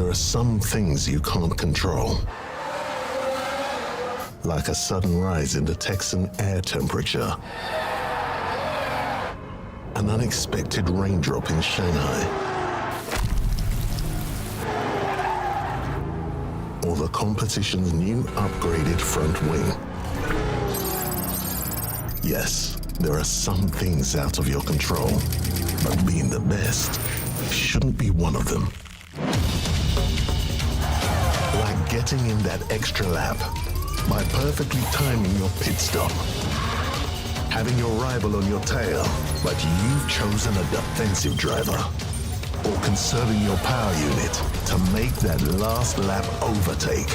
There are some things you can't control. Like a sudden rise in the Texan air temperature. An unexpected raindrop in Shanghai. Or the competition's new upgraded front wing. Yes, there are some things out of your control, but being the best shouldn't be one of them. Like getting in that extra lap by perfectly timing your pit stop. Having your rival on your tail, but you've chosen a defensive driver. Or conserving your power unit to make that last lap overtake.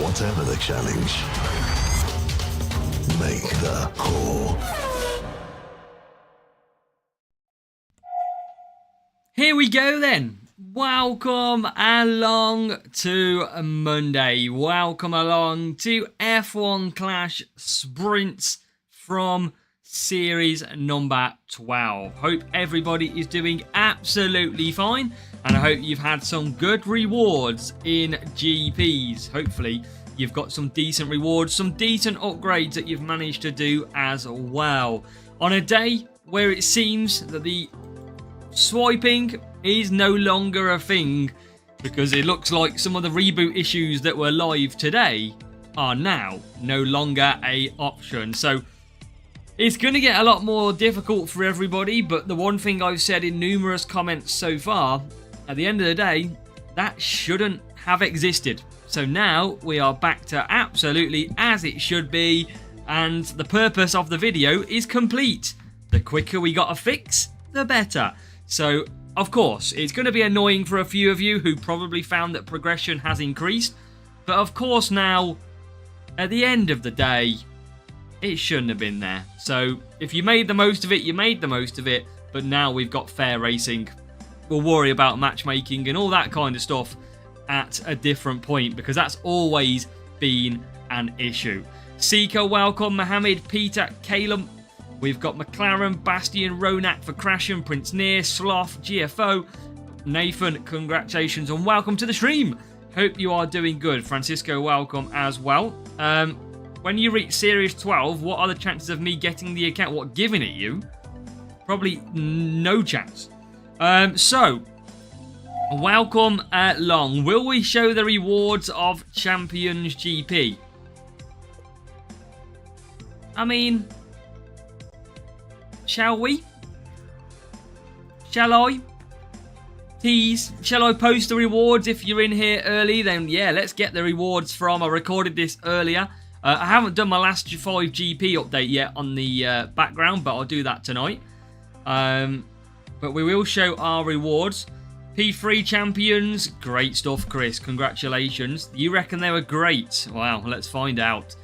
Whatever the challenge, make the call. Here we go then. Welcome along to Monday. Welcome along to F1 Clash Sprints from Series number 12. Hope everybody is doing absolutely fine, and I hope you've had some good rewards in GPs. Hopefully you've got some decent rewards, some decent upgrades that you've managed to do as well. On a day where it seems that the swiping is no longer a thing, because it looks like some of the reboot issues that were live today are now no longer a option. So it's going to get a lot more difficult for everybody, but the one thing I've said in numerous comments so far, at the end of the day, that shouldn't have existed. So now we are back to absolutely as it should be, and the purpose of the video is complete. The quicker we got a fix, the better. So, of course, it's going to be annoying for a few of you who probably found that progression has increased, but of course now, at the end of the day, it shouldn't have been there. So if you made the most of it, you made the most of it. But now we've got fair racing. We'll worry about matchmaking and all that kind of stuff at a different point, because that's always been an issue. Sika, welcome. Mohammed, Peter, Calum. We've got McLaren, Bastian, Ronak for Crashing, Prince Near, Sloth, GFO. Nathan, congratulations and welcome to the stream. Hope you are doing good. Francisco, welcome as well. When you reach Series 12, what are the chances of me getting the account? What, giving it you? Probably no chance. So, welcome along. Will we show the rewards of Champions GP? I mean, shall we? Shall I? Tease. Shall I post the rewards if you're in here early? Then, yeah, let's get the rewards from. I recorded this earlier. I haven't done my last 5 GP update yet on the background, but I'll do that tonight. But we will show our rewards. P3 champions, great stuff, Chris. Congratulations. You reckon they were great? Wow, let's find out.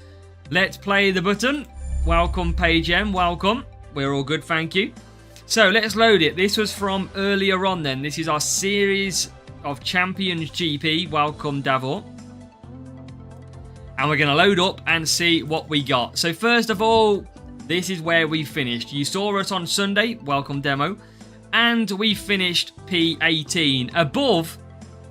Let's play the button. Welcome, Page M. Welcome. We're all good, thank you. So let's load it. This was from earlier on then. This is our Series of Champions GP. Welcome, Davor. And we're going to load up and see what we got. So first of all, this is where we finished. You saw us on Sunday. Welcome, Demo. And we finished P18 above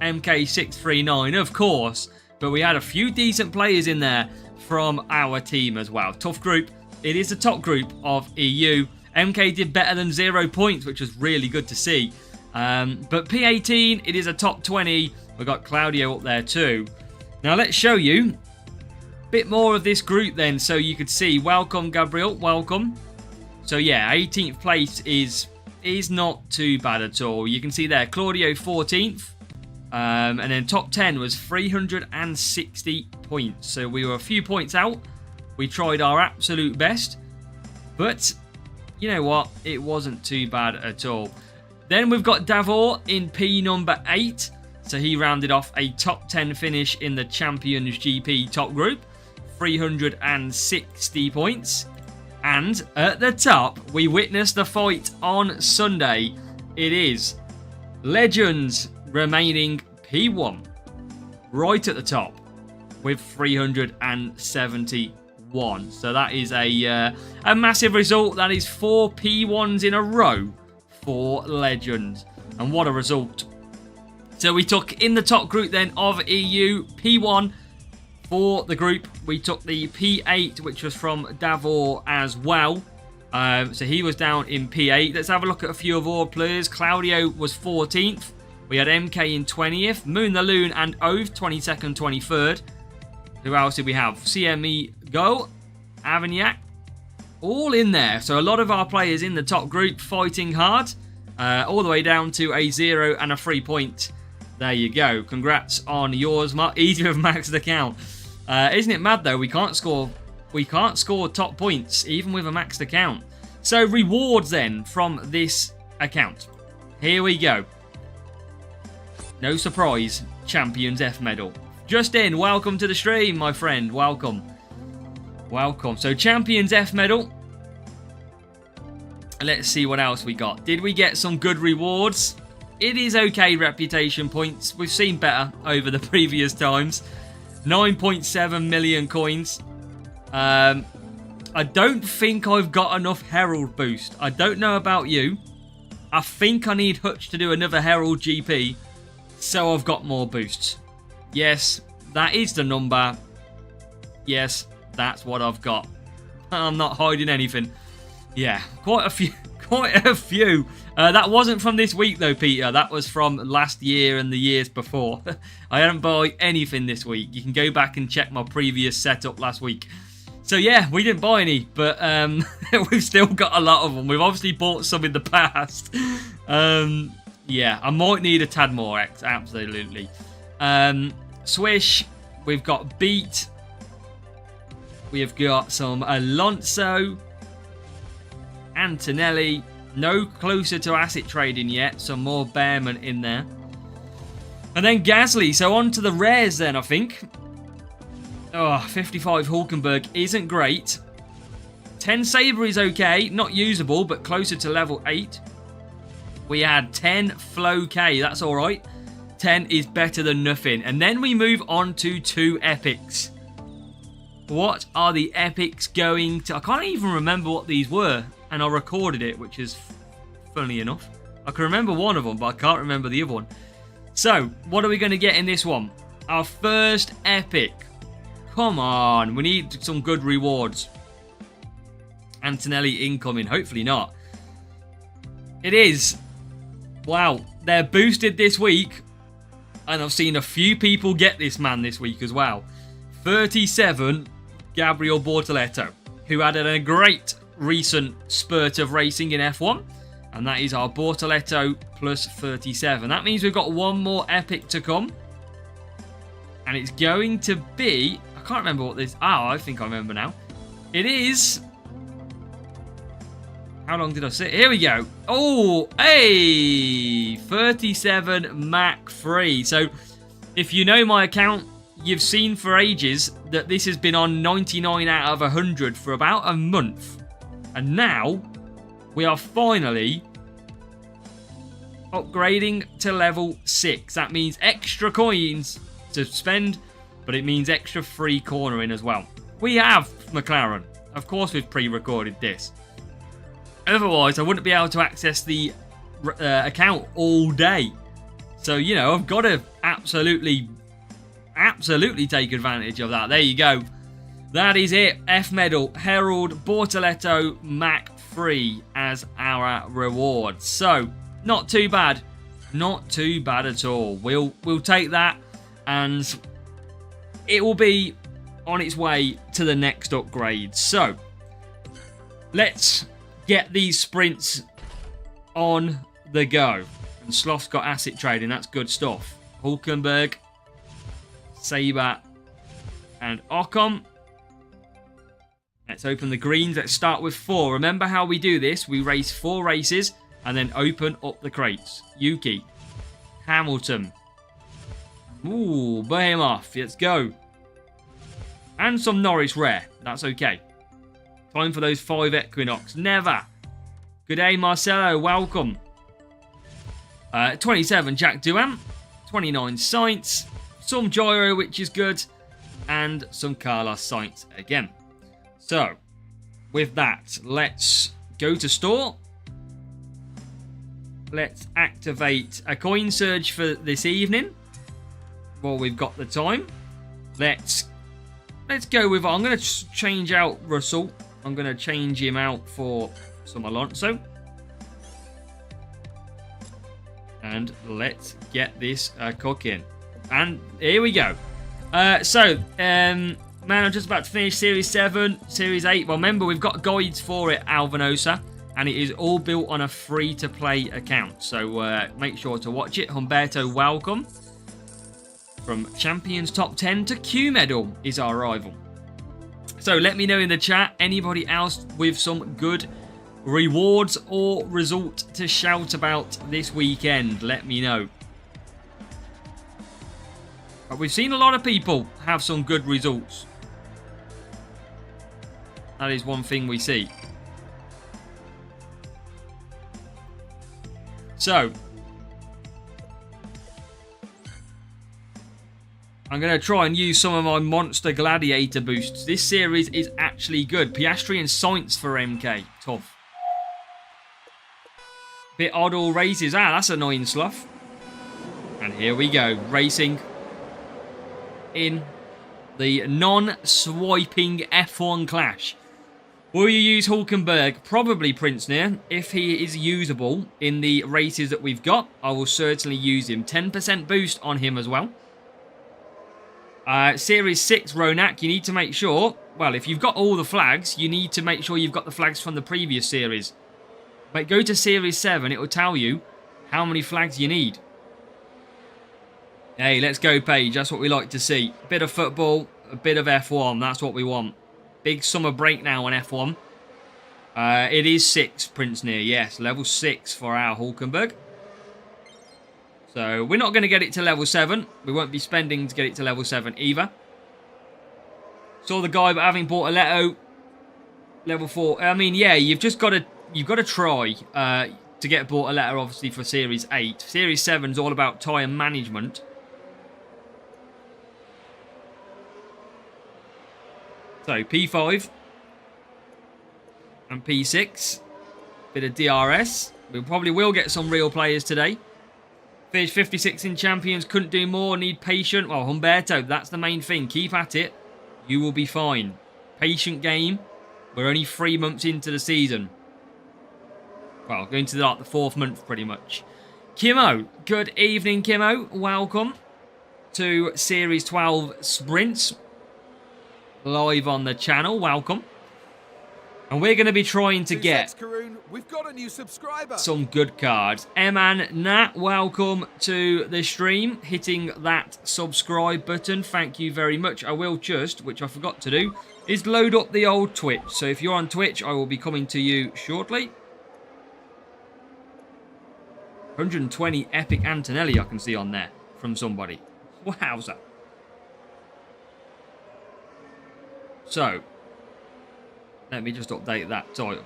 MK639, of course. But we had a few decent players in there from our team as well. Tough group. It is the top group of EU. MK did better than 0 points, which was really good to see. But P18, it is a top 20. We've got Claudio up there too. Now let's show you bit more of this group then, so you could see. Welcome, Gabriel, welcome. So yeah, 18th place is not too bad at all. You can see there, Claudio 14th, and then top 10 was 360 points. So we were a few points out. We tried our absolute best, but you know what? It wasn't too bad at all. Then we've got Davor in P number 8. So he rounded off a top 10 finish in the Champions GP top group. 360 points. And at the top, we witnessed the fight on Sunday. It is Legends remaining P1. Right at the top with 371. So that is a massive result. That is 4 P1s in a row for Legends. And what a result So we took in the top group then of EU P1 for the group. We took the P8, which was from Davor as well. So he was down in P8. Let's have a look at a few of our players. Claudio was 14th. We had MK in 20th. Moon the Loon and Ove 22nd, 23rd. Who else did we have? CME Go, Avignac, all in there. So a lot of our players in the top group fighting hard. All the way down to a 0 and a 3 point. There you go. Congrats on yours, Mark. Easy with maxed account. Isn't it mad though? We can't score top points even with a maxed account. So rewards then from this account. Here we go. No surprise, Champions F medal. Justin, welcome to the stream, my friend. Welcome. Welcome. So Champions F medal. Let's see what else we got. Did we get some good rewards? It is okay reputation points. We've seen better over the previous times. 9.7 million coins. I don't think I've got enough Herald boost. I don't know about you. I think I need Hutch to do another Herald GP. So I've got more boosts. Yes, that is the number. Yes, that's what I've got. I'm not hiding anything. Yeah, quite a few. Quite a few. That wasn't from this week though, Peter. That was from last year and the years before. I didn't buy anything this week. You can go back and check my previous setup last week. So yeah, we didn't buy any, but we've still got a lot of them. We've obviously bought some in the past. Yeah, I might need a tad more X, absolutely. Swish, we've got Beat. We've got some Alonso. Antonelli, no closer to asset trading yet. Some more Bearman in there. And then Gasly. So on to the rares then, I think. Oh, 55 Hulkenberg isn't great. 10 Sabre is okay. Not usable, but closer to level 8. We had 10 Flow K. That's all right. 10 is better than nothing. And then we move on to 2 epics. What are the epics going to... I can't even remember what these were. And I recorded it, which is funny enough. I can remember one of them, but I can't remember the other one. So, what are we going to get in this one? Our first epic. Come on, we need some good rewards. Antonelli incoming, hopefully not. It is. Wow, they're boosted this week. And I've seen a few people get this man this week as well. 37, Gabriel Bortoletto, who had a great recent spurt of racing in F1, and that is our Bortoletto plus 37. That means we've got one more epic to come, and it's going to be, I can't remember what this, I think I remember now. It is, how long did I sit? Here we go. Oh, hey, 37 Mach 3. So if you know my account, you've seen for ages that this has been on 99 out of 100 for about a month. And now, we are finally upgrading to level 6. That means extra coins to spend, but it means extra free cornering as well. We have McLaren. Of course, we've pre-recorded this. Otherwise, I wouldn't be able to access the account all day. So, you know, I've got to absolutely take advantage of that. There you go. That is it. F medal, Herald, Bortoletto, Mach 3 as our reward. So, not too bad. Not too bad at all. We'll take that, and it will be on its way to the next upgrade. So, let's get these sprints on the go. And Sloth's got asset trading. That's good stuff. Hulkenberg, Sabre, and Ocon. Let's open the greens. Let's start with 4. Remember how we do this. We race 4 races and then open up the crates. Yuki. Hamilton. Ooh, Behemoth. Let's go. And some Norris Rare. That's okay. Time for those 5 Equinox. Never. Good day, Marcelo. Welcome. 27, Jack Duham. 29, Sainz. Some Gyro, which is good. And some Carlos Sainz again. So, with that, let's go to store. let's activate a coin surge for this evening. Well, we've got the time. Let's go with... I'm going to change out Russell. I'm going to change him out for some Alonso. And let's get this cooking. And here we go. Man, I'm just about to finish Series 7, Series 8. Well, remember, we've got guides for it, Alvinosa. And it is all built on a free-to-play account. So make sure to watch it. Humberto, welcome. From Champions Top 10 to Q Medal is our rival. So let me know in the chat, anybody else with some good rewards or result to shout about this weekend. Let me know. But we've seen a lot of people have some good results. That is one thing we see. So, I'm going to try and use some of my Monster Gladiator boosts. This series is actually good. Piastri and Sainz for MK. Tough. Bit odd all races. Ah, that's annoying slough. And here we go. Racing in the non-swiping F1 clash. Will you use Hulkenberg? Probably Prince Near. If he is usable in the races that we've got, I will certainly use him. 10% boost on him as well. Series 6, Ronak, you need to make sure... Well, if you've got all the flags, you need to make sure you've got the flags from the previous series. But go to Series 7, it will tell you how many flags you need. Hey, let's go, Paige. That's what we like to see. A bit of football, a bit of F1. That's what we want. Big summer break now on F1. It is 6, Prince Near. Yes, level 6 for our Hulkenberg. So we're not going to get it to level 7. We won't be spending to get it to level 7 either. Saw the guy, but having bought a Leto, level 4. I mean, yeah, you've got to try to get bought a letter, obviously, for Series 8. Series 7 is all about tyre management. So, P5 and P6. Bit of DRS. We probably will get some real players today. Finished 56 in Champions. Couldn't do more. Need patient. Well, Humberto, that's the main thing. Keep at it. You will be fine. Patient game. We're only 3 months into the season. Well, going to the 4th month, pretty much. Kimo. Good evening, Kimo. Welcome to Series 12 Sprints. Live on the channel. Welcome. And we're going to be trying to get We've got a new subscriber. Some good cards. Eman Nat, welcome to the stream. Hitting that subscribe button. Thank you very much. I will just, which I forgot to do, is load up the old Twitch. So if you're on Twitch, I will be coming to you shortly. 120 epic Antonelli I can see on there from somebody. Wowza. So, let me just update that title.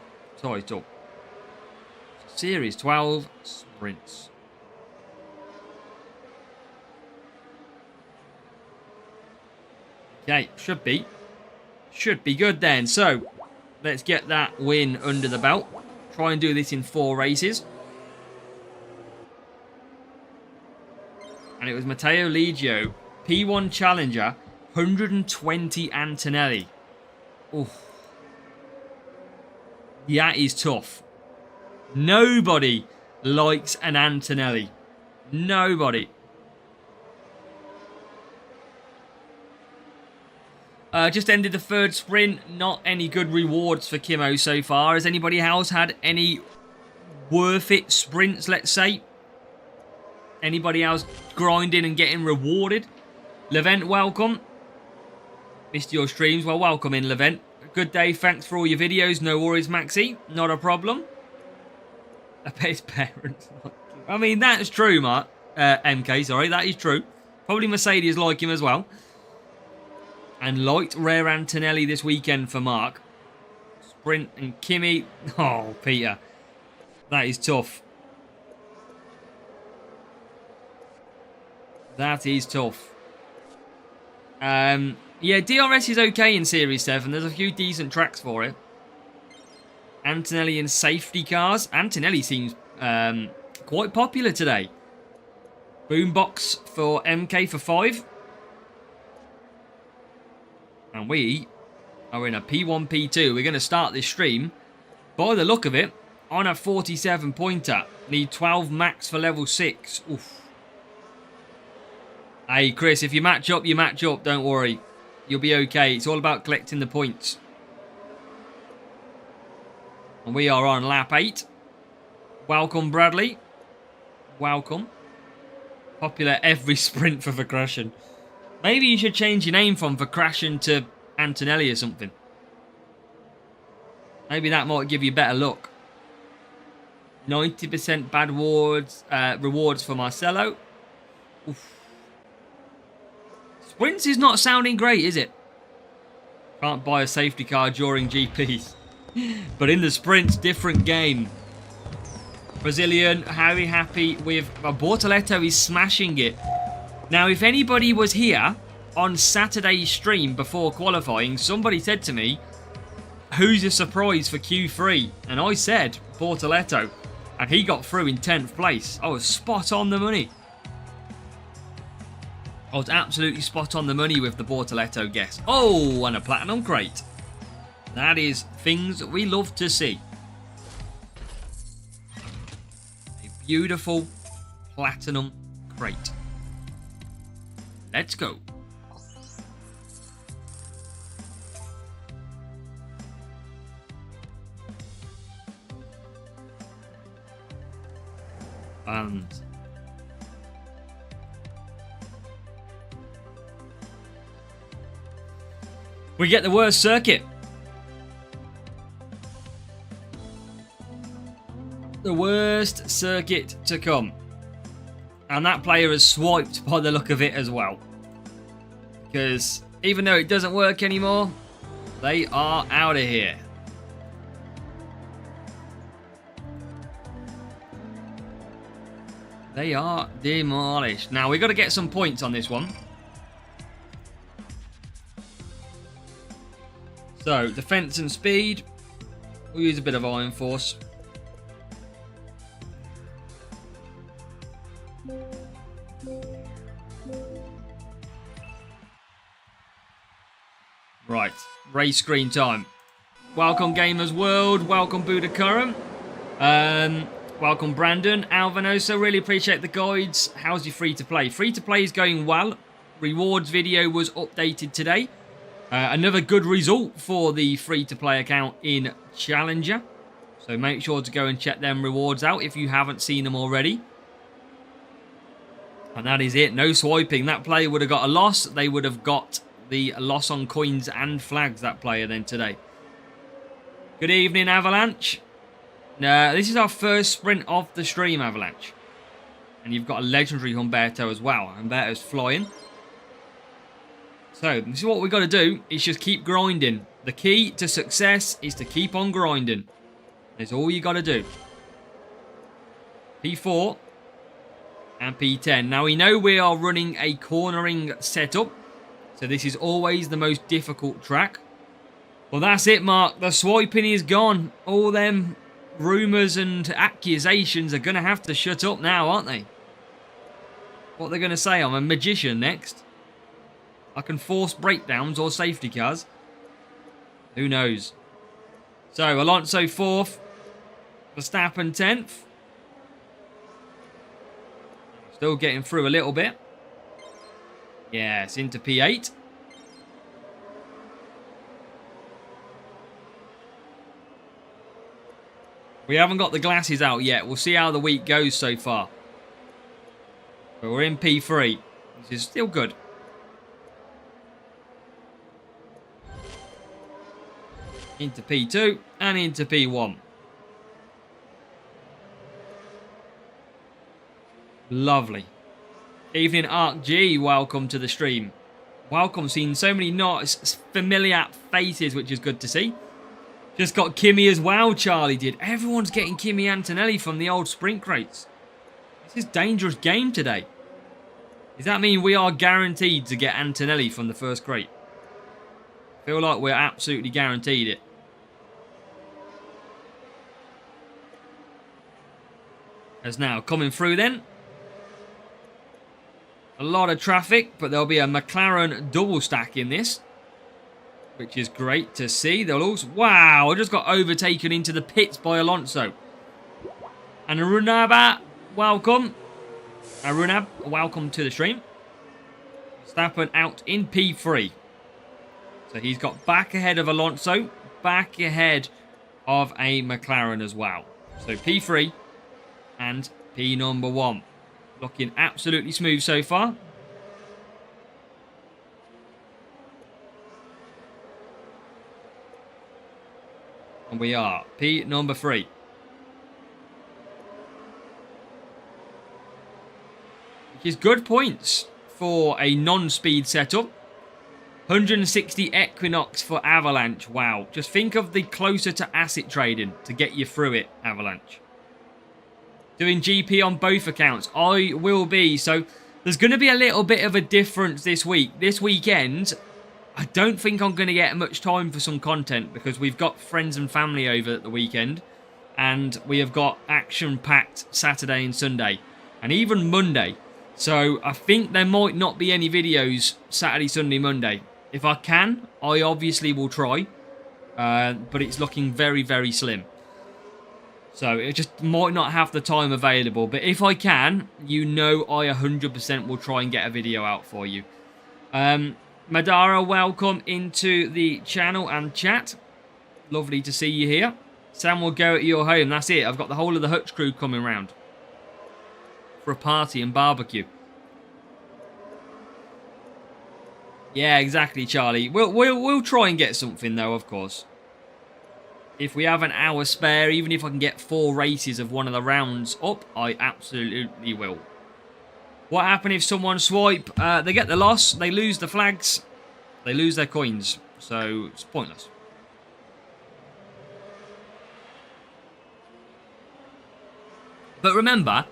Series 12 Sprints. Okay, should be good then. So, let's get that win under the belt. Try and do this in 4 races. And it was Matteo Ligio, P1 Challenger, 120 Antonelli. Oof. That is tough. Nobody likes an Antonelli. Nobody. Just ended the 3rd sprint. Not any good rewards for Kimo so far. Has anybody else had any worth it sprints, let's say? Anybody else grinding and getting rewarded? Levent, welcome. Missed your streams. Well, welcome in, Levent. Good day. Thanks for all your videos. No worries, Maxi. Not a problem. I bet his parents. I mean, that's true, Mark. MK, sorry. That is true. Probably Mercedes like him as well. And liked Rare Antonelli this weekend for Mark. Sprint and Kimi. Oh, Peter. That is tough. That is tough. Yeah, DRS is okay in Series 7. There's a few decent tracks for it. Antonelli in safety cars. Antonelli seems quite popular today. Boombox for MK for 5. And we are in a P1, P2. We're going to start this stream, by the look of it, on a 47 pointer. Need 12 max for level 6. Oof. Hey, Chris, if you match up, you match up. Don't worry. You'll be okay. It's all about collecting the points. And we are on lap 8. Welcome, Bradley. Welcome. Popular every sprint for Vacrashen. Maybe you should change your name from Vacrashen to Antonelli or something. Maybe that might give you better luck. 90% bad rewards for Marcelo. Oof. Sprints is not sounding great, is it? Can't buy a safety car during GPs. But in the sprints, different game. Brazilian, very happy with... Bortoletto is smashing it. Now, if anybody was here on Saturday's stream before qualifying, somebody said to me, who's a surprise for Q3? And I said, Bortoletto. And he got through in 10th place. I was spot on the money. I was absolutely spot on the money with the Bortoletto guess. Oh, and a platinum crate. That is things we love to see. A beautiful platinum crate. Let's go. And we get the worst circuit. The worst circuit to come. And that player is swiped by the look of it as well. Because even though it doesn't work anymore, they are out of here. They are demolished. Now, we've got to get some points on this one. So, defense and speed. We'll use a bit of Iron Force. Right, race screen time. Welcome Gamers World, welcome Buddha welcome Brandon, Alvinosa, really appreciate the guides. How's your free to play? Free to play is going well. Rewards video was updated today. Another good result for the free to play account in Challenger. So make sure to go and check them rewards out if you haven't seen them already. And that is it, no swiping. That player would have got a loss. They would have got the loss on coins and flags, that player then today. Good evening, Avalanche. This is our first sprint of the stream, Avalanche. And you've got a legendary Humberto as well. Humberto's flying. So, this is what we've got to do, is just keep grinding. The key to success is to keep on grinding. That's all you got to do. P4 and P10. Now, we know we are running a cornering setup. So this is always the most difficult track. Well, that's it, Mark. The swiping is gone. All them rumours and accusations are going to have to shut up now, aren't they? What they're going to say, I'm a magician next. I can force breakdowns or safety cars. Who knows? So, Alonso 4th. Verstappen 10th. Still getting through a little bit. Yes, into P8. We haven't got the glasses out yet. We'll see how the week goes so far. But we're in P3, which is still good. Into P2 and into P1. Lovely. Evening Arc G, welcome to the stream. Welcome, seeing so many nice familiar faces, which is good to see. Just got Kimi as well, Charlie did. Everyone's getting Kimi Antonelli from the old sprint crates. This is a dangerous game today. Does that mean we are guaranteed to get Antonelli from the first crate? I feel like we're absolutely guaranteed it. As now coming through then. A lot of traffic, but there'll be a McLaren double stack in this, which is great to see. They'll also... Wow, I just got overtaken into the pits by Alonso. And Arunaba, welcome. Arunab, welcome to the stream. Verstappen out in P3. So he's got back ahead of Alonso, back ahead of a McLaren as well. So P3 and P number 1. Looking absolutely smooth so far. And we are P number 3. Which is good points for a non-speed setup. 160 Equinox for Avalanche. Wow. Just think of the closer to asset trading to get you through it, Avalanche. Doing GP on both accounts. I will be. So there's going to be a little bit of a difference this week. This weekend, I don't think I'm going to get much time for some content because we've got friends and family over at the weekend. And we have got action-packed Saturday and Sunday. And even Monday. So I think there might not be any videos Saturday, Sunday, Monday. If I can, I obviously will try. But it's looking very, very slim. So it just might not have the time available. But if I can, you know I 100% will try and get a video out for you. Madara, welcome into the channel and chat. Lovely to see you here. Sam will go at your home. That's it. I've got the whole of the Hutch crew coming round for a party and barbecue. Yeah, exactly, Charlie. We'll try and get something though, of course. If we have an hour spare, even if I can get 4 races of one of the rounds up, I absolutely will. What happens if someone swipe? They get the loss, they lose the flags, they lose their coins. So it's pointless. But remember,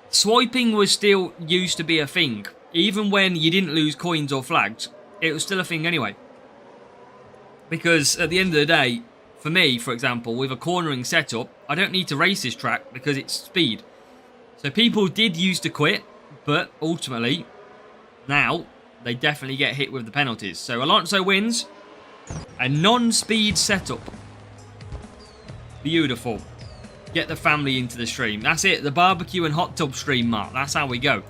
swiping was still used to be a thing. Even when you didn't lose coins or flags, it was still a thing anyway. Because at the end of the day, for me, for example, with a cornering setup, I don't need to race this track because it's speed. So people did used to quit, but ultimately, now, they definitely get hit with the penalties. So Alonso wins. A non-speed setup. Beautiful. Get the family into the stream. That's it, the barbecue and hot tub stream, Mark. That's how we go.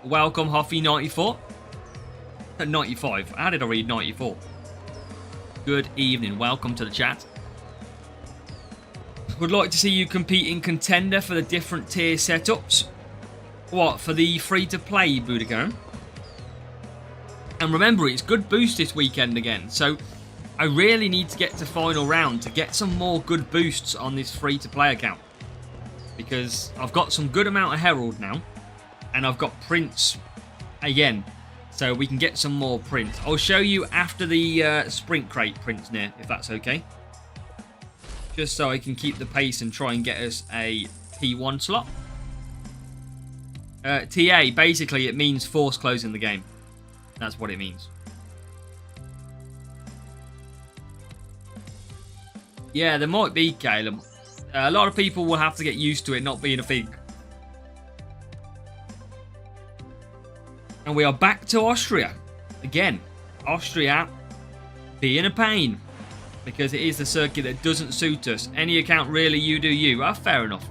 Welcome, Hoffy94. 95. How did I read 94? Good evening. Welcome to the chat. Would like to see you compete in Contender for the different tier setups. What, for the free-to-play, Budigan? And remember, it's good boost this weekend again. So I really need to get to final round to get some more good boosts on this free-to-play account. Because I've got some good amount of Herald now. And I've got prints again. So we can get some more prints. I'll show you after the sprint crate prints near, if that's okay. Just so I can keep the pace and try and get us a P1 slot. TA, basically it means force closing the game. That's what it means. Yeah, there might be, Caleb. A lot of people will have to get used to it not being a thing. And we are back to Austria. Again, Austria being a pain. Because it is the circuit that doesn't suit us. Any account really, you do you. Ah, fair enough.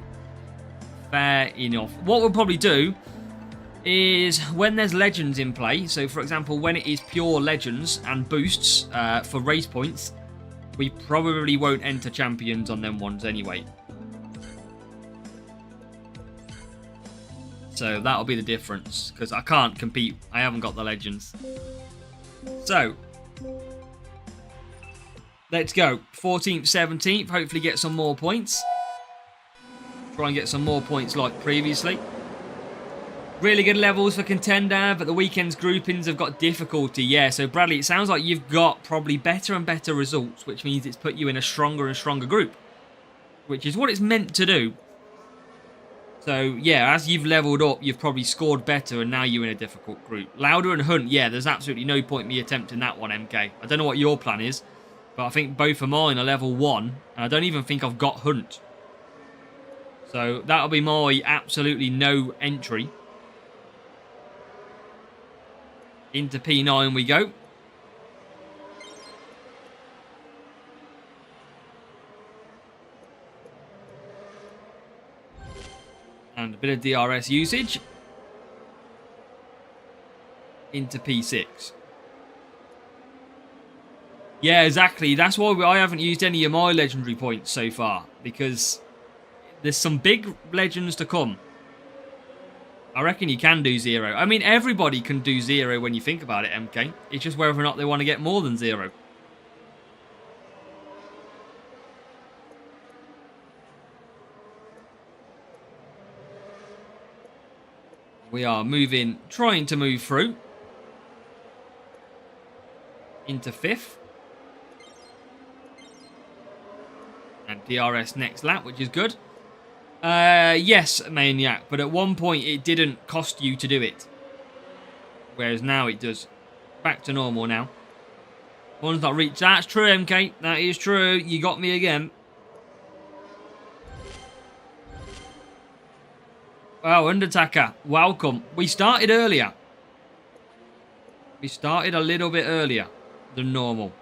Fair enough. What we'll probably do is when there's legends in play. So, for example, when it is pure legends and boosts for race points, we probably won't enter champions on them ones anyway. So that'll be the difference, because I can't compete. I haven't got the legends. So, let's go. 14th, 17th. Hopefully get some more points. Try and get some more points like previously. Really good levels for Contender, but the weekend's groupings have got difficulty. Yeah, so Bradley, it sounds like you've got probably better and better results, which means it's put you in a stronger and stronger group. Which is what it's meant to do. So, yeah, as you've leveled up, you've probably scored better, and now you're in a difficult group. Lauder and Hunt, yeah, there's absolutely no point me attempting that one, MK. I don't know what your plan is, but I think both of mine are level 1, and I don't even think I've got Hunt. So that'll be my absolutely no entry. Into P9 we go. And a bit of DRS usage. Into P6. Yeah, exactly. That's why I haven't used any of my legendary points so far. Because there's some big legends to come. I reckon you can do 0. I mean, everybody can do 0 when you think about it, MK. It's just whether or not they want to get more than 0. We are moving, trying to move through. Into 5th. And DRS next lap, which is good. Yes, Maniac, but at one point it didn't cost you to do it. Whereas now it does. Back to normal now. One's not reached. That's true, MK. That is true. You got me again. Wow, Undertaker, welcome. We started earlier. We started a little bit earlier than normal.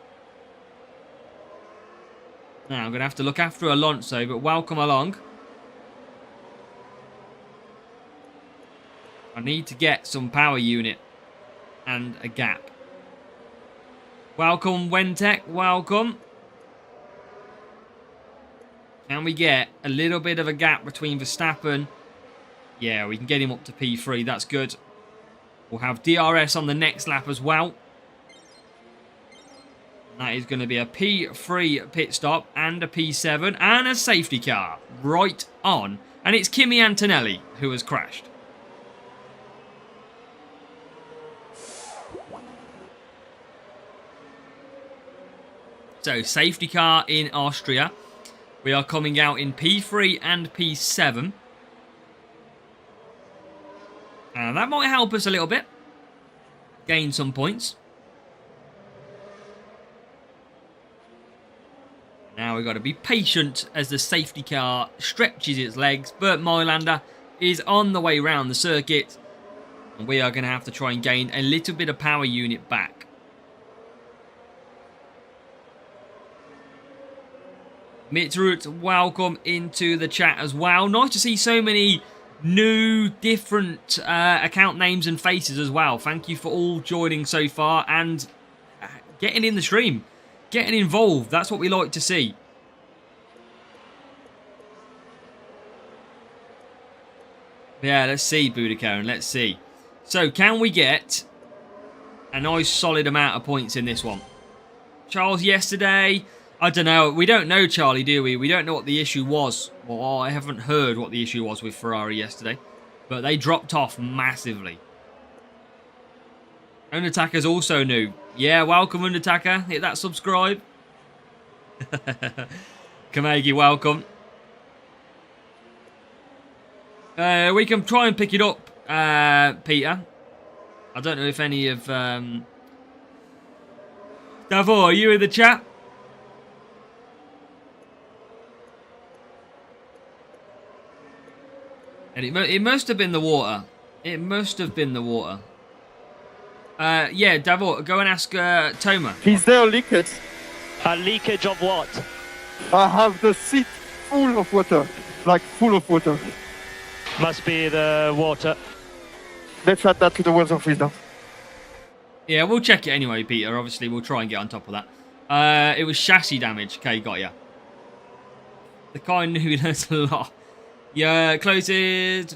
Now, I'm going to have to look after Alonso, but welcome along. I need to get some power unit and a gap. Welcome, Wentech, welcome. Can we get a little bit of a gap between Verstappen? Yeah, we can get him up to P3, that's good. We'll have DRS on the next lap as well. That is going to be a P3 pit stop and a P7 and a safety car right on. And it's Kimi Antonelli who has crashed. So, safety car in Austria. We are coming out in P3 and P7. And that might help us a little bit. Gain some points. Now we've got to be patient as the safety car stretches its legs. Bert Mylander is on the way round the circuit. And we are going to have to try and gain a little bit of power unit back. Mitrut, welcome into the chat as well. Nice to see so many new, different account names and faces as well. Thank you for all joining so far and getting in the stream. Getting involved. That's what we like to see. Yeah, let's see, Budakaren. Let's see. So, can we get a nice solid amount of points in this one? Charles yesterday... I don't know. We don't know, Charlie, do we? We don't know what the issue was. Well, I haven't heard what the issue was with Ferrari yesterday. But they dropped off massively. Undertaker's also new. Yeah, welcome, Undertaker. Hit that subscribe. Kamegi, welcome. We can try and pick it up, Peter. I don't know if any of... Davor, are you in the chat? And it must have been the water. It must have been the water. Yeah, Davor, go and ask Toma. Is there a leakage? A leakage of what? I have the seat full of water. Like full of water. Must be the water. Let's add that to the weather freezer. Yeah, we'll check it anyway, Peter. Obviously, we'll try and get on top of that. It was chassis damage. Okay, got ya. The guy knew there's a lot. Yeah, closes.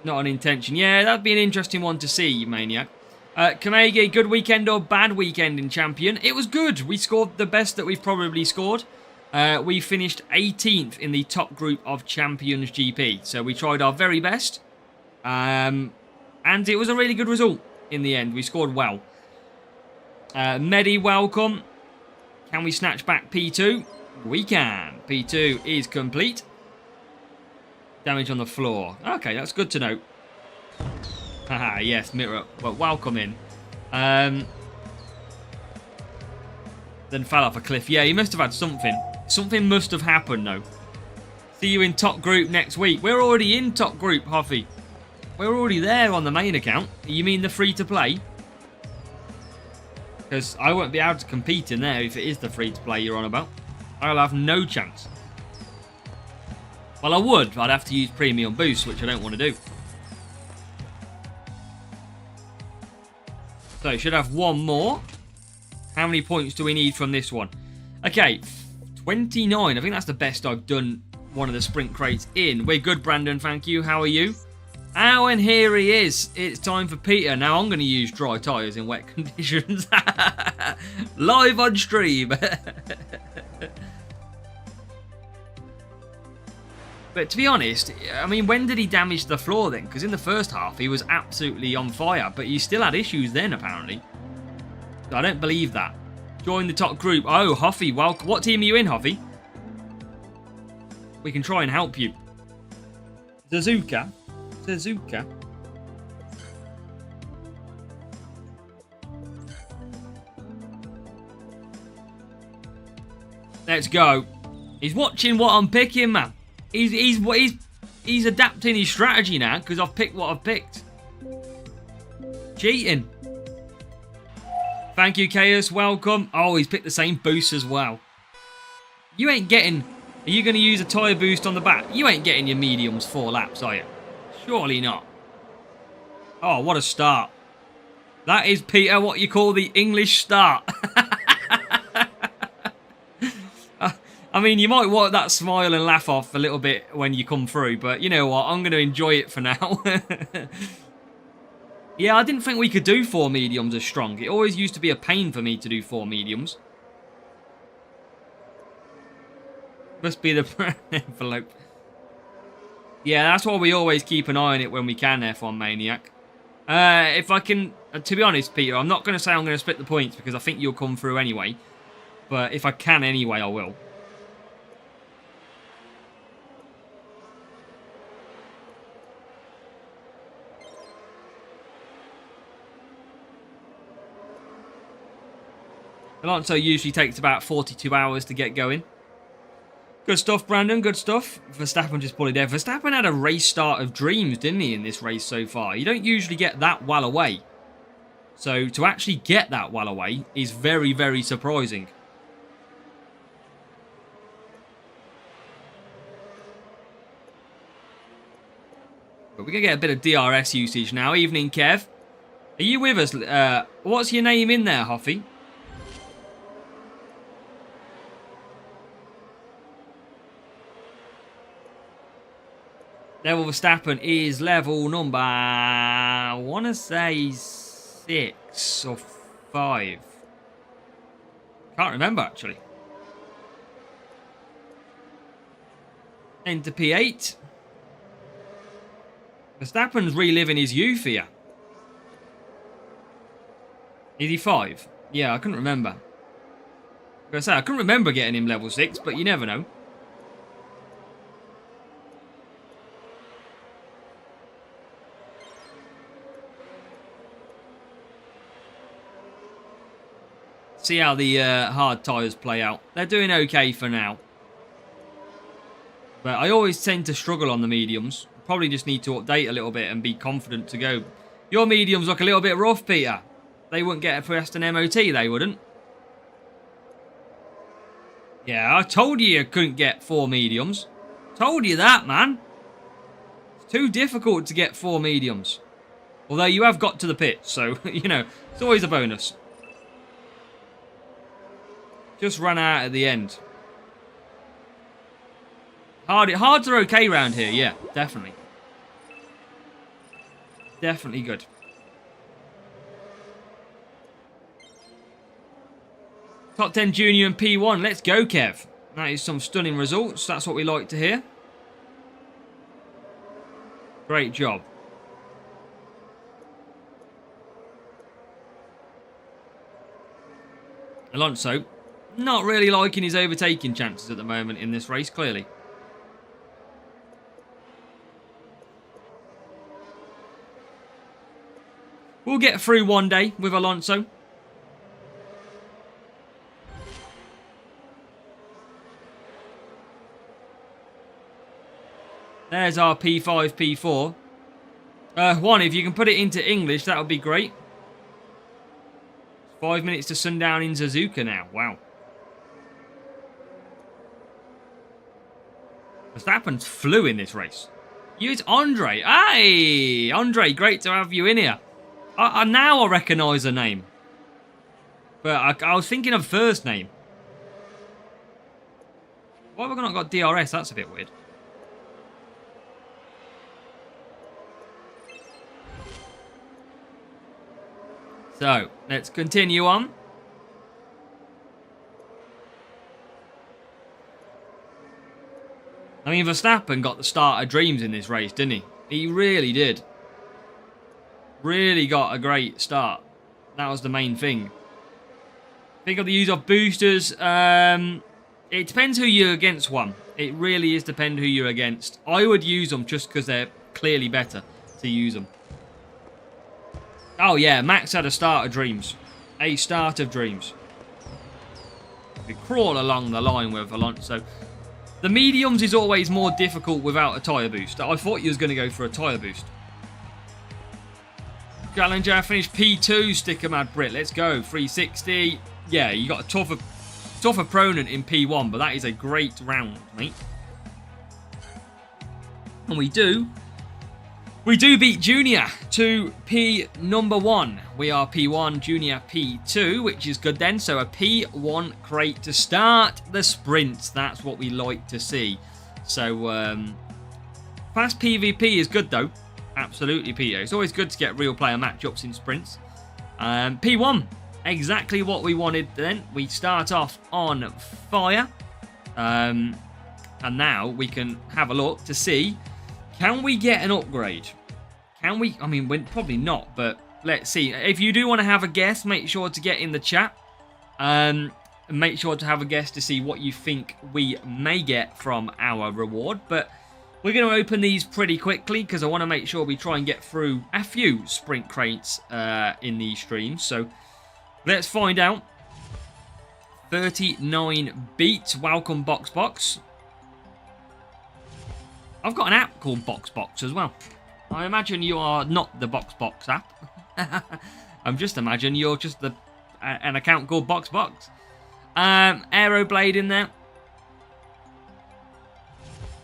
Not an intention. Yeah, that'd be an interesting one to see, Maniac. Kamege, good weekend or bad weekend in Champion? It was good. We scored the best that we've probably scored. We finished 18th in the top group of Champions GP. So we tried our very best. And it was a really good result in the end. We scored well. Medi, welcome. Can we snatch back P2? We can. P2 is complete. Damage on the floor. Okay, that's good to know. Haha, yes, Mirror. Well, welcome in. Then fell off a cliff. Yeah, he must have had something. Something must have happened, though. See you in top group next week. We're already in top group, Huffy. We're already there on the main account. You mean the free-to-play? Because I won't be able to compete in there if it is the free-to-play you're on about. I'll have no chance. Well, I would, but I'd have to use premium boost, which I don't want to do. So, it should have one more. How many points do we need from this one? Okay, 29. I think that's the best I've done one of the sprint crates in. We're good, Brandon, thank you. How are you? Oh, and here he is. It's time for Peter. Now, I'm going to use dry tyres in wet conditions. Live on stream. But to be honest, I mean, when did he damage the floor then? Because in the first half, he was absolutely on fire. But he still had issues then, apparently. So I don't believe that. Join the top group. Oh, Huffy, welcome. What team are you in, Huffy? We can try and help you. Suzuka. Let's go. He's watching what I'm picking, man. He's adapting his strategy now because I've picked what I've picked. Cheating. Thank you, Chaos. Welcome. Oh, he's picked the same boost as well. You ain't getting... Are you going to use a tyre boost on the back? You ain't getting your mediums 4 laps, are you? Surely not. Oh, what a start. That is, Peter, what you call the English start. I mean, you might want that smile and laugh off a little bit when you come through, but you know what? I'm going to enjoy it for now. Yeah, I didn't think we could do 4 mediums as strong. It always used to be a pain for me to do 4 mediums. Must be the envelope. Yeah, that's why we always keep an eye on it when we can, F1 Maniac. If I can... to be honest, Peter, I'm not going to say I'm going to split the points because I think you'll come through anyway. But if I can anyway, I will. Alonso usually takes about 42 hours to get going. Good stuff, Brandon. Good stuff. Verstappen just pulled it there. Verstappen had a race start of dreams, didn't he, in this race so far? You don't usually get that well away. So to actually get that well away is very, very surprising. But we're going to get a bit of DRS usage now. Evening, Kev. Are you with us? What's your name in there, Huffy? Level Verstappen is level number, I want to say 6 or 5. Can't remember, actually. Enter P8. Verstappen's reliving his youth here. Is he 5? Yeah, I couldn't remember. I was going to say, I couldn't remember getting him level 6, but you never know. See how the hard tyres play out. They're doing okay for now. But I always tend to struggle on the mediums. Probably just need to update a little bit and be confident to go. Your mediums look a little bit rough, Peter. They wouldn't get a first an MOT, they wouldn't. Yeah, I told you couldn't get 4 mediums. Told you that, man. It's too difficult to get 4 mediums. Although you have got to the pit, so, you know, it's always a bonus. Just ran out at the end. Hards are okay around here, yeah, definitely. Definitely good. Top 10 Junior and P1, let's go, Kev. That is some stunning results, that's what we like to hear. Great job. Alonso. Not really liking his overtaking chances at the moment in this race, clearly. We'll get through one day with Alonso. There's our P5, P4. One, if you can put it into English, that would be great. 5 minutes to sundown in Suzuka now. Wow. Verstappen's flew in this race. It's Andre. Hey, Andre, great to have you in here. Now I recognise the name. But I was thinking of first name. Why have I not got DRS? That's a bit weird. So, let's continue on. I mean, Verstappen got the start of dreams in this race, didn't he? He really did. Really got a great start. That was the main thing. Think of the use of boosters. It depends who you're against, one. It really is depend who you're against. I would use them just because they're clearly better to use them. Oh yeah, Max had a start of dreams. A start of dreams. We crawl along the line with Alonso. The mediums is always more difficult without a tyre boost. I thought you was going to go for a tyre boost. Challenger finished P2, sticker mad Brit. Let's go. 360. Yeah, you got a tough opponent in P1, but that is a great round, mate. And we do beat Junior to P number 1. We are P1, Junior P2, which is good then. So a P1 crate to start the sprints. That's what we like to see. So fast PvP is good though. Absolutely, Peter. It's always good to get real player matchups in sprints. P1, exactly what we wanted then. We start off on fire. And now we can have a look to see, can we get an upgrade? Can we? I mean, probably not, but let's see. If you do want to have a guess, make sure to get in the chat. And make sure to have a guess to see what you think we may get from our reward. But we're going to open these pretty quickly because I want to make sure we try and get through a few sprint crates in these streams. So let's find out. 39 beats. Welcome, BoxBox. I've got an app called BoxBox as well. I imagine you are not the BoxBox app. I'm just imagining you're just an account called BoxBox. Aeroblade in there.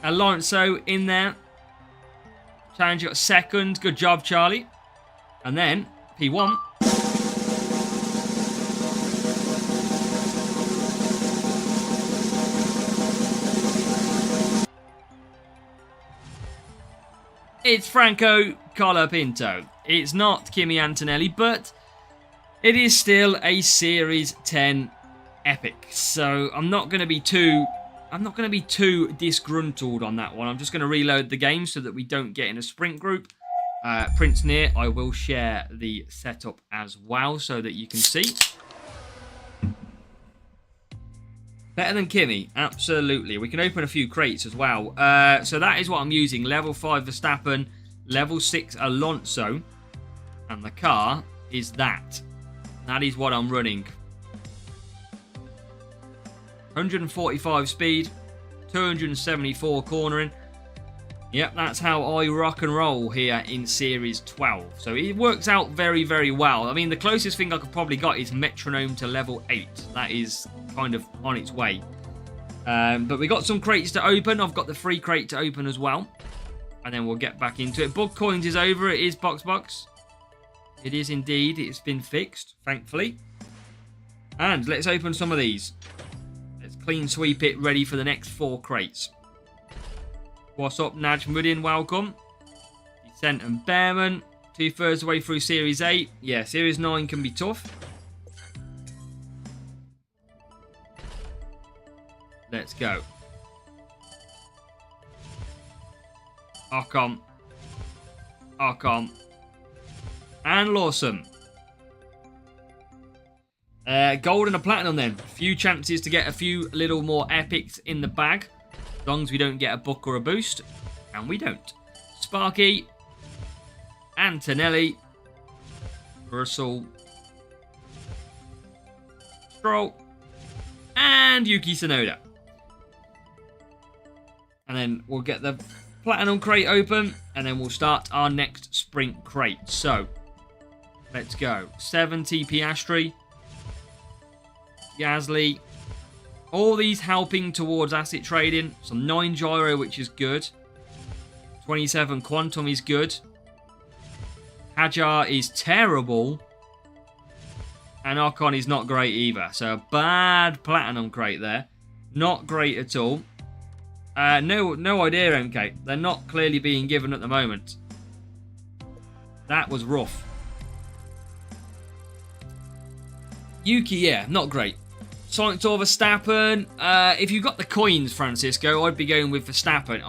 Alonso in there. Challenge got second. Good job, Charlie. And then P1. It's Franco Colapinto. It's not Kimi Antonelli, but it is still a Series 10 epic. So I'm not going to be too disgruntled on that one. I'm just going to reload the game so that we don't get in a sprint group. Prince Near, I will share the setup as well so that you can see. Better than Kimi, absolutely. We can open a few crates as well. So that is what I'm using. Level 5 Verstappen, level 6 Alonso. And the car is that. That is what I'm running. 145 speed, 274 cornering. Yep, that's how I rock and roll here in Series 12. So it works out very, very well. I mean, the closest thing I could probably got is Metronome to level 8. That is kind of on its way. But we got some crates to open. I've got the free crate to open as well. And then we'll get back into it. Bug Coins is over. It is BoxBox. It is indeed. It's been fixed, thankfully. And let's open some of these. Let's clean sweep it, ready for the next 4 crates. What's up, Najmuddin? Welcome. Descent and Bearman. 2/3 way through Series 8. Yeah, Series 9 can be tough. Let's go. Ocon. Ocon. And Lawson. Gold and a platinum then. A few chances to get a few little more epics in the bag. As long as we don't get a book or a boost. And we don't. Sparky. Antonelli. Russell. Stroll. And Yuki Tsunoda. And then we'll get the Platinum crate open, and then we'll start our next sprint crate. So, let's go. 70 Piastri. Gasly. All these helping towards asset trading. Some 9 gyro, which is good. 27 quantum is good. Hajar is terrible. And Ocon is not great either. So a bad platinum crate there. Not great at all. No idea, MK. They're not clearly being given at the moment. That was rough. Yuki, yeah, not great. Sainz or Verstappen. If you got the coins, Francisco, I'd be going with Verstappen.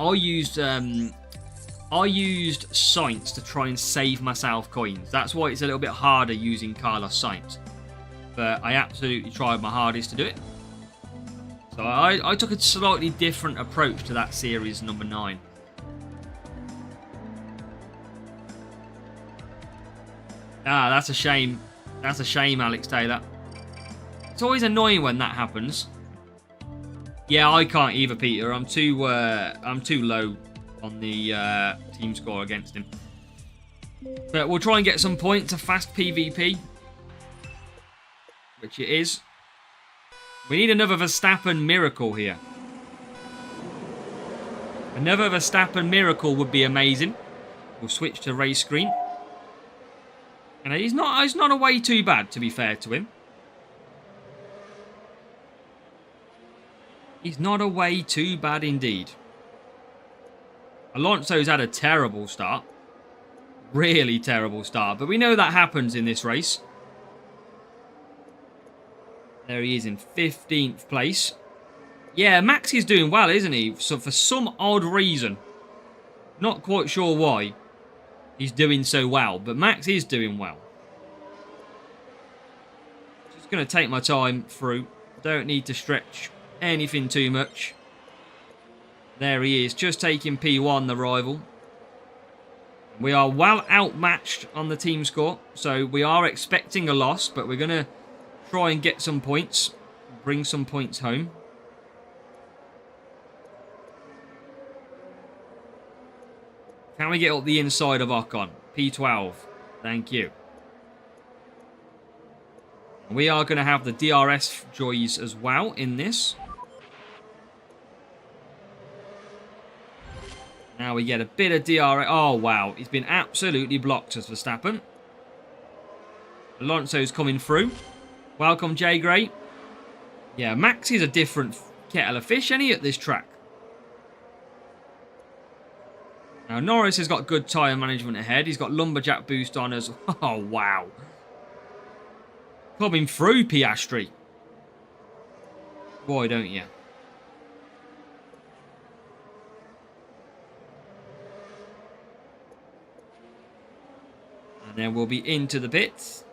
I used Sainz to try and save myself coins. That's why it's a little bit harder using Carlos Sainz. But I absolutely tried my hardest to do it. So I took a slightly different approach to that series number 9. Ah, that's a shame. That's a shame, Alex Taylor. It's always annoying when that happens. Yeah, I can't either, Peter. I'm too low on the team score against him. But we'll try and get some points. A fast PvP, which it is. We need another Verstappen miracle here. Another Verstappen miracle would be amazing. We'll switch to race screen. And he's not away too bad, to be fair to him. He's not away too bad indeed. Alonso's had a terrible start. Really terrible start. But we know that happens in this race. There he is in 15th place. Yeah, Max is doing well, isn't he? So for some odd reason, not quite sure why, he's doing so well. But Max is doing well. Just going to take my time through. Don't need to stretch anything too much. There he is, just taking P1, the rival. We are well outmatched on the team score, so we are expecting a loss, but we're going to try and get some points, bring some points home. Can we get up the inside of Ocon? P12, thank you. We are going to have the DRS joys as well in this. Now we get a bit of DRS. Oh, wow. He's been absolutely blocked as Verstappen. Alonso's coming through. Welcome, Jay Gray. Yeah, Max is a different kettle of fish, ain't he, at this track? Now, Norris has got good tyre management ahead. He's got lumberjack boost on us. Oh, wow. Coming through, Piastri. Why don't you? And then we'll be into the pits.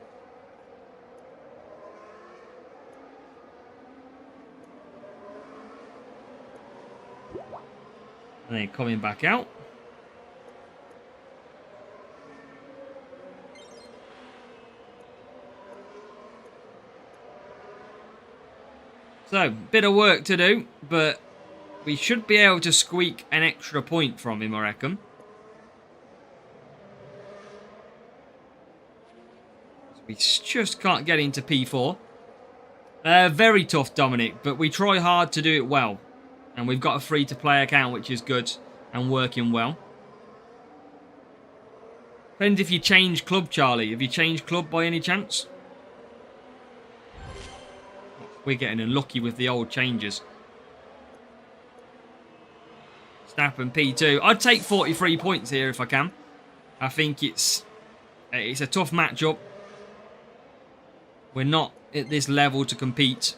And then coming back out. So, bit of work to do, but we should be able to squeak an extra point from him, I reckon. We just can't get into P4. Very tough, Dominic, but we try hard to do it well. And we've got a free-to-play account, which is good and working well. Depends if you change club, Charlie. Have you changed club by any chance? We're getting unlucky with the old changes. Verstappen P2. I'd take 43 points here if I can. I think it's a tough matchup. We're not at this level to compete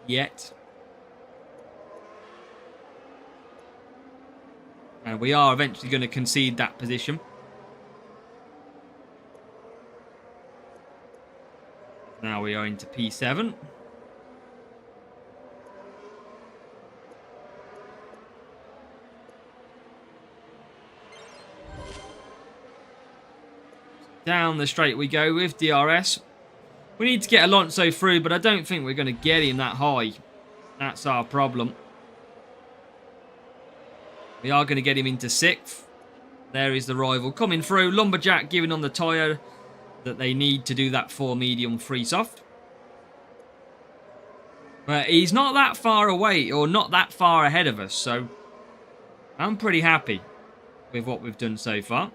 yet. And we are eventually going to concede that position. Now we are into P7. Down the straight we go with DRS. We need to get Alonso through, but I don't think we're going to get him that high. That's our problem. We are going to get him into 6th. There is the rival coming through. Lumberjack giving on the tyre that they need to do that 4 medium 3 soft. But he's not that far away, or not that far ahead of us, so I'm pretty happy with what we've done so far.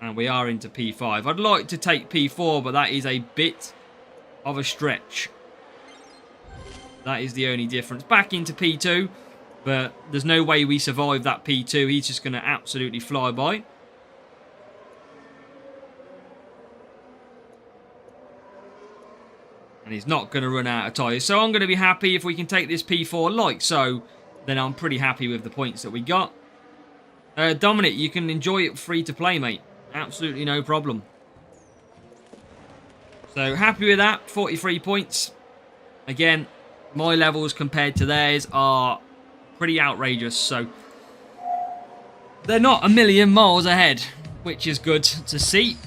And we are into P5. I'd like to take P4, but that is a bit of a stretch. That is the only difference. Back into P2, but there's no way we survive that P2. He's just going to absolutely fly by. And he's not going to run out of tyres. So I'm going to be happy if we can take this P4 like so. Then I'm pretty happy with the points that we got. Dominic, you can enjoy it free to play, mate. Absolutely no problem. So happy with that. 43 points. Again, my levels compared to theirs are pretty outrageous. So they're not a million miles ahead, which is good to see.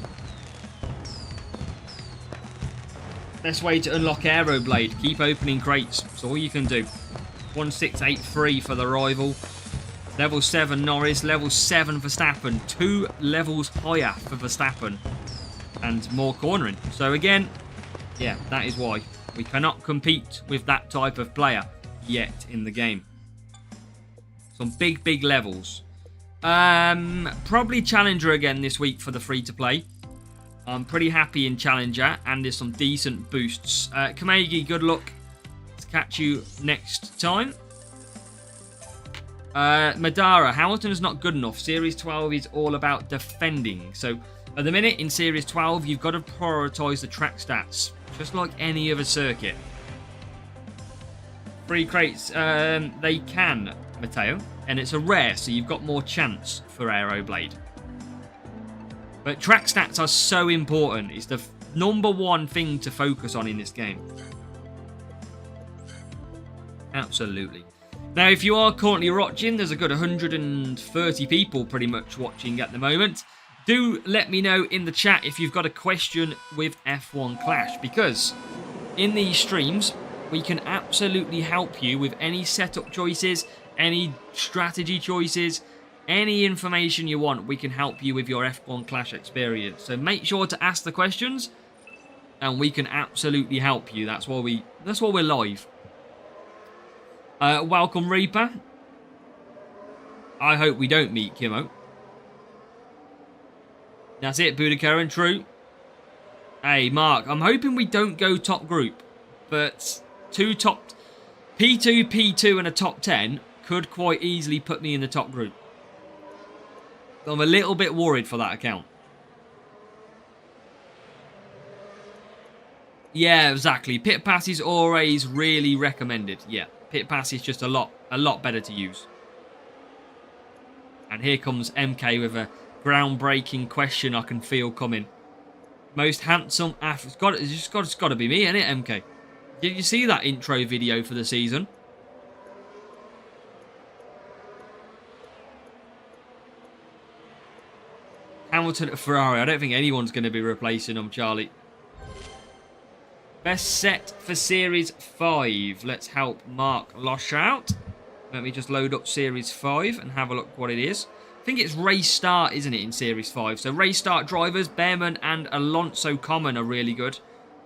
Best way to unlock Aeroblade. Keep opening crates. That's all you can do. 1683 for the rival. Level 7 Norris, level 7 Verstappen, 2 levels higher for Verstappen, and more cornering. So again, yeah, that is why we cannot compete with that type of player yet in the game. Some big levels. Probably Challenger again this week for the free-to-play. I'm pretty happy in Challenger, and there's some decent boosts. Kamegi, good luck. Let's catch you next time. Madara, Hamilton is not good enough. Series 12 is all about defending. So at the minute in Series 12, you've got to prioritise the track stats, just like any other circuit. Free crates, they can, Matteo, and it's a rare, so you've got more chance for Aeroblade. But track stats are so important. It's the #1 thing to focus on in this game. Absolutely. Now, if you are currently watching, there's a good 130 people pretty much watching at the moment. Do let me know in the chat if you've got a question with F1 Clash, because in these streams, we can absolutely help you with any setup choices, any strategy choices, any information you want. We can help you with your F1 Clash experience. So make sure to ask the questions, and we can absolutely help you. That's why we're live. Welcome, Reaper. I hope we don't meet Kimo. That's it, Budakaran, true. Hey, Mark, I'm hoping we don't go top group, but P2, P2 and a top 10 could quite easily put me in the top group. I'm a little bit worried for that account. Yeah, exactly. Pit pass is always really recommended. Yeah. Pit pass is just a lot better to use. And here comes MK with a groundbreaking question I can feel coming. Most handsome athlete. It's got to be me, isn't it, MK? Did you see that intro video for the season? Hamilton at Ferrari. I don't think anyone's going to be replacing him, Charlie. Best set for Series 5. Let's help Mark Losh out. Let me just load up Series 5 and have a look what it is. I think it's race start, isn't it, in Series 5? So race start drivers, Behrman and Alonso Common are really good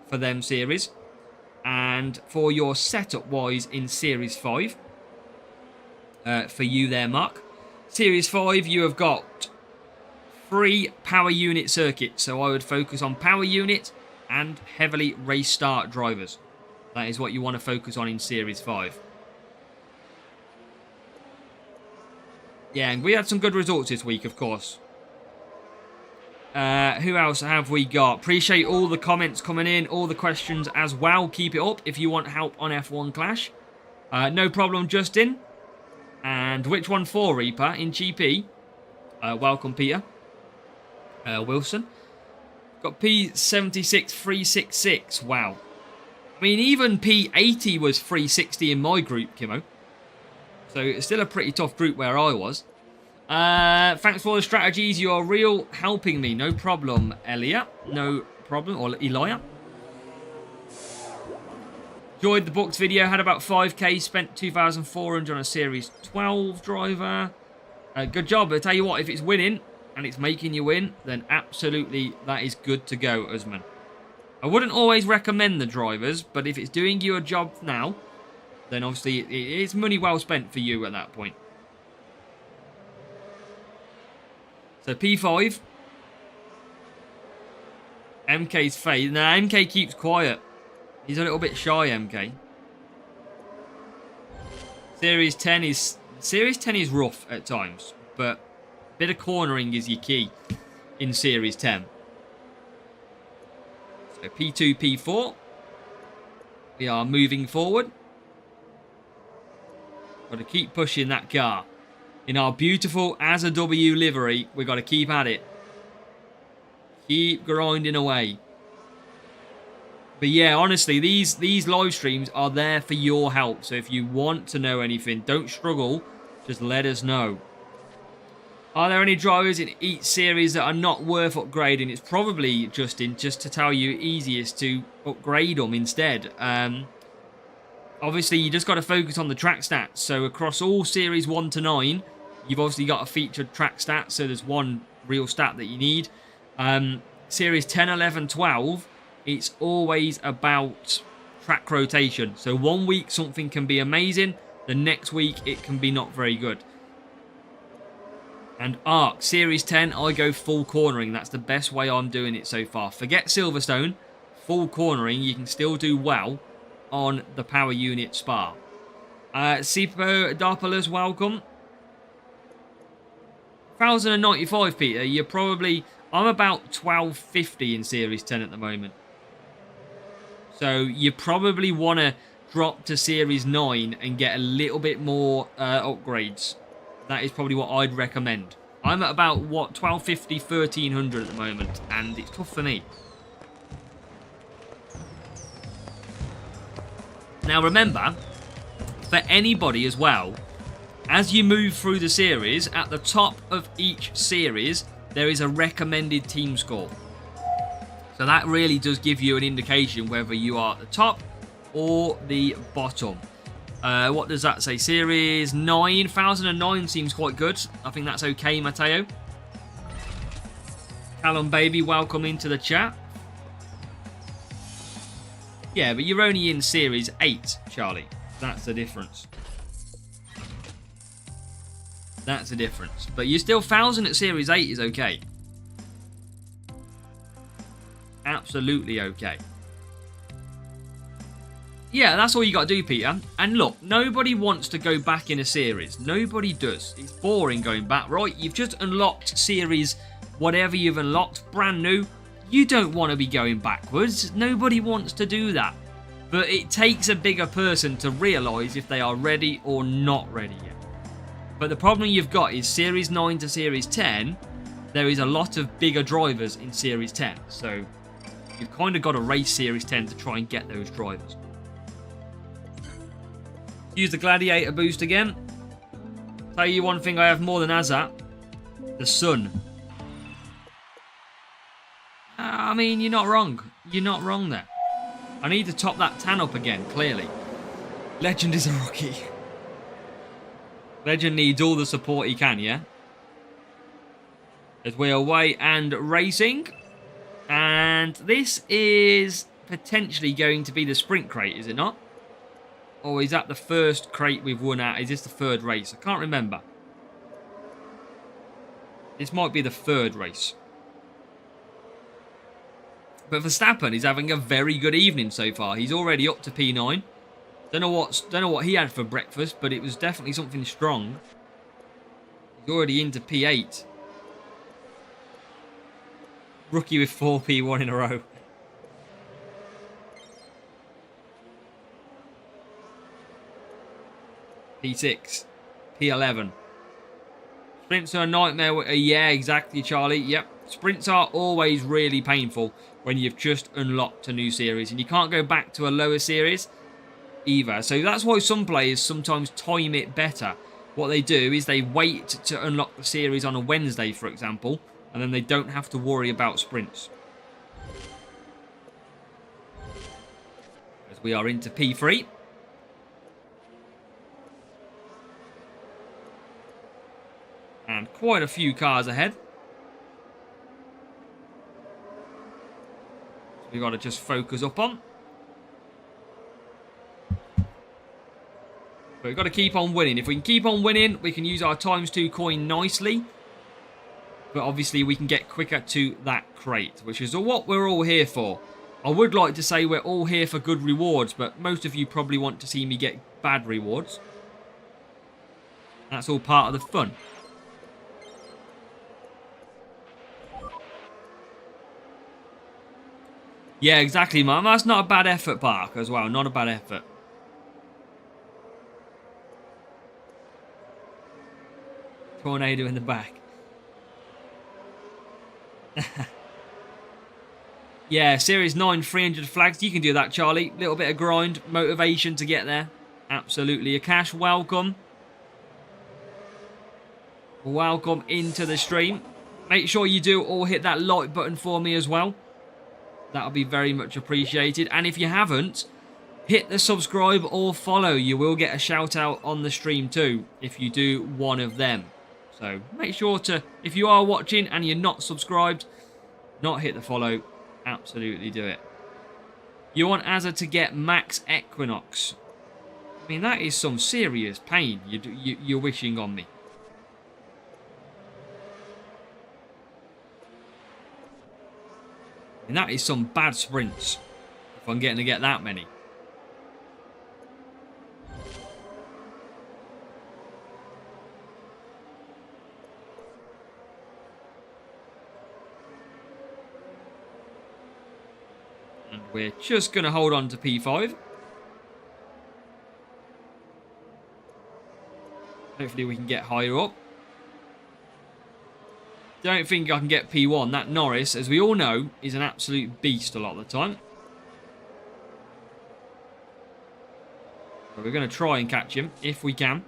for them series. And for your setup-wise in Series 5, for you there, Mark. Series 5, you have got 3 power unit circuits. So I would focus on power unit and heavily race start drivers. That is what you want to focus on in Series 5. Yeah, and we had some good results this week, of course. Who else have we got? Appreciate all the comments coming in, all the questions as well. Keep it up if you want help on F1 Clash. No problem, Justin. And which one for, Reaper? In GP. Welcome, Peter. Wilson. Got P76 366. Wow. I mean, even P80 was 360 in my group, Kimo. So it's still a pretty tough group where I was. Thanks for all the strategies. You are real helping me. No problem, Elliot. No problem. Or Elia. Enjoyed the booked video. Had about 5k. Spent 2,400 on a Series 12 driver. Good job. I tell you what, if it's winning and it's making you win, then absolutely that is good to go, Usman. I wouldn't always recommend the drivers, but if it's doing you a job now, then obviously it's money well spent for you at that point. So P5. MK's fade. Now MK keeps quiet. He's a little bit shy, MK. Series 10 is rough at times, but a bit of cornering is your key in Series 10. So P2, P4. We are moving forward. Got to keep pushing that car. In our beautiful As a W livery, we've got to keep at it. Keep grinding away. But yeah, honestly, these live streams are there for your help. So if you want to know anything, don't struggle. Just let us know. Are there any drivers in each series that are not worth upgrading? It's probably, Justin, just to tell you, easiest to upgrade them instead. Obviously, you just got to focus on the track stats. So across all series 1 to 9, you've obviously got a featured track stat. So there's one real stat that you need. Series 10, 11, 12, it's always about track rotation. So one week something can be amazing. The next week it can be not very good. And Arc, Series 10, I go full cornering. That's the best way I'm doing it so far. Forget Silverstone. Full cornering, you can still do well on the power unit Spa. Sipo Darpalas, welcome. 1,095, Peter. You're probably... I'm about 1250 in Series 10 at the moment. So you probably want to drop to Series 9 and get a little bit more upgrades. That is probably what I'd recommend. I'm at about, what, 1250, 1300 at the moment. And it's tough for me. Now remember, for anybody as well, as you move through the series, at the top of each series, there is a recommended team score. So that really does give you an indication whether you are at the top or the bottom. What does that say? Series 9. 1009 seems quite good. I think that's okay, Matteo. Callum Baby, welcome into the chat. Yeah, but you're only in Series 8, Charlie. That's the difference. That's the difference. But you're still 1,000 at Series 8 is okay. Absolutely okay. Yeah, that's all you got to do, Peter. And look, nobody wants to go back in a series. Nobody does. It's boring going back, right? You've just unlocked series, whatever you've unlocked, brand new. You don't want to be going backwards. Nobody wants to do that. But it takes a bigger person to realise if they are ready or not ready yet. But the problem you've got is Series 9 to Series 10, there is a lot of bigger drivers in Series 10. So you've kind of got to race Series 10 to try and get those drivers. Use the Gladiator boost again. Tell you one thing I have more than Azat. The sun. I mean, you're not wrong. You're not wrong there. I need to top that tan up again, clearly. Legend is a rookie. Legend needs all the support he can, yeah? As we're away and racing. And this is potentially going to be the sprint crate, is it not? Or is that the first crate we've won at? Is this the third race? I can't remember. This might be the third race. But Verstappen is having a very good evening so far. He's already up to P9. Don't know what he had for breakfast, but it was definitely something strong. He's already into P8. Rookie with 4 P1 in a row. P6. P11. Sprints are a nightmare. Yeah, exactly, Charlie. Yep. Sprints are always really painful when you've just unlocked a new series. And you can't go back to a lower series either. So that's why some players sometimes time it better. What they do is they wait to unlock the series on a Wednesday, for example. And then they don't have to worry about sprints. We are into P3. And quite a few cars ahead. So we've got to just focus up on. But we've got to keep on winning. If we can keep on winning, we can use our ×2 coin nicely. But obviously we can get quicker to that crate, which is what we're all here for. I would like to say we're all here for good rewards, but most of you probably want to see me get bad rewards. That's all part of the fun. Yeah, exactly, man. That's not a bad effort, Park, as well. Not a bad effort. Tornado in the back. Yeah, Series 9, 300 flags. You can do that, Charlie. Little bit of grind, motivation to get there. Absolutely. Akash, welcome. Welcome into the stream. Make sure you do all hit that like button for me as well. That'll be very much appreciated. And if you haven't, hit the subscribe or follow. You will get a shout out on the stream too if you do one of them. So make sure to, if you are watching and you're not subscribed, not hit the follow. Absolutely do it. You want Azza to get Max Equinox. I mean, that is some serious pain you're wishing on me. And that is some bad sprints. If I'm getting to get that many. And we're just going to hold on to P5. Hopefully we can get higher up. Don't think I can get P1. That Norris, as we all know, is an absolute beast a lot of the time. But we're going to try and catch him, if we can.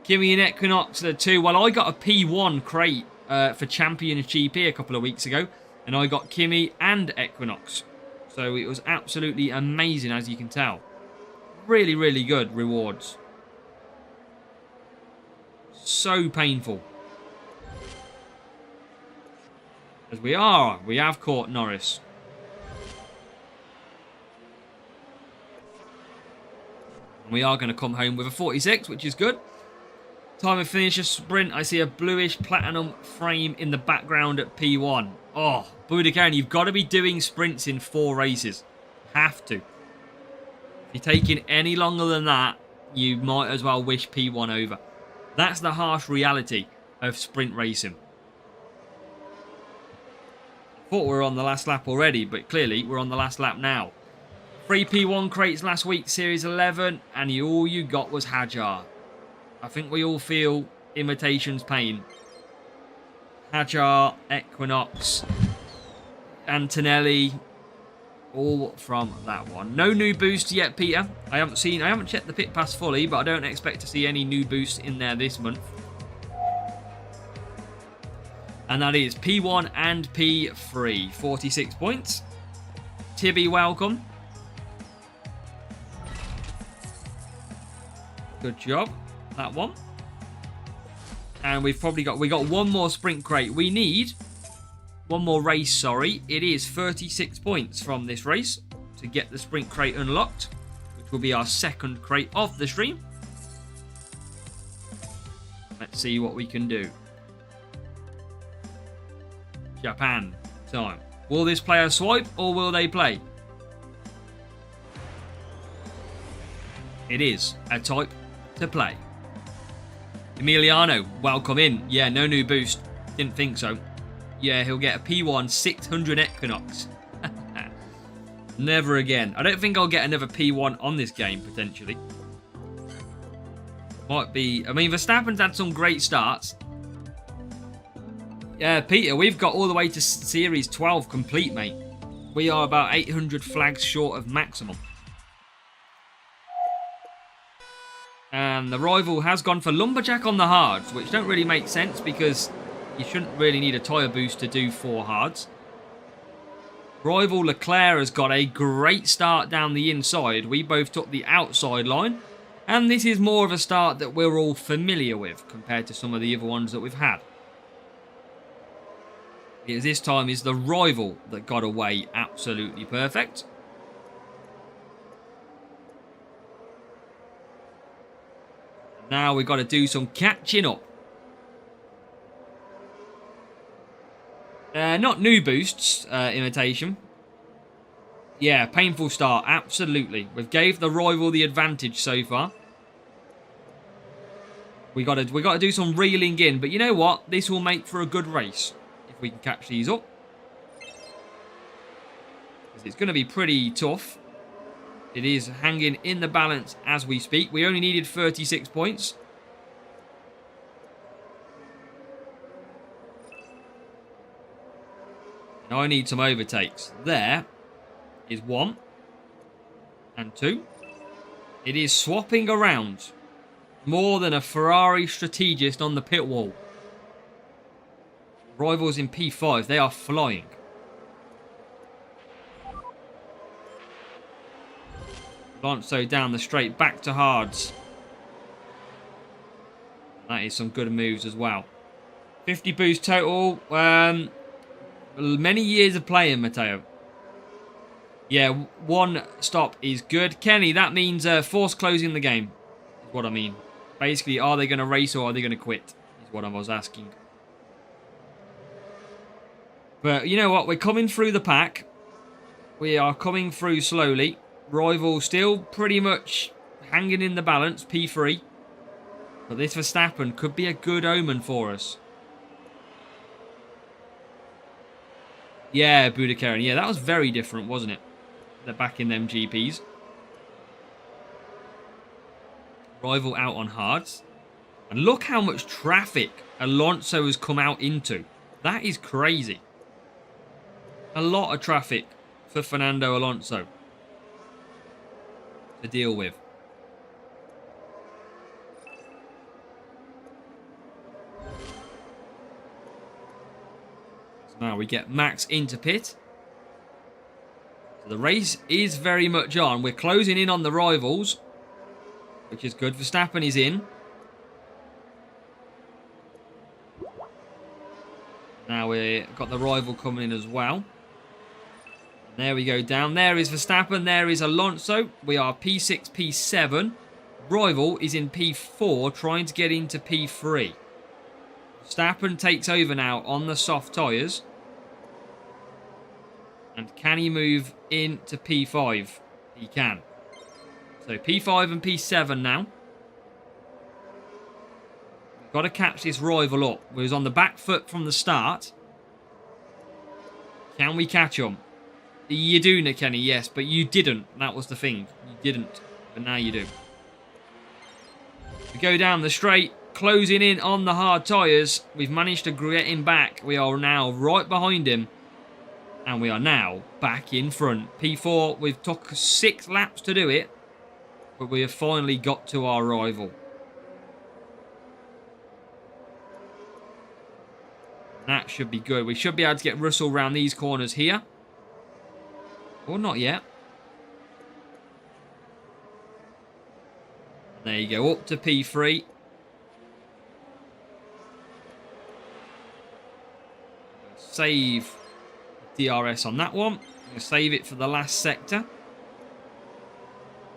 Kimi and Equinox are the two. Well, I got a P1 crate for Champions GP a couple of weeks ago. And I got Kimi and Equinox. So it was absolutely amazing, as you can tell. Really, really good rewards. So painful. As we have caught Norris. And we are going to come home with a 46, which is good. Time of finish a sprint. I see a bluish platinum frame in the background at P1. Oh, Budokan, you've got to be doing sprints in 4 races. Have to. If you're taking any longer than that, you might as well wish P1 over. That's the harsh reality of sprint racing. Thought we were on the last lap already, but clearly we're on the last lap now. 3 P1 crates last week, Series 11, and all you got was Hajar. I think we all feel Imitation's pain. Hajar, Equinox, Antonelli, all from that one. No new boost yet, Peter. I haven't checked the pit pass fully, but I don't expect to see any new boosts in there this month. And that is P1 and P3. 46 points. Tibby, welcome. Good job. That one. And we got one more sprint crate. We need one more race, sorry. It is 36 points from this race to get the sprint crate unlocked, which will be our second crate of the stream. Let's see what we can do. Japan time. Will this player swipe or will they play? It is a type to play. Emiliano, welcome in. Yeah, no new boost. Didn't think so. Yeah, he'll get a P1 600 Equinox. Never again. I don't think I'll get another P1 on this game, potentially. Might be... I mean, Verstappen's had some great starts. Yeah, Peter, we've got all the way to Series 12 complete, mate. We are about 800 flags short of maximum. And the rival has gone for Lumberjack on the hards, which don't really make sense because you shouldn't really need a tyre boost to do 4 hards. Rival Leclerc has got a great start down the inside. We both took the outside line. And this is more of a start that we're all familiar with compared to some of the other ones that we've had. Because this time is the rival that got away absolutely perfect. Now we've got to do some catching up. Not new boosts, imitation. Yeah, painful start, absolutely. We've gave the rival the advantage so far. We got to do some reeling in, but you know what? This will make for a good race if we can catch these up. Because it's going to be pretty tough. It is hanging in the balance as we speak. We only needed 36 points. And I need some overtakes. There is 1 and 2. It is swapping around more than a Ferrari strategist on the pit wall. Rivals in P5, they are flying. Alonso down the straight, back to hards. That is some good moves as well. 50 boost total. Many years of playing, Matteo. Yeah, 1 stop is good. Kenny, that means force closing the game. Is what I mean. Basically, are they going to race or are they going to quit? Is what I was asking. But you know what? We're coming through the pack. We are coming through slowly. Rival still pretty much hanging in the balance, P3. But this Verstappen could be a good omen for us. Yeah, Budakaren. Yeah, that was very different, wasn't it? They're back in them GPs. Rival out on hards. And look how much traffic Alonso has come out into. That is crazy. A lot of traffic for Fernando Alonso to deal with. So now we get Max into pit. So the race is very much on. We're closing in on the rivals, which is good. Verstappen is in. Now we've got the rival coming in as well. There we go down. There is Verstappen. There is Alonso. We are P6, P7. Rival is in P4, trying to get into P3. Verstappen takes over now on the soft tyres. And can he move into P5? He can. So P5 and P7 now. We've got to catch this rival up. We was on the back foot from the start. Can we catch him? You do, Nick Kenny, yes, but you didn't. That was the thing. You didn't, but now you do. We go down the straight, closing in on the hard tyres. We've managed to get him back. We are now right behind him. And we are now back in front. P4, we've took 6 laps to do it. But we have finally got to our rival. That should be good. We should be able to get Russell around these corners here. Or not yet. There you go, up to P3. Save DRS on that one. I'm going to save it for the last sector.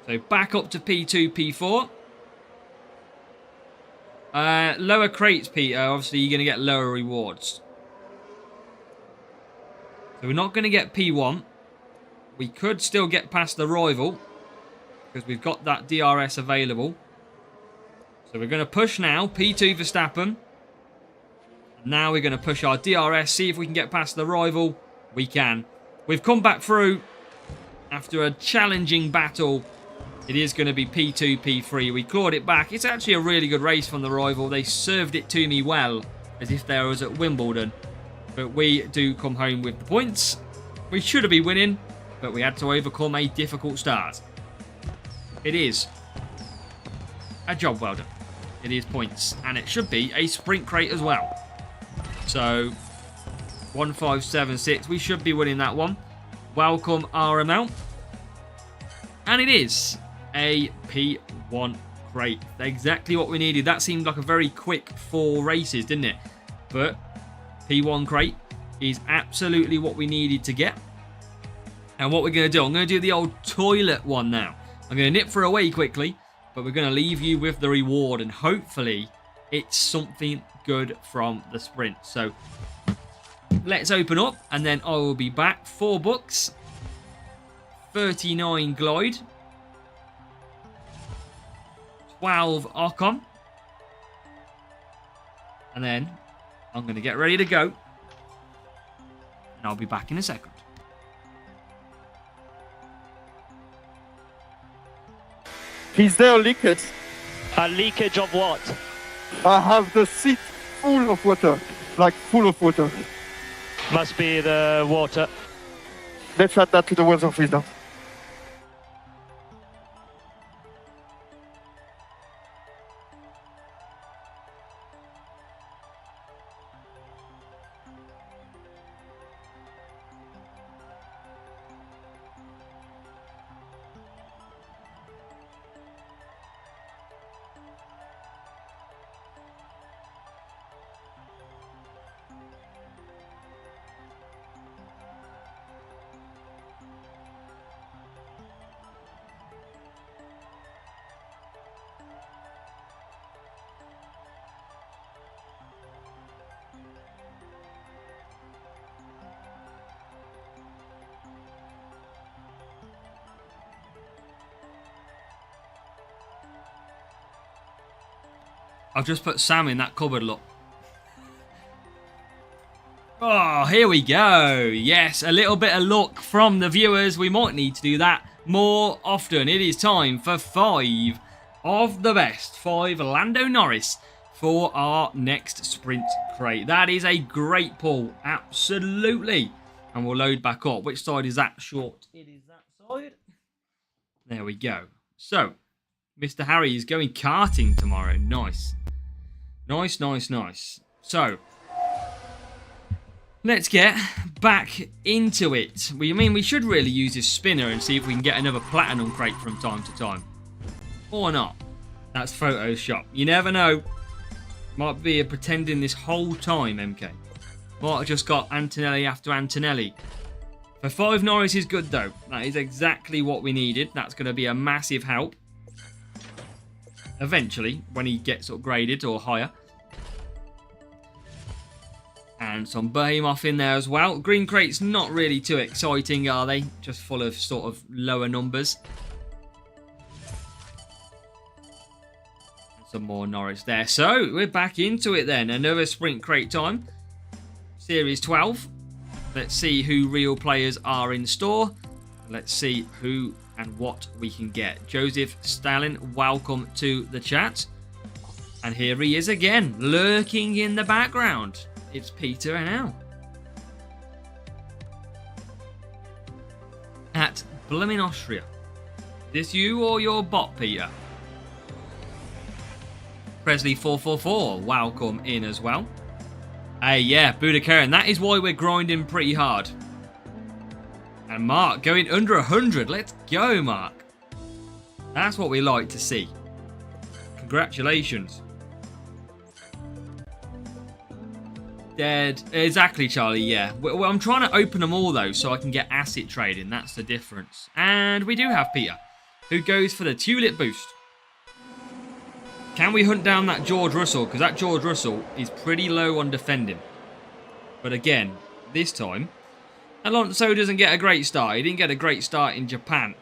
So back up to P2, P4. Lower crates, Peter. Obviously, you're going to get lower rewards. So we're not going to get P1. We could still get past the rival because we've got that DRS available. So we're going to push now. P2 Verstappen. Now we're going to push our DRS. See if we can get past the rival. We can. We've come back through after a challenging battle. It is going to be P2, P3. We clawed it back. It's actually a really good race from the rival. They served it to me well, as if they was at Wimbledon. But we do come home with the points. We should be winning, but we had to overcome a difficult start. It is a job well done. It is points, and it should be a sprint crate as well. So 1576, we should be winning that one. welcome our amount. And it is a P1 crate. Exactly what we needed. That seemed like a very quick 4 races, didn't it? But P1 crate is absolutely what we needed to get. And what we're going to do, I'm going to do the old toilet one now. I'm going to nip for away quickly, but we're going to leave you with the reward, and hopefully it's something good from the sprint. So let's open up, and then I will be back. 4 bucks, 39 glide, 12 Ocon, and then I'm going to get ready to go, and I'll be back in a second. Is there leakage? A leakage of what? I have the seat full of water, like full of water. Must be the water. Let's add that to the weather freezer. I've just put Sam in that cupboard, look. Oh, here we go. Yes, a little bit of luck from the viewers. We might need to do that more often. It is time for 5 of the best. 5 Lando Norris for our next sprint crate. That is a great pull. Absolutely. And we'll load back up. Which side is that? Short. It is that side. There we go. So, Mr. Harry is going karting tomorrow. Nice. Nice, nice, nice. So, let's get back into it. We should really use this spinner and see if we can get another platinum crate from time to time. Or not. That's Photoshop. You never know. Might be a pretending this whole time, MK. Might have just got Antonelli after Antonelli. For 5 Norris is good though. That is exactly what we needed. That's going to be a massive help. Eventually, when he gets upgraded or higher. And some Behemoth in there as well. Green crates not really too exciting, are they? Just full of sort of lower numbers. And some more Norris there. So, we're back into it then. Another sprint crate time. Series 12. Let's see who real players are in store. Let's see who and what we can get. Joseph Stalin, welcome to the chat. And here he is again, lurking in the background. It's Peter NL. At Blooming Austria. This you or your bot, Peter? Presley444, welcome in as well. Hey, yeah, Buddha Karen, that is why we're grinding pretty hard. And Mark going under 100. Let's go, Mark. That's what we like to see. Congratulations. Dead. Exactly, Charlie, yeah. Well, I'm trying to open them all, though, so I can get asset trading. That's the difference. And we do have Peter, who goes for the Tulip boost. Can we hunt down that George Russell? Because that George Russell is pretty low on defending. But again, this time, Alonso doesn't get a great start. He didn't get a great start in Japan.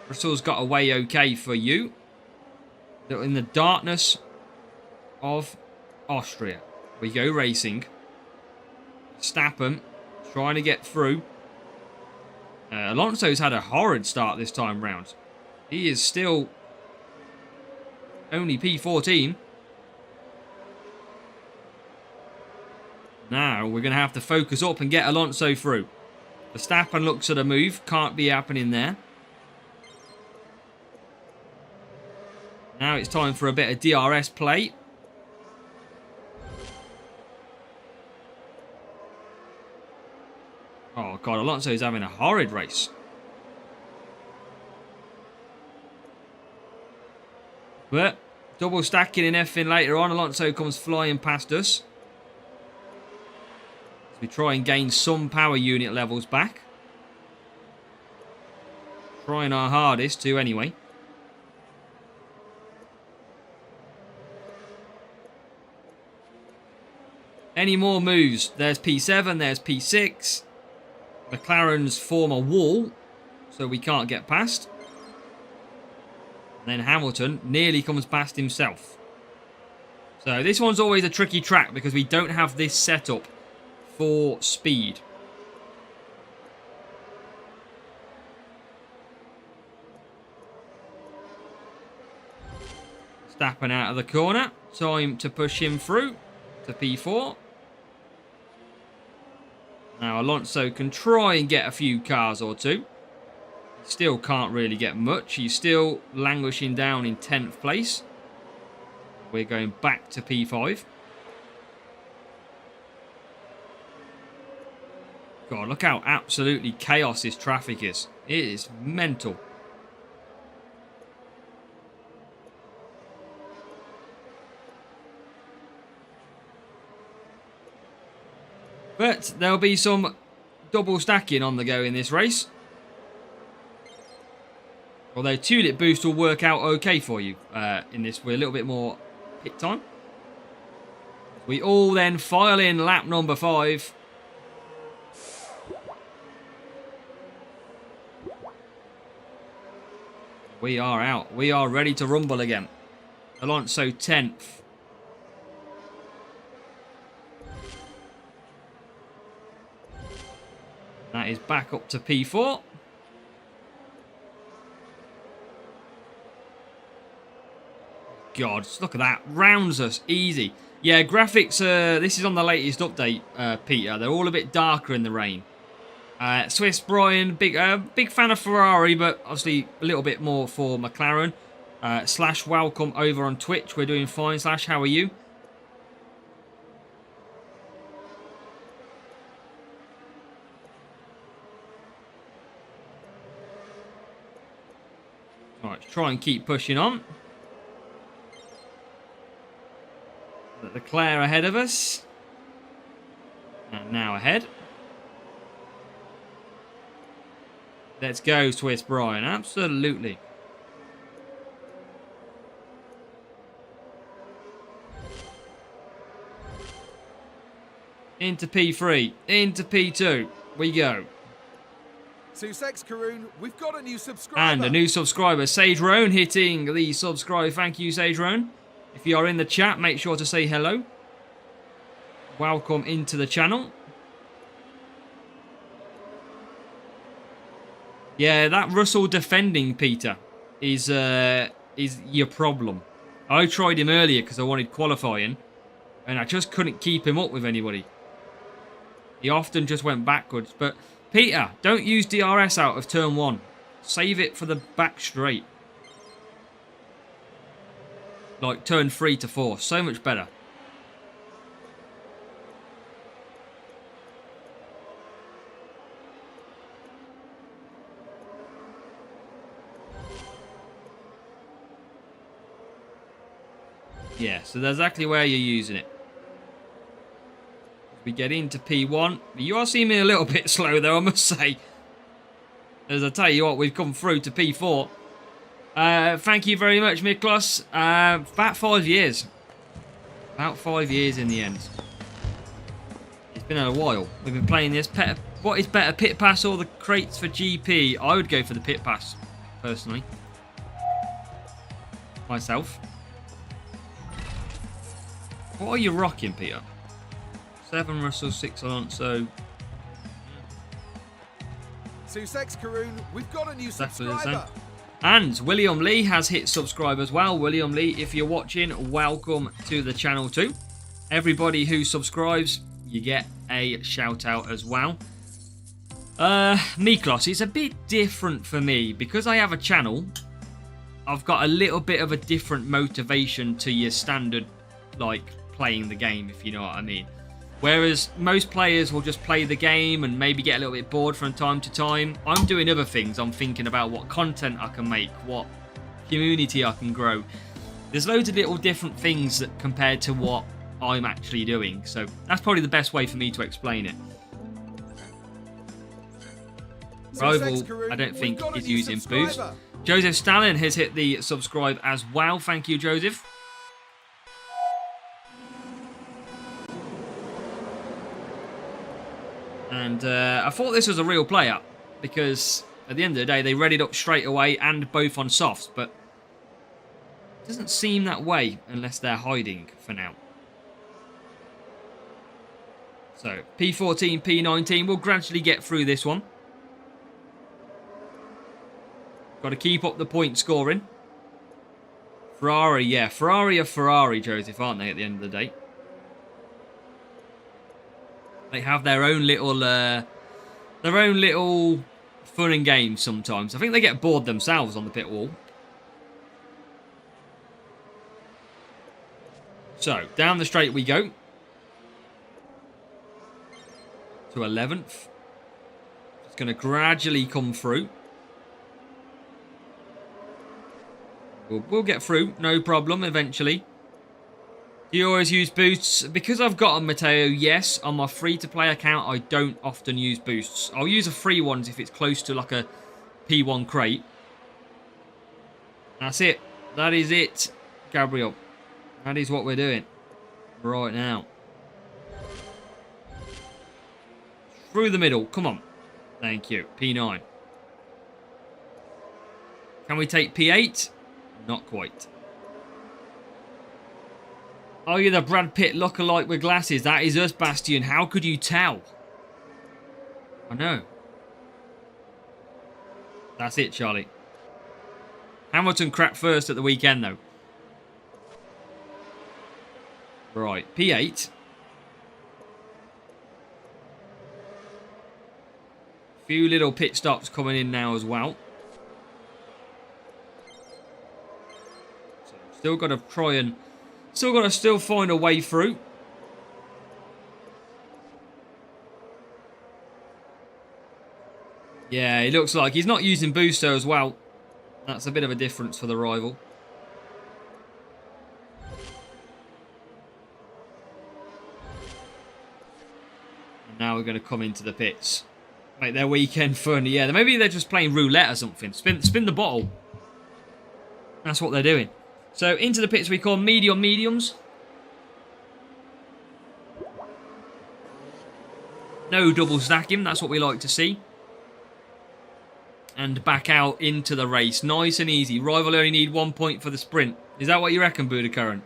Russell's got away okay for you. In the darkness of Austria. We go racing. Stappen trying to get through. Alonso's had a horrid start this time round. He is still only P14. Now we're going to have to focus up and get Alonso through. Verstappen looks at a move. Can't be happening there. Now it's time for a bit of DRS play. Oh, God, Alonso's having a horrid race. But double stacking and everything later on. Alonso comes flying past us. As we try and gain some power unit levels back. Trying our hardest to, anyway. Any more moves? There's P7, there's P6. McLaren's form a wall, so we can't get past. And then Hamilton nearly comes past himself. So this one's always a tricky track because we don't have this setup for speed. Verstappen out of the corner. Time to push him through to P4. Now Alonso can try and get a few cars or two. Still can't really get much. He's still languishing down in 10th place. We're going back to P5. God, look how absolutely chaos this traffic is. It is mental. But there'll be some double stacking on the go in this race. Although Tulip Boost will work out okay for you in this. We're a little bit more pit time. We all then file in lap number 5. We are out. We are ready to rumble again. Alonso 10th. That is back up to P4. God, look at that. Rounds us. Easy. Yeah, graphics, this is on the latest update, Peter. They're all a bit darker in the rain. Swiss Brian, big fan of Ferrari, but obviously a little bit more for McLaren. Slash, welcome over on Twitch. We're doing fine. Slash, how are you? Alright, try and keep pushing on. Leclerc ahead of us. And now ahead. Let's go, Swiss Brian. Absolutely. Into P3. Into P2. We go. Sussex Karoon, we've got a new subscriber. And a new subscriber, Sage Roan, hitting the subscribe. Thank you, Sage Roan. If you are in the chat, make sure to say hello. Welcome into the channel. Yeah, that Russell defending, Peter, is your problem. I tried him earlier because I wanted qualifying, and I just couldn't keep him up with anybody. He often just went backwards. But, Peter, don't use DRS out of turn 1. Save it for the back straight. Like turn 3 to 4. So much better. Yeah, so that's exactly where you're using it. We get into P1. You are seeming a little bit slow though, I must say. As I tell you what, we've come through to P4. Thank you very much, Miklos. About 5 years. About 5 years in the end. It's been a while. We've been playing this. What is better, Pit Pass or the crates for GP? I would go for the Pit Pass, personally. Myself. What are you rocking, Peter? 7 Russell, 6 Alonso. Sussex Karoon, we've got a new subscriber. And William Lee has hit subscribe as well. William Lee, if you're watching, welcome to the channel too. Everybody who subscribes, you get a shout out as well. Miklos, it's a bit different for me because I have a channel. I've got a little bit of a different motivation to your standard, like, playing the game, if you know what I mean. Whereas most players will just play the game and maybe get a little bit bored from time to time. I'm doing other things. I'm thinking about what content I can make, what community I can grow. There's loads of little different things that compared to what I'm actually doing. So that's probably the best way for me to explain it. Rival, I don't think, is using boost. Joseph Stalin has hit the subscribe as well. Thank you, Joseph. And I thought this was a real player because at the end of the day, they readied up straight away and both on softs, but it doesn't seem that way unless they're hiding for now. So P14, P19, we'll gradually get through this one. Got to keep up the point scoring. Ferrari, yeah. Ferrari are Ferrari, Joseph, aren't they, at the end of the day? They have their own little fun and games sometimes. I think they get bored themselves on the pit wall. So, down the straight we go. To 11th. It's going to gradually come through. We'll get through, no problem, eventually. Do you always use boosts? Because I've got a Matteo, yes. On my free-to-play account, I don't often use boosts. I'll use a free ones if it's close to like a P1 crate. That's it. That is it, Gabriel. That is what we're doing right now. Through the middle. Come on. Thank you. P9. Can we take P8? Not quite. Are you the Brad Pitt lookalike with glasses? That is us, Bastian. How could you tell? I know. That's it, Charlie. Hamilton cracked first at the weekend, though. Right, P8. Few little pit stops coming in now as well. So still got to try and... Still find a way through. Yeah, it looks like he's not using booster as well. That's a bit of a difference for the rival. And now we're going to come into the pits. Make their weekend fun. Yeah, maybe they're just playing roulette or something. Spin the bottle. That's what they're doing. So into the pits we call mediums. No double stack him. That's what we like to see. And back out into the race. Nice and easy. Rival only need 1 point for the sprint. Is that what you reckon, Buddha Current?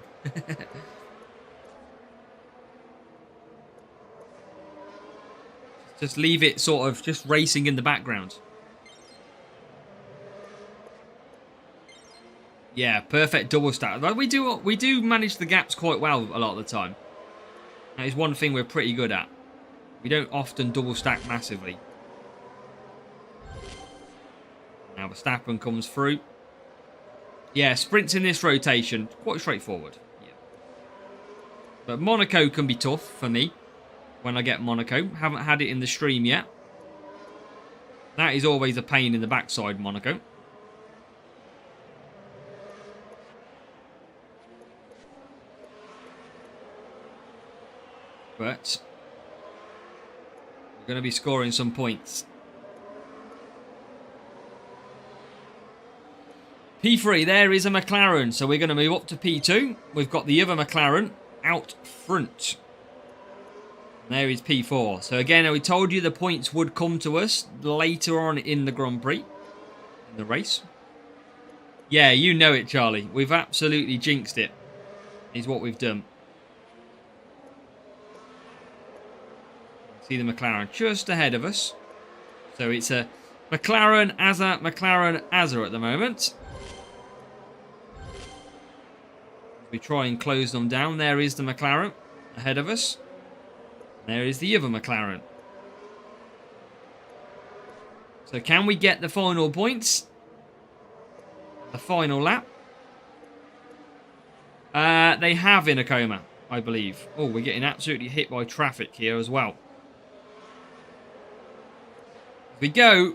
Just leave it sort of just racing in the background. Yeah, perfect double stack. But we do manage the gaps quite well a lot of the time. That is one thing we're pretty good at. We don't often double stack massively. Now Verstappen comes through. Yeah, sprints in this rotation, quite straightforward. Yeah. But Monaco can be tough for me when I get Monaco. Haven't had it in the stream yet. That is always a pain in the backside, Monaco. But we're going to be scoring some points. P3, there is a McLaren. So we're going to move up to P2. We've got the other McLaren out front. And there is P4. So again, we told you the points would come to us later on in the Grand Prix. In the race. Yeah, you know it, Charlie. We've absolutely jinxed it. Is what we've done. See the McLaren just ahead of us. So it's a McLaren as a at the moment. We try and close them down. There is the McLaren ahead of us. There is the other McLaren. So can we get the final points? The final lap? They have in a coma. I believe. Oh, we're getting absolutely hit by traffic here as well. Here we go.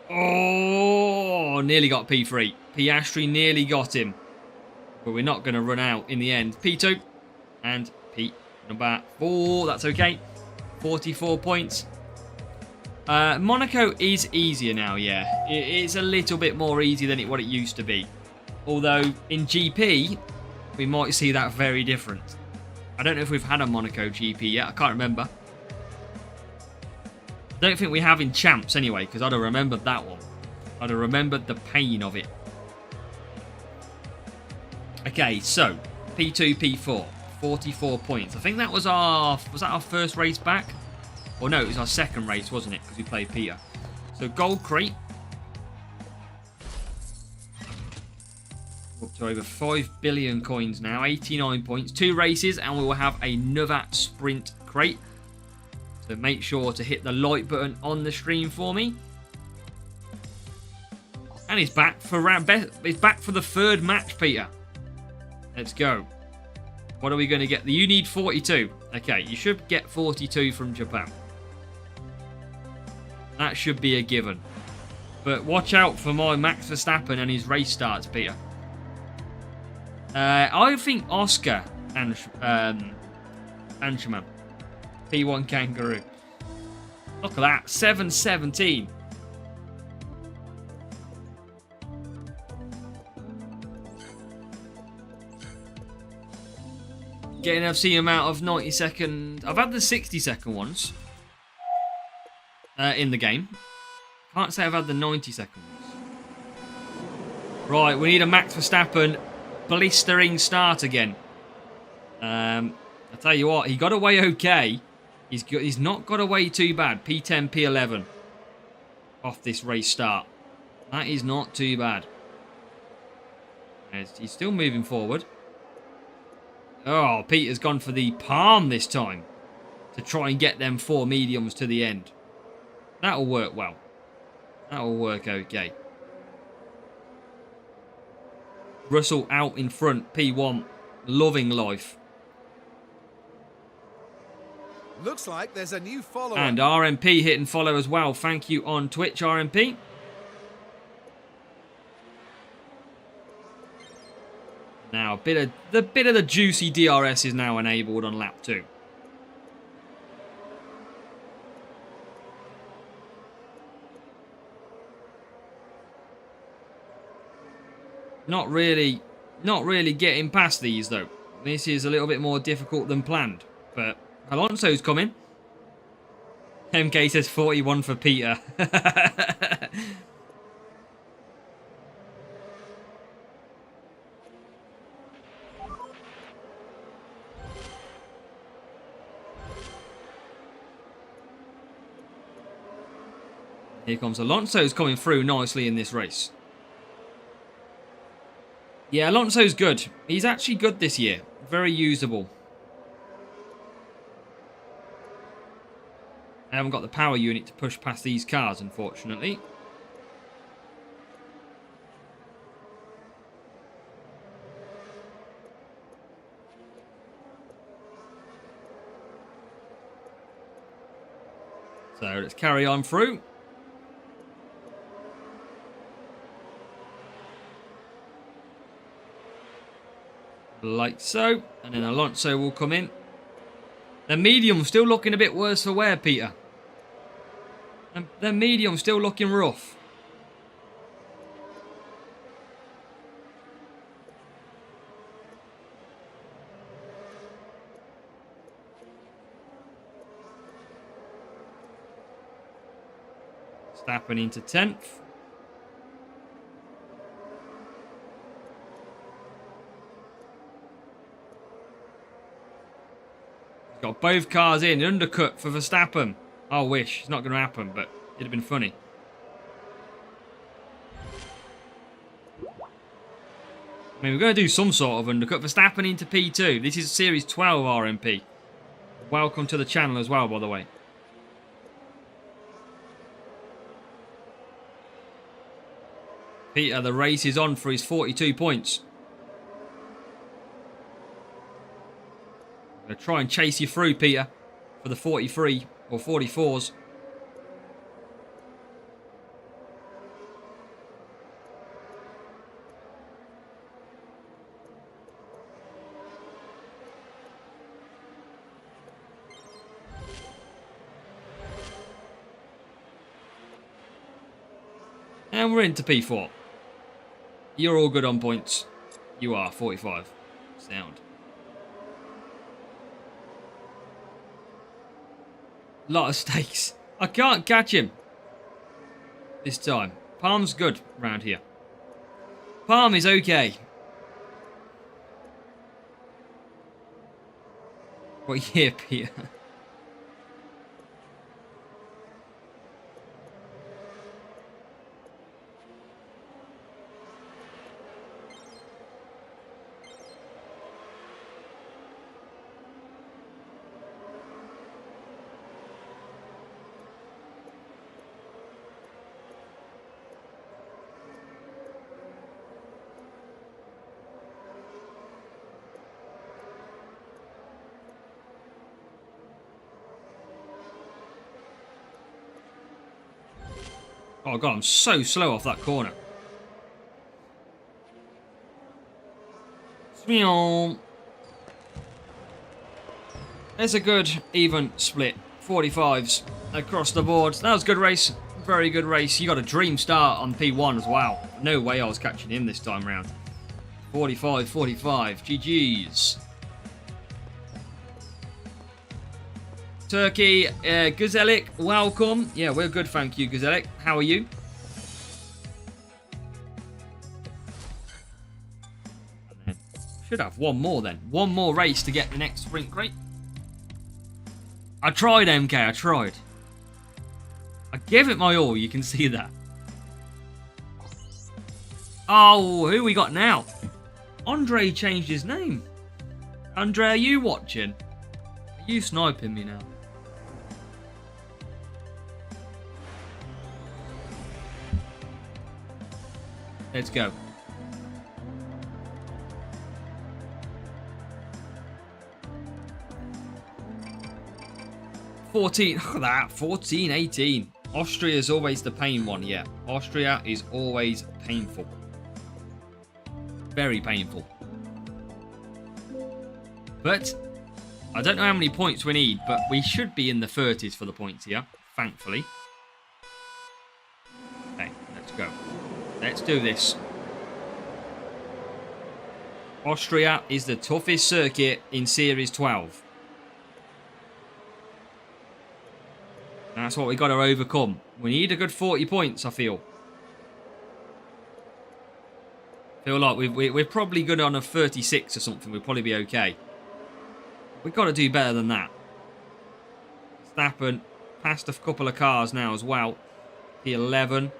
Oh, nearly got P3. Piastri nearly got him. But we're not going to run out in the end. P2 and P number 4. That's okay. 44 points. Monaco is easier now, yeah. It's a little bit more easy than what it used to be. Although in GP, we might see that very different. I don't know if we've had a Monaco GP yet. I can't remember. I don't think we have in Champs anyway, because I'd have remembered that one. I'd have remembered the pain of it. Okay, so P2, P4, 44 points. I think that was our first race back? Or no, it was our second race, wasn't it? Because we played Peter. So gold crate. Up to over 5 billion coins now. 89 points. 2 races and we will have another sprint crate. So make sure to hit the like button on the stream for me. And he's back for the third match, Peter. Let's go. What are we going to get? You need 42. Okay, you should get 42 from Japan. That should be a given. But watch out for my Max Verstappen and his race starts, Peter. I think Oscar and Anshaman. P1 Kangaroo. Look at that. 7:17. Getting FC amount of 90 second. I've had the 60-second ones in the game. Can't say I've had the 90-second ones. Right, we need a Max Verstappen blistering start again. I tell you what, he got away okay. He's not got away too bad. P10, P11 off this race start. That is not too bad. He's still moving forward. Oh, Peter's gone for the palm this time to try and get them 4 mediums to the end. That'll work well. That'll work okay. Russell out in front, P1, loving life. Looks like there's a new follower. And RMP hitting follow as well. Thank you on Twitch, RMP. Now, the bit of the juicy DRS is now enabled on lap 2. Not really getting past these though. This is a little bit more difficult than planned. But Alonso's coming. MK says 41 for Peter. Here comes Alonso's coming through nicely in this race. Yeah, Alonso's good. He's actually good this year. Very usable. I haven't got the power unit to push past these cars, unfortunately. So let's carry on through. Like so. And then Alonso will come in. The medium still looking a bit worse for wear, Peter. And the medium still looking rough. Stapping into 10th. Got both cars in. Undercut for Verstappen. I wish. It's not going to happen, but it'd have been funny. I mean, we're going to do some sort of undercut. Verstappen into P2. This is Series 12 RMP. Welcome to the channel as well, by the way. Peter, the race is on for his 42 points. going to try and chase you through, Peter, for the 43 or 44s. And we're into P4. You're all good on points. You are 45. Sound. Lot of stakes. I can't catch him this time. Palm's good round here. Palm is okay. What year, Peter? Oh god, I'm so slow off that corner. It's a good even split. 45s across the board. That was a good race. Very good race. You got a dream start on P1 as well. No way I was catching him this time round. 45, 45. GG's. Turkey, Guzelik, welcome. Yeah, we're good, thank you, Guzelik. How are you? Should have one more then. One more race to get the next sprint crate. I tried, MK, I tried. I gave it my all, you can see that. Oh, who we got now? Andre changed his name. Andre, are you watching? Are you sniping me now? Let's go. Look at that, 14, 18. Austria is always the pain one, yeah. Austria is always painful. Very painful. But I don't know how many points we need, but we should be in the 30s for the points here, thankfully. Okay, let's go. Let's do this. Austria is the toughest circuit in Series 12. That's what we got to overcome. We need a good 40 points, I feel. Feel like we're probably good on a 36 or something. We'll probably be okay. We've got to do better than that. Verstappen passed a couple of cars now as well. P11.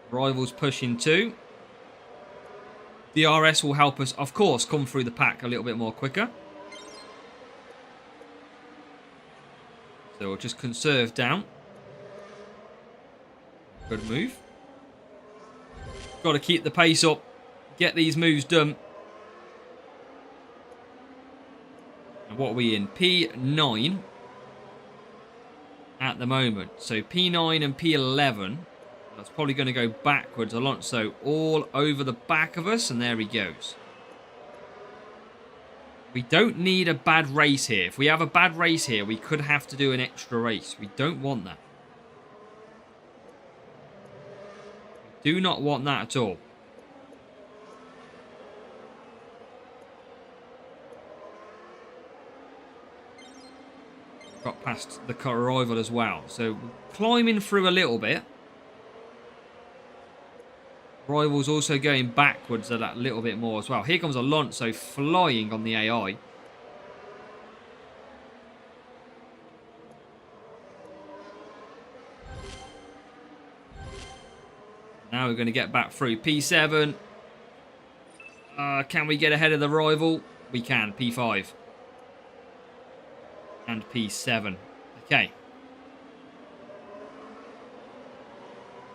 Rivals pushing too. The RS will help us, of course, come through the pack a little bit more quicker. So we'll just conserve down. Good move. Got to keep the pace up. Get these moves done. And what are we in? P9 at the moment. So P9 and P11. That's probably going to go backwards. Alonso all over the back of us. And there he goes. We don't need a bad race here. If we have a bad race here, we could have to do an extra race. We don't want that. We do not want that at all. Got past the car rival as well. So climbing through a little bit. Rival's also going backwards a little bit more as well. Here comes Alonso flying on the AI. Now we're going to get back through. P7. Can we get ahead of the rival? We can. P5. And P7. Okay.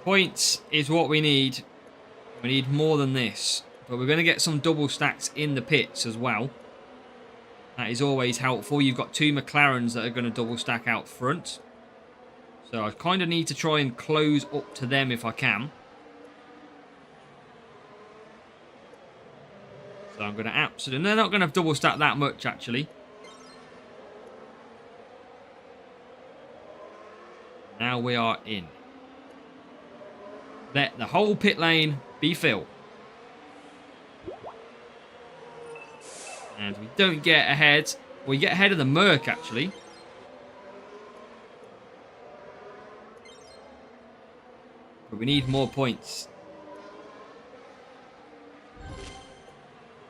Points is what we need. We need more than this. But we're going to get some double stacks in the pits as well. That is always helpful. You've got 2 McLarens that are going to double stack out front. So I kind of need to try and close up to them if I can. So I'm going to absolutely... They're not going to double stack that much, actually. Now we are in. Let the whole pit lane be filled. And we don't get ahead. We get ahead of the Merc, actually. But we need more points.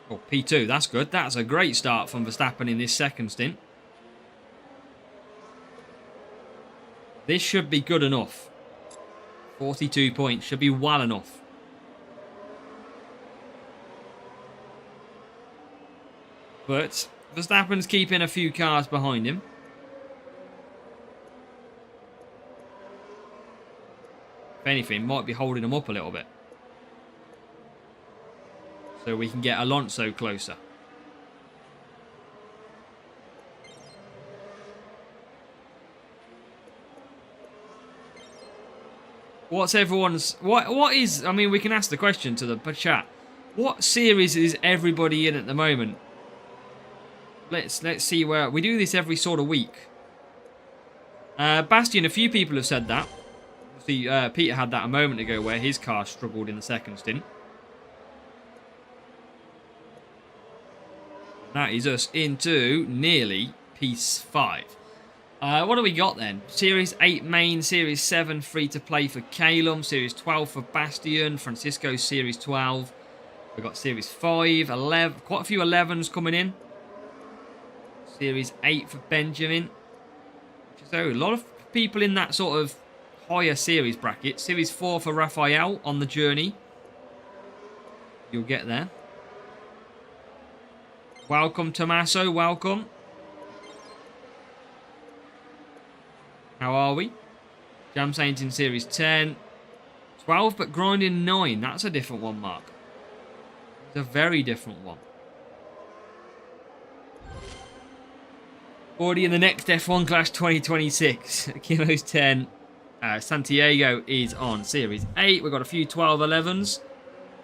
Oh, P2, that's good. That's a great start from Verstappen in this second stint. This should be good enough. 42 points should be well enough. But Verstappen's keeping a few cars behind him. If anything, might be holding him up a little bit. So we can get Alonso closer. What's everyone's... What is... I mean, we can ask the question to the chat. What series is everybody in at the moment? Let's see where... We do this every sort of week. Bastion, a few people have said that. See, Peter had that a moment ago where his car struggled in the second stint. That is us into nearly piece 5. What do we got then? Series 8 main, Series 7 free to play for Calum, Series 12 for Bastion, Francisco Series 12. We've got Series 5, 11, quite a few 11s coming in. Series 8 for Benjamin. So a lot of people in that sort of higher series bracket. Series 4 for Raphael on the journey. You'll get there. Welcome, Tommaso. Welcome. How are we? Jam Saint in Series 10. 12, but grinding 9. That's a different one, Mark. It's a very different one. Already in the next F1 Clash 2026. Kilo's 10. Santiago is on Series 8. We've got a few 12 11s.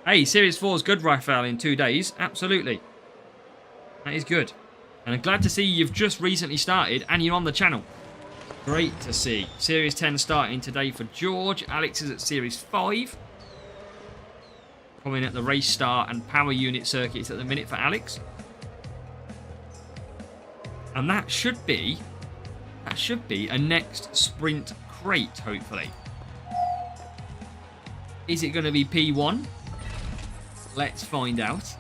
Hey, Series 4 is good, Raphael, in 2 days. Absolutely. That is good. And I'm glad to see you've just recently started and you're on the channel. Great to see. Series 10 starting today for George. Alex is at Series 5. Coming at the race start and power unit circuits at the minute for Alex. And that should be a next sprint crate, hopefully. Is it going to be P1? Let's find out.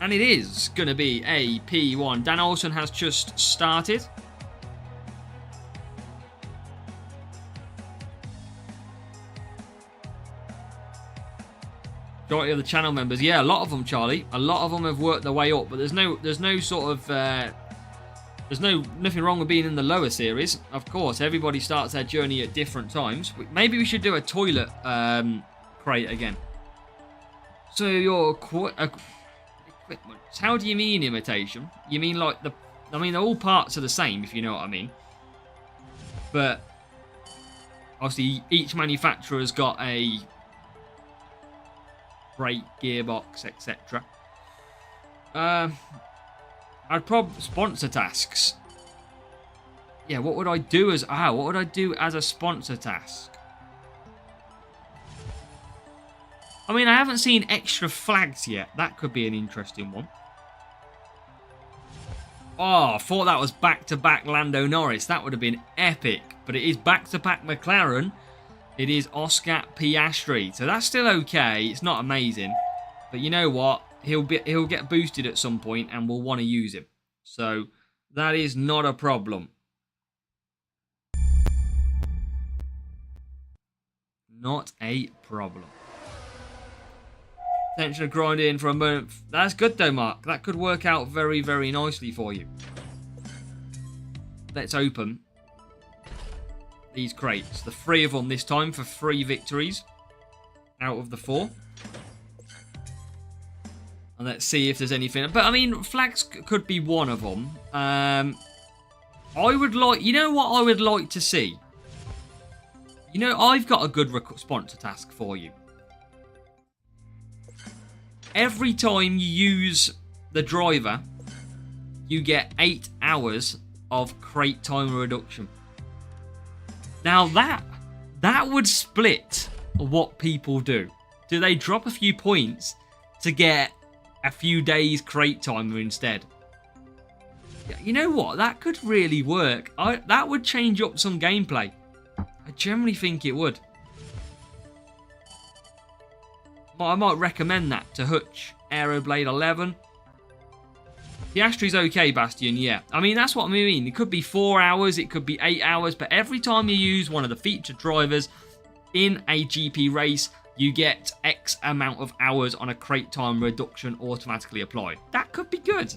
And it is going to be a P1. Dan Olsen has just started. Majority of the channel members, yeah, a lot of them, Charlie. A lot of them have worked their way up, but there's no sort of there's nothing wrong with being in the lower series. Of course, everybody starts their journey at different times. Maybe we should do a toilet crate again. So your equipment. How do you mean imitation? You mean like I mean, all parts are the same, if you know what I mean. But obviously, each manufacturer's got a brake, gearbox, etc. I'd probably sponsor tasks. Yeah, what would I do as a sponsor task? I mean, I haven't seen extra flags yet. That could be an interesting one. Oh, I thought that was back-to-back Lando Norris. That would have been epic. But it is back-to-back McLaren. It is Oscar Piastri. So that's still okay. It's not amazing. But you know what? He'll get boosted at some point and we'll want to use him. So that is not a problem. Not a problem. Intention of grinding in for a moment. That's good though, Mark. That could work out very, very nicely for you. Let's open these crates. The 3 of them this time for 3 victories out of the 4. And And let's see if there's anything. But I mean, flags could be one of them. I would like, you know what I would like to see? You know, I've got a good sponsor task for you. Every time you use the driver, you get 8 hours of crate time reduction. Now that would split what people do. Do they drop a few points to get a few days crate timer instead? You know what? That could really work. That would change up some gameplay. I generally think it would. I might recommend that to Hutch. Aeroblade 11. Piastri's okay, Bastion, yeah. I mean, that's what I mean. It could be 4 hours, it could be 8 hours, but every time you use one of the featured drivers in a GP race, you get X amount of hours on a crate time reduction automatically applied. That could be good.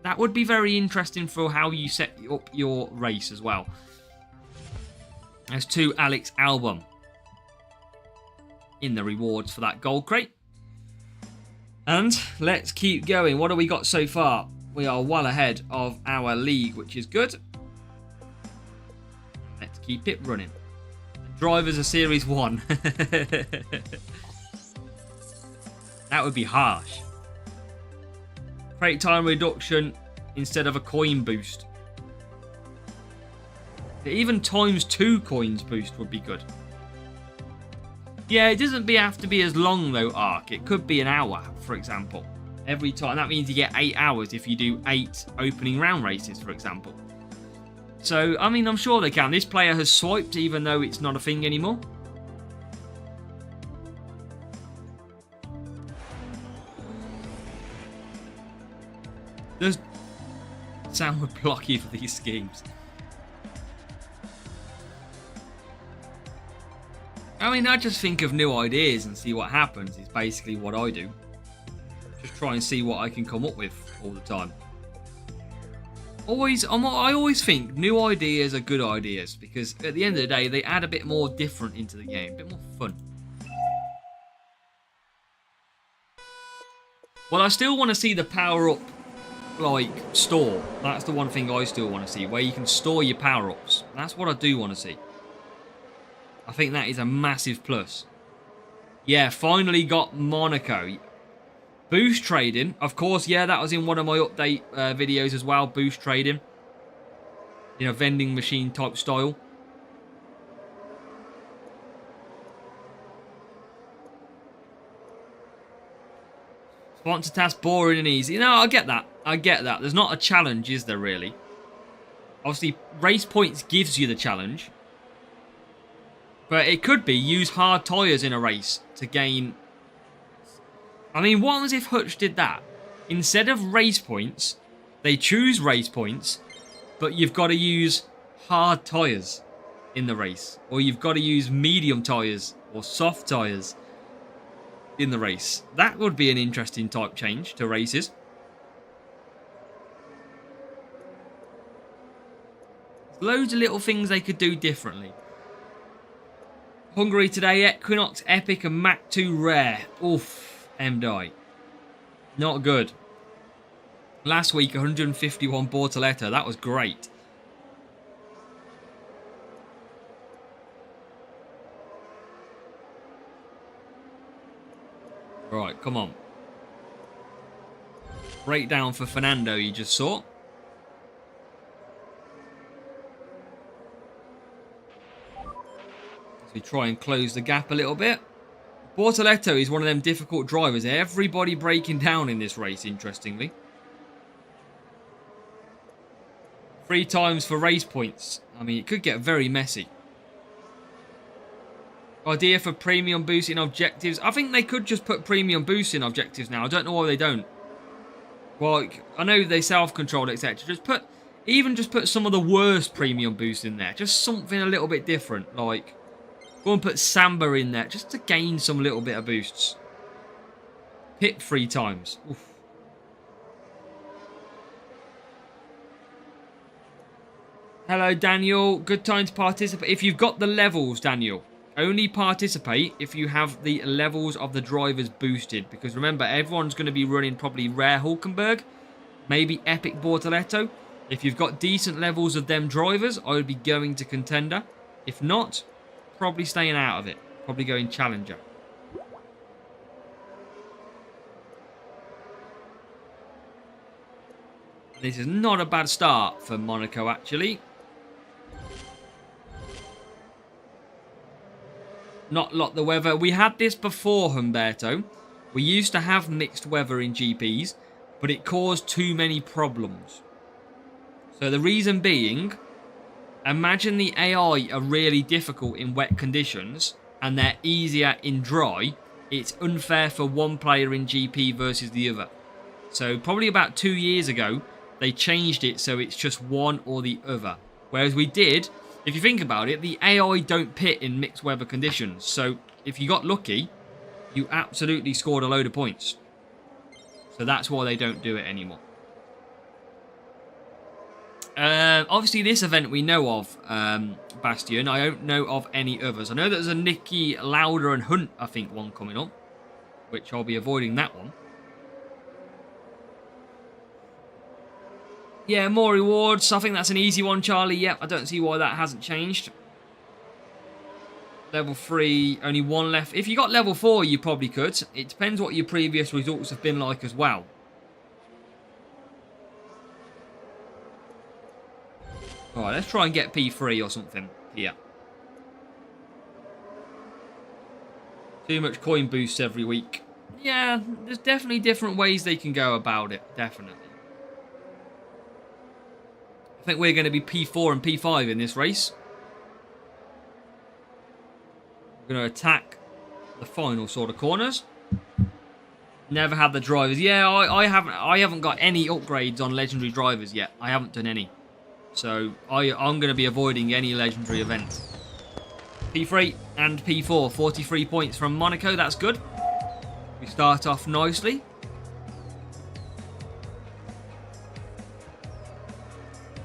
That would be very interesting for how you set up your race as well. There's 2 Alex Album in the rewards for that gold crate. And let's keep going. What have we got so far? We are well ahead of our league, which is good. Let's keep it running. Drivers are Series 1. That would be harsh. Crate time reduction instead of a coin boost. Even ×2 coins boost would be good. Yeah, it doesn't have to be as long though, Ark. It could be an hour, for example. Every time. That means you get 8 hours if you do 8 opening round races, for example. So, I mean, I'm sure they can. This player has swiped, even though it's not a thing anymore. The sound would block you for these schemes. I mean, I just think of new ideas and see what happens is basically what I do. Just try and see what I can come up with all the time. I always think new ideas are good ideas because at the end of the day, they add a bit more different into the game, a bit more fun. Well, I still want to see the power-up, like, store. That's the one thing I still want to see, where you can store your power-ups. That's what I do want to see. I think that is a massive plus. Yeah, finally got Monaco. Boost trading. Of course, yeah, that was in one of my update videos as well. Boost trading. In a vending machine type style. Sponsor task boring and easy. No, I get that. I get that. There's not a challenge, is there really? Obviously, race points gives you the challenge. But it could be use hard tyres in a race to gain... I mean, what was if Hutch did that? Instead of race points, they choose race points, but you've got to use hard tyres in the race. Or you've got to use medium tyres or soft tyres in the race. That would be an interesting type change to races. There's loads of little things they could do differently. Hungary today, Equinox, Epic and Mach 2 Rare. Oof. M-Die. Not good. Last week, 151 Bortoletto. That was great. Right, come on. Breakdown for Fernando, you just saw. So we try and close the gap a little bit. Bortoletto is one of them difficult drivers. Everybody breaking down in this race, interestingly. 3 times for race points. I mean, it could get very messy. Idea for premium boost in objectives. I think they could just put premium boost in objectives now. I don't know why they don't. Well, I know they self-controlled, etc. Just put some of the worst premium boost in there. Just something a little bit different, like... Go and put Samba in there, just to gain some little bit of boosts. Pit 3 times. Oof. Hello, Daniel. Good time to participate. If you've got the levels, Daniel, only participate if you have the levels of the drivers boosted. Because remember, everyone's going to be running probably Rare Hulkenberg, maybe Epic Bortoletto. If you've got decent levels of them drivers, I would be going to Contender. If not, probably staying out of it. Probably going Challenger. This is not a bad start for Monaco, actually. Not lot the weather. We had this before, Humberto. We used to have mixed weather in GPs, but it caused too many problems. So the reason being, imagine the AI are really difficult in wet conditions and they're easier in dry. It's unfair for one player in GP versus the other. So probably about 2 years ago, they changed it so it's just one or the other. Whereas we did, if you think about it, the AI don't pit in mixed weather conditions. So if you got lucky, you absolutely scored a load of points. So that's why they don't do it anymore. Obviously, this event we know of, Bastion. I don't know of any others. I know there's a Nicky Lauda and Hunt, I think, one coming up, which I'll be avoiding that one. Yeah, more rewards. I think that's an easy one, Charlie. Yep, I don't see why that hasn't changed. Level 3, only one left. If you got level 4, you probably could. It depends what your previous results have been like as well. Alright, let's try and get P3 or something here. Too much coin boosts every week. Yeah, there's definitely different ways they can go about it. Definitely. I think we're going to be P4 and P5 in this race. We're going to attack the final sort of corners. Never had the drivers. Yeah, I haven't got any upgrades on legendary drivers yet. I haven't done any. So I'm going to be avoiding any legendary events. P3 and P4. 43 points from Monaco. That's good. We start off nicely.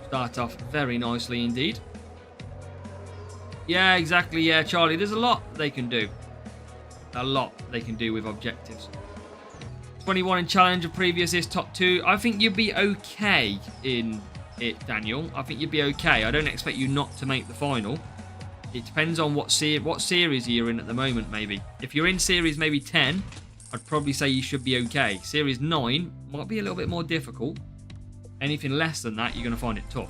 Start off very nicely indeed. Yeah, exactly. Yeah, Charlie. There's a lot they can do. A lot they can do with objectives. 21 in challenge. A previous is top 2. I think you'd be okay in it, Daniel. I think you'd be okay. I don't expect you not to make the final. It depends on what series you're in at the moment, maybe. If you're in series maybe 10, I'd probably say you should be okay. Series 9 might be a little bit more difficult. Anything less than that, you're going to find it tough.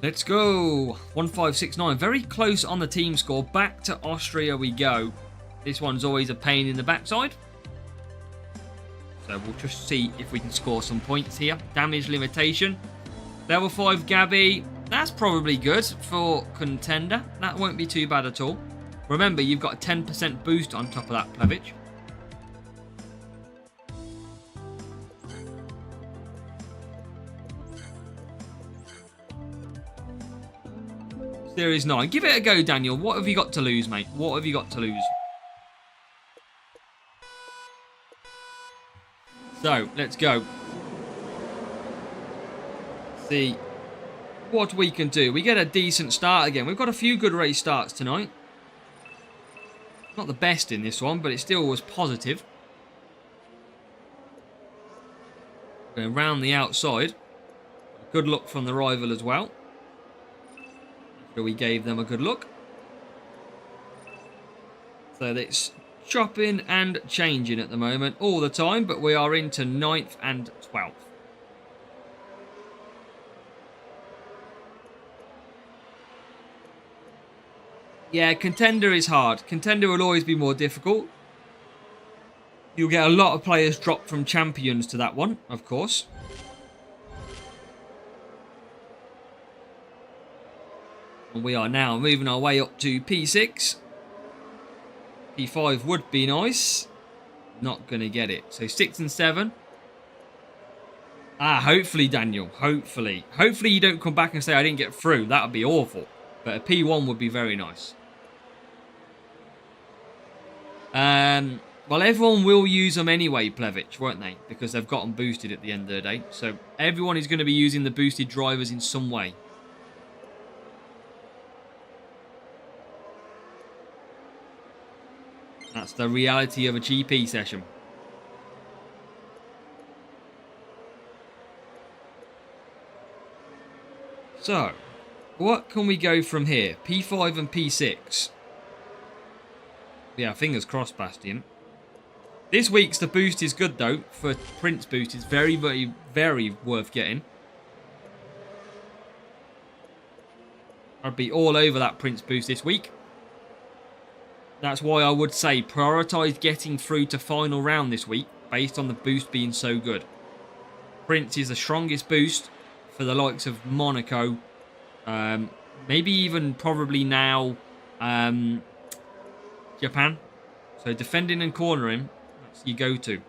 Let's go. 1569. Very close on the team score. Back to Austria we go. This one's always a pain in the backside. So we'll just see if we can score some points here. Damage limitation. Level 5 Gabby. That's probably good for Contender. That won't be too bad at all. Remember, you've got a 10% boost on top of that, Plevich. Series 9. Give it a go, Daniel. What have you got to lose, mate? What have you got to lose? So, let's go. See what we can do. We get a decent start again. We've got a few good race starts tonight. Not the best in this one, but it still was positive. Going round the outside. Good look from the rival as well. So we gave them a good look. So it's chopping and changing at the moment all the time, but we are into 9th and 12th. Yeah, Contender is hard. Contender will always be more difficult. You'll get a lot of players dropped from Champions to that one, of course. And we are now moving our way up to P6. P5 would be nice. Not going to get it. So 6 and 7. Hopefully, Daniel. Hopefully. Hopefully you don't come back and say I didn't get through. That would be awful. But a P1 would be very nice. Well, everyone will use them anyway, Plevich, won't they? Because they've got them boosted at the end of the day. So everyone is going to be using the boosted drivers in some way. That's the reality of a GP session. So, what can we go from here? P5 and P6. Yeah, fingers crossed, Bastian. This week's the boost is good, though. For Prince boost, it's very, very, very worth getting. I'd be all over that Prince boost this week. That's why I would say prioritise getting through to final round this week, based on the boost being so good. Prince is the strongest boost for the likes of Monaco. Maybe even probably now Japan. So defending and cornering, that's your go-to.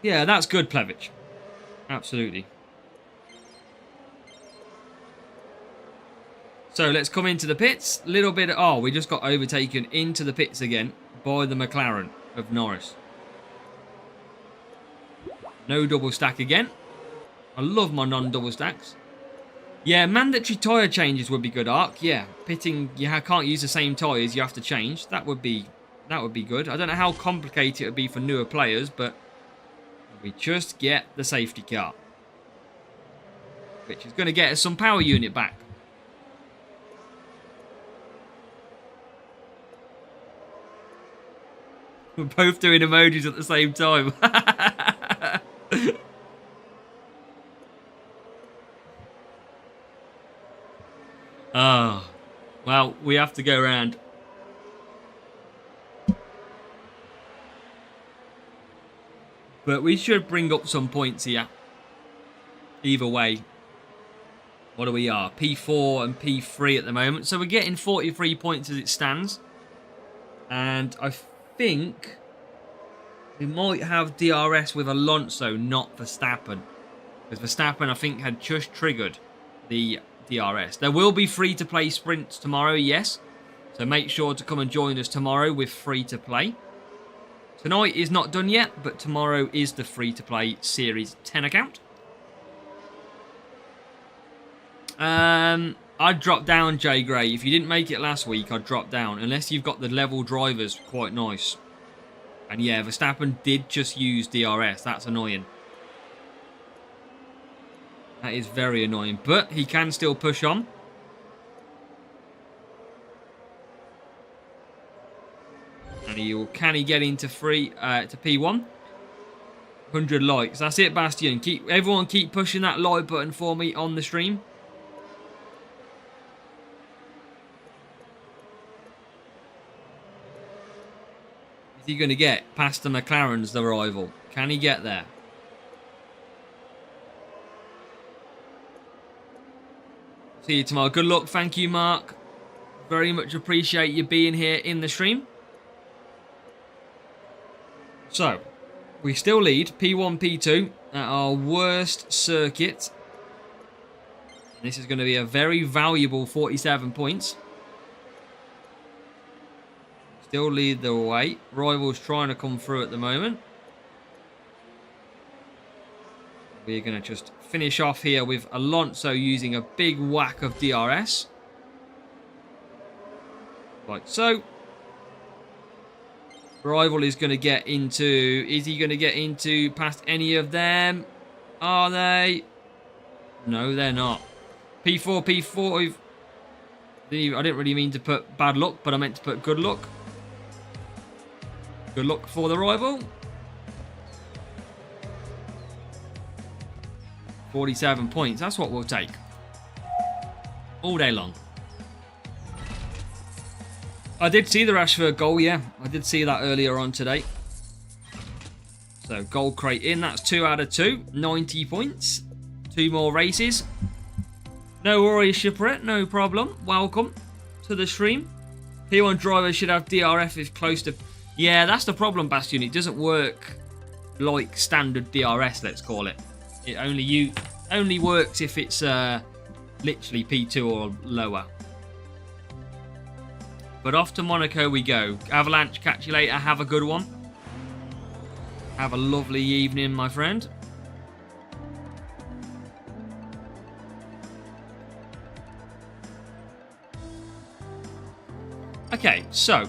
Yeah, that's good, Plevich. Absolutely. So let's come into the pits. Little bit. Oh, we just got overtaken into the pits again by the McLaren of Norris. No double stack again. I love my non-double stacks. Yeah, mandatory tyre changes would be good, Ark. Yeah, pitting. You can't use the same tyres. You have to change. That would be good. I don't know how complicated it would be for newer players, but we just get the safety car, which is going to get us some power unit back. We're both doing emojis at the same time. Oh, well, we have to go around. But we should bring up some points here. Either way. What do we are? P4 and P3 at the moment. So we're getting 43 points as it stands. And I think we might have DRS with Alonso, not Verstappen. Because Verstappen, I think, had just triggered the DRS. There will be free-to-play sprints tomorrow, yes. So make sure to come and join us tomorrow with free-to-play. Tonight is not done yet, but tomorrow is the free-to-play Series 10 account. I'd drop down, Jay Gray. If you didn't make it last week, I'd drop down. Unless you've got the level drivers, quite nice. And yeah, Verstappen did just use DRS. That's annoying. That is very annoying. But he can still push on. And can he get into to P1? 100 likes. That's it, Bastian. Everyone keep pushing that like button for me on the stream. Is he going to get past the McLaren's, the rival? Can he get there? See you tomorrow. Good luck. Thank you, Mark. Very much appreciate you being here in the stream. So, we still lead P1, P2 at our worst circuit. This is going to be a very valuable 47 points. Still lead the way. Rivals trying to come through at the moment. We're going to just finish off here with Alonso using a big whack of DRS. Like so. Rival is going to get into... Is he going to get into past any of them? Are they? No, they're not. P4, P5. I didn't really mean to put bad luck, but I meant to put good luck. Good luck for the rival. 47 points. That's what we'll take. All day long. I did see the Rashford goal, yeah. I did see that earlier on today. So, gold crate in. That's 2 out of 2. 90 points. 2 more races. No worries, Shipwreck. No problem. Welcome to the stream. P1 driver should have DRS if close to... Yeah, that's the problem, Bastion. It doesn't work like standard DRS, let's call it. It only works if it's literally P2 or lower. But off to Monaco we go. Avalanche, catch you later. Have a good one. Have a lovely evening, my friend. Okay, so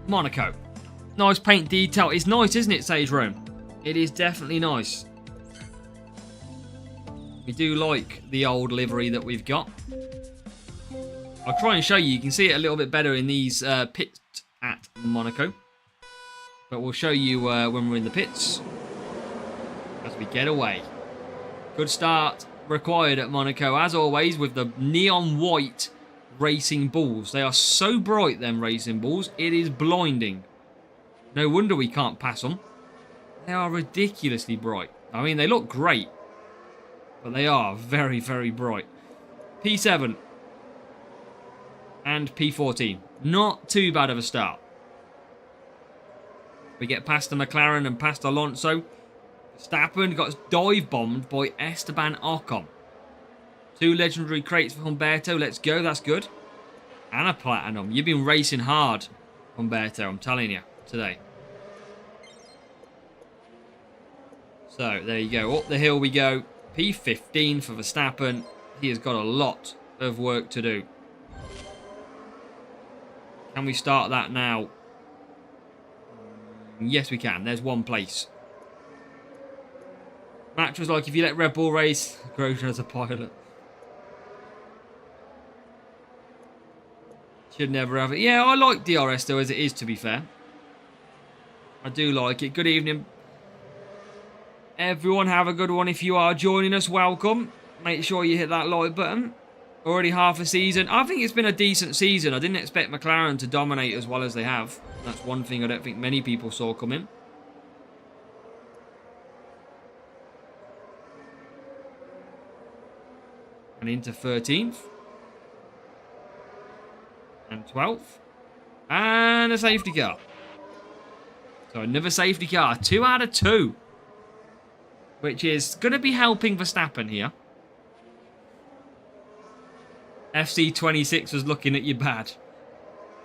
Monaco. Nice paint detail. It's nice, isn't it, Sage Rome? It is definitely nice. We do like the old livery that we've got. I'll try and show you. You can see it a little bit better in these pits at Monaco. But we'll show you when we're in the pits as we get away. Good start required at Monaco, as always, with the neon white racing balls. They are so bright, them racing balls. It is blinding. No wonder we can't pass them. They are ridiculously bright. I mean, they look great, but they are very, very bright. P7 and P14. Not too bad of a start. We get past the McLaren and past Alonso. Verstappen got dive bombed by Esteban Ocon. 2 legendary crates for Humberto. Let's go. That's good. And a platinum. You've been racing hard, Humberto. I'm telling you today. So there you go. Up the hill we go. P15 for Verstappen. He has got a lot of work to do. Can we start that now? Yes, we can. There's one place. Match was like, if you let Red Bull race, Grosjean as a pilot. Should never have it. Yeah, I like DRS though, as it is, to be fair. I do like it. Good evening. Everyone have a good one. If you are joining us, welcome. Make sure you hit that like button. Already half a season. I think it's been a decent season. I didn't expect McLaren to dominate as well as they have. That's one thing I don't think many people saw coming. And into 13th. And 12th. And a safety car. So another safety car. 2 out of 2. Which is going to be helping Verstappen here. FC26 was looking at you bad.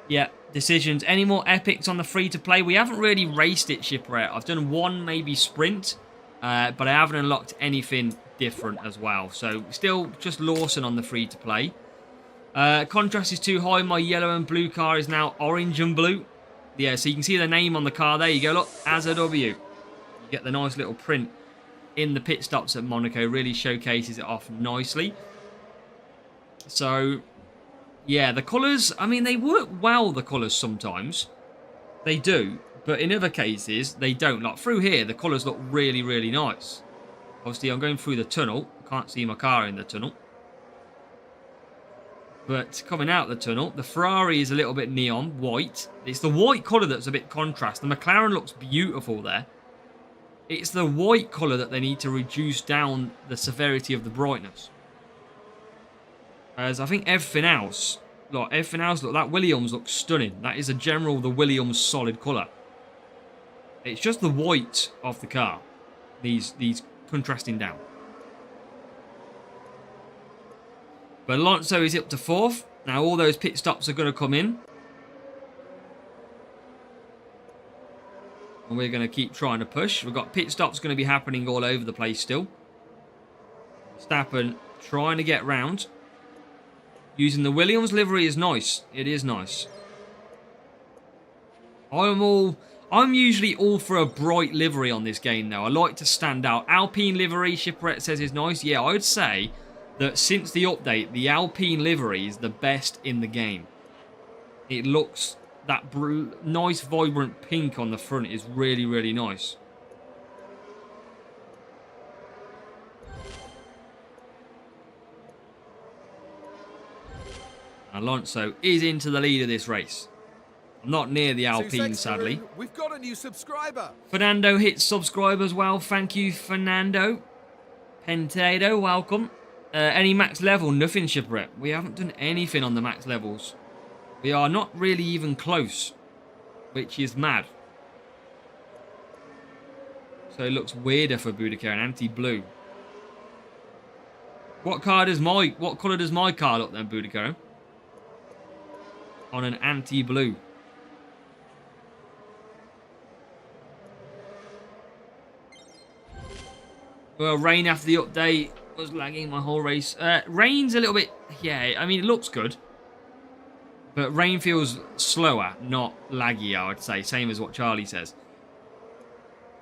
Yeah, decisions. Any more epics on the free-to-play? We haven't really raced it, Shipwreck. I've done one maybe sprint. But I haven't unlocked anything different as well. So still just Lawson on the free-to-play. Contrast is too high. My yellow and blue car is now orange and blue. Yeah, so you can see the name on the car there. You go, look, as a W. You get the nice little print in the pit stops at Monaco. Really showcases it off nicely. So, yeah, the colours, I mean, they work well, the colours sometimes. They do, but in other cases, they don't. Like through here, the colours look really, really nice. Obviously, I'm going through the tunnel. I can't see my car in the tunnel. But coming out the tunnel, the Ferrari is a little bit neon white. It's the white colour that's a bit contrast. The McLaren looks beautiful there. It's the white colour that they need to reduce down the severity of the brightness. As I think everything else, look, that Williams looks stunning. That is the Williams solid colour. It's just the white of the car. These contrasting down. But Alonso is up to 4th. Now all those pit stops are going to come in. And we're going to keep trying to push. We've got pit stops going to be happening all over the place still. Verstappen trying to get round. Using the Williams livery is nice. It is nice. I'm usually all for a bright livery on this game now. I like to stand out. Alpine livery, Shipwreck says, is nice. Yeah, I would say that since the update, the Alpine livery is the best in the game. It looks, that nice vibrant pink on the front is really, really nice. Alonso is into the lead of this race. Not near the Alpine, sadly. We've got a new subscriber. Fernando hits subscribe as well. Thank you, Fernando. Pentado, welcome. Any max level? Nothing, Shipwreck. We haven't done anything on the max levels. We are not really even close, which is mad. So it looks weirder for Boudica, an anti-blue. What colour does my car look then, Boudica? on an anti-blue. Well, rain after the update was lagging my whole race. Rain's a little bit... Yeah, I mean, it looks good. But rain feels slower, not laggy, I would say. Same as what Charlie says.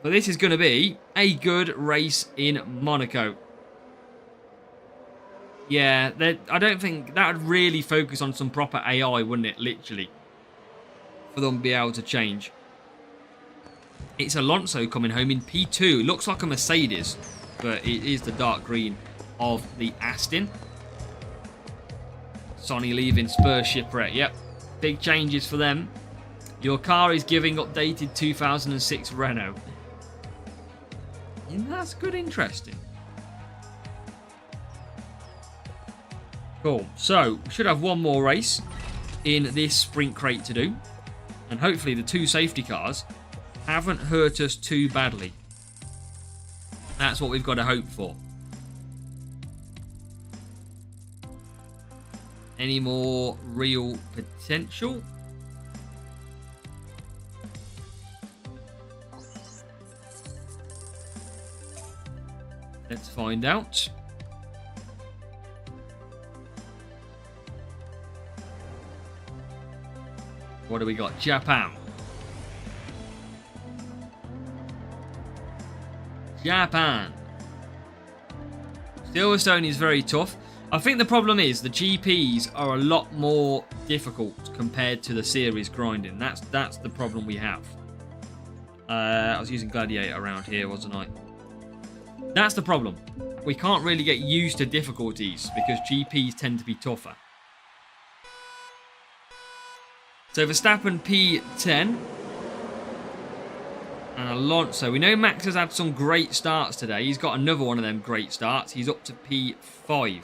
But this is going to be a good race in Monaco. Yeah, I don't think that would really focus on some proper AI, wouldn't it? Literally. For them to be able to change. It's Alonso coming home in P2. It looks like a Mercedes, but it is the dark green of the Aston. Sonny leaving Spurs shipwreck. Yep, big changes for them. Your car is giving updated 2006 Renault. And that's good, interesting. Cool. So, we should have one more race in this sprint crate to do. And hopefully the two safety cars haven't hurt us too badly. That's what we've got to hope for. Any more real potential? Let's find out. What do we got? Japan. Japan. Silverstone is very tough. I think the problem is the GPs are a lot more difficult compared to the series grinding. That's the problem we have. I was using Gladiator around here, wasn't I? That's the problem. We can't really get used to difficulties because GPs tend to be tougher. So Verstappen P10. And Alonso. We know Max has had some great starts today. He's got another one of them great starts. He's up to P5.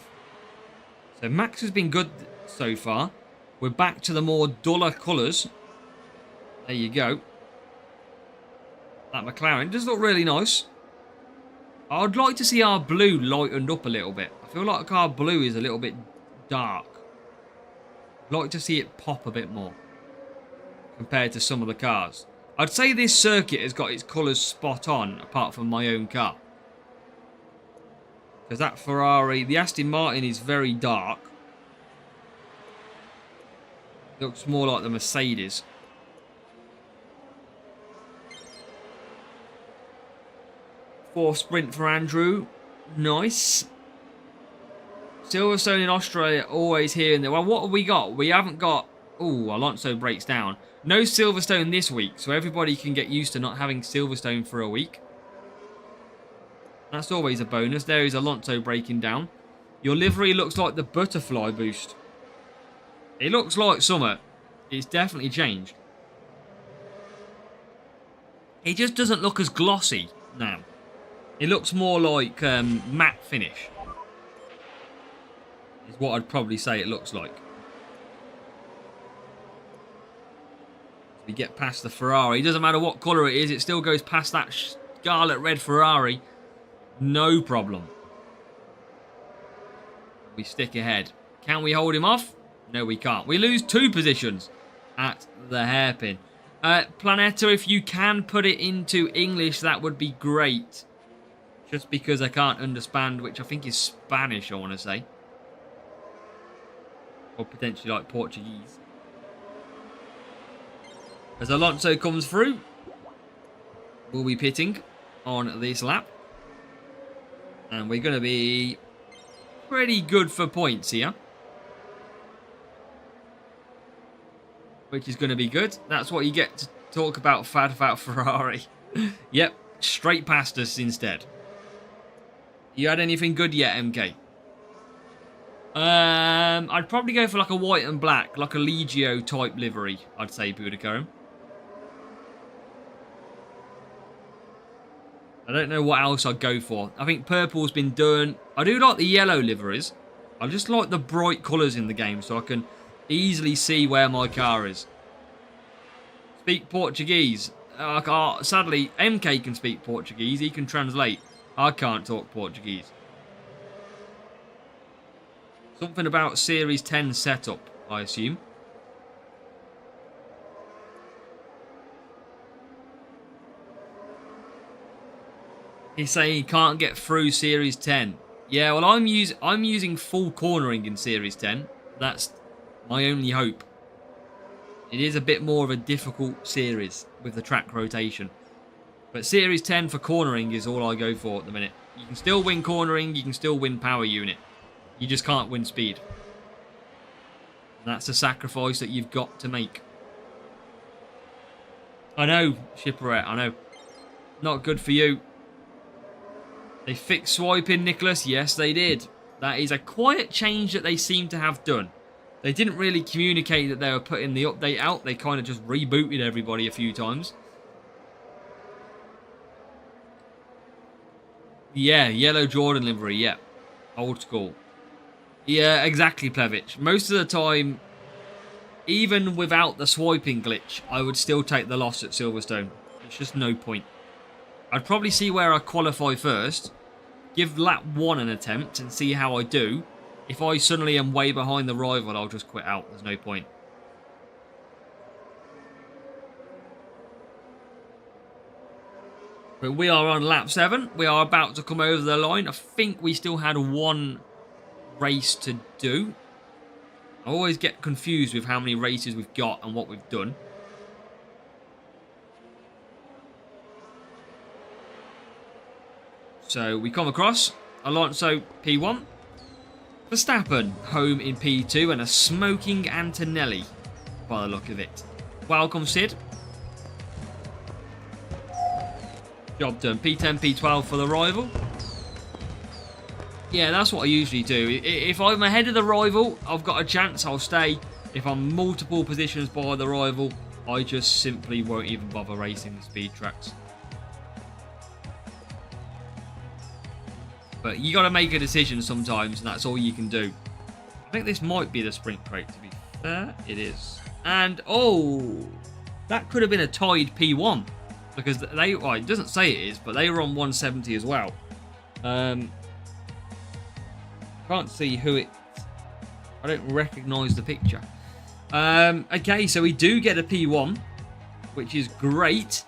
So Max has been good so far. We're back to the more duller colours. There you go. That McLaren does look really nice. I'd like to see our blue lightened up a little bit. I feel like our blue is a little bit dark. I'd like to see it pop a bit more compared to some of the cars. I'd say this circuit has got its colours spot on, apart from my own car. Because that Ferrari, the Aston Martin is very dark. Looks more like the Mercedes. Fourth sprint for Andrew. Nice. Silverstone in Australia, always here and there. Well, what have we got? We haven't got... Ooh, Alonso breaks down. No Silverstone this week, so everybody can get used to not having Silverstone for a week. That's always a bonus. There is Alonso breaking down. Your livery looks like the butterfly boost. It looks like summer. It's definitely changed. It just doesn't look as glossy now. It looks more like matte finish. Is what I'd probably say it looks like. We get past the Ferrari. It doesn't matter what colour it is. It still goes past that scarlet red Ferrari. No problem. We stick ahead. Can we hold him off? No, we can't. We lose 2 positions at the hairpin. Planeta, if you can put it into English, that would be great. Just because I can't understand, which I think is Spanish, I want to say. Or potentially like Portuguese. As Alonso comes through, we'll be pitting on this lap. And we're going to be pretty good for points here. Which is going to be good. That's what you get to talk about fad about Ferrari. Yep, straight past us instead. You had anything good yet, MK? I'd probably go for like a white and black, like a Legio type livery, I'd say, Budakarum. I don't know what else I'd go for. I think purple's been done. I do like the yellow liveries. I just like the bright colours in the game so I can easily see where my car is. Speak Portuguese. Sadly, MK can speak Portuguese. He can translate. I can't talk Portuguese. Something about Series 10 setup, I assume. He's saying he can't get through Series 10. Yeah, well, I'm using full cornering in Series 10. That's my only hope. It is a bit more of a difficult series with the track rotation. But Series 10 for cornering is all I go for at the minute. You can still win cornering, you can still win power unit. You just can't win speed. And that's a sacrifice that you've got to make. I know, Shipwreck, I know. Not good for you. They fixed swiping, Nicholas. Yes, they did. That is a quiet change that they seem to have done. They didn't really communicate that they were putting the update out. They kind of just rebooted everybody a few times. Yeah, yellow Jordan livery, yeah. Old school. Yeah, exactly, Plevich. Most of the time, even without the swiping glitch, I would still take the loss at Silverstone. There's just no point. I'd probably see where I qualify first, give lap 1 an attempt and see how I do. If I suddenly am way behind the rival, I'll just quit out. There's no point. But we are on lap 7. We are about to come over the line. I think we still had one race to do. I always get confused with how many races we've got and what we've done. So we come across Alonso P1. Verstappen home in P2 and a smoking Antonelli by the look of it. Welcome, Sid. Job done. P10, P12 for the rival. Yeah, that's what I usually do. If I'm ahead of the rival, I've got a chance, I'll stay. If I'm multiple positions by the rival, I just simply won't even bother racing the speed tracks. But you got to make a decision sometimes, and that's all you can do. I think this might be the sprint crate, to be fair. It is. And, oh, that could have been a tied P1. Because they, well, it doesn't say it is, but they were on 170 as well. Can't see who it... I don't recognise the picture. Okay, so we do get a P1, which is great.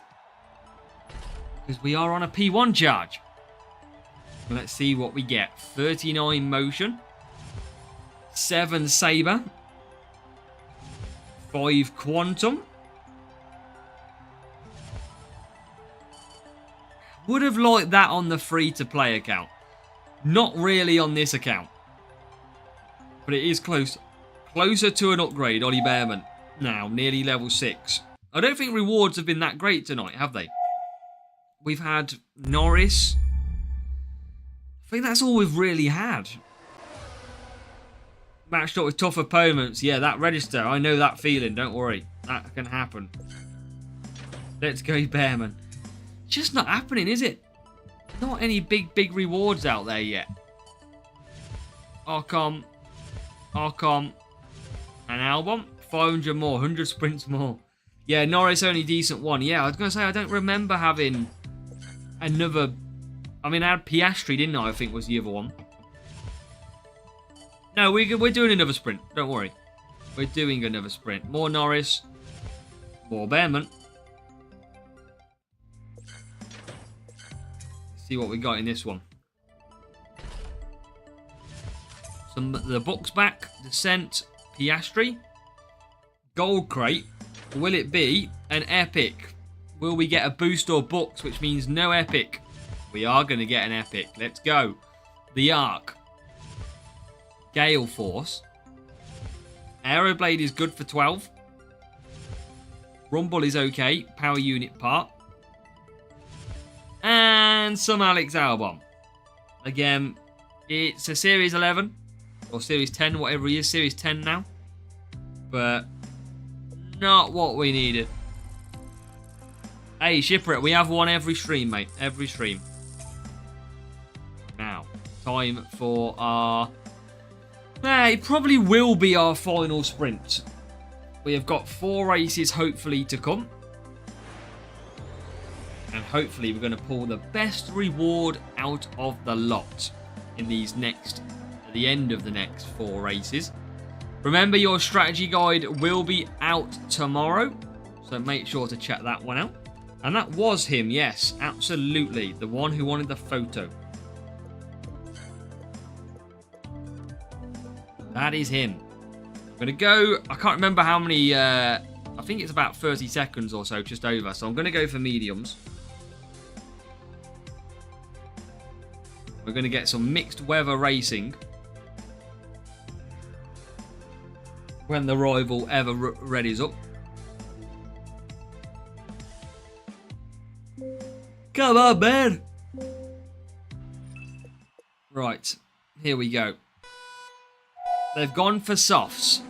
Because we are on a P1 charge. Let's see what we get. 39 motion. 7 Sabre. 5 Quantum. Would have liked that on the free-to-play account. Not really on this account. But it is close. Closer to an upgrade, Ollie Behrman. Now, nearly level 6. I don't think rewards have been that great tonight, have they? We've had Norris. I think that's all we've really had. Matched up with tough opponents. Yeah, that register. I know that feeling. Don't worry. That can happen. Let's go, Behrman. Just not happening, is it? Not any big rewards out there yet. Arcom. And Albon. 500 more. 100 sprints more. Yeah, Norris only decent one. Yeah, I was going to say, I don't remember having another... I mean, I had Piastri, didn't I? I think was the other one. No, we're doing another sprint. Don't worry. We're doing another sprint. More Norris. More Behrman. See what we got in this one. The book's back. Descent. Piastri. Gold crate. Will it be an epic? Will we get a boost or books, which means no epic? We are going to get an epic. Let's go. The Arc. Gale Force. Aeroblade is good for 12. Rumble is okay. Power unit part. And some Alex Albon. Again, it's a Series 11. Or Series 10, whatever he is. Series 10 now. But not what we needed. Hey, Shipwreck, we have one every stream, mate. Every stream. Now, time for our... it probably will be our final sprint. We have got 4 races, hopefully, to come. And hopefully we're going to pull the best reward out of the lot in these next... at the end of the next 4 races. Remember, your strategy guide will be out tomorrow. So make sure to check that one out. And that was him, yes, absolutely. The one who wanted the photo. That is him. I'm going to go... I can't remember how many... I think it's about 30 seconds or so, just over. So I'm going to go for mediums. We're going to get some mixed weather racing. When the rival ever readies up. Come on, man. Right, here we go. They've gone for softs.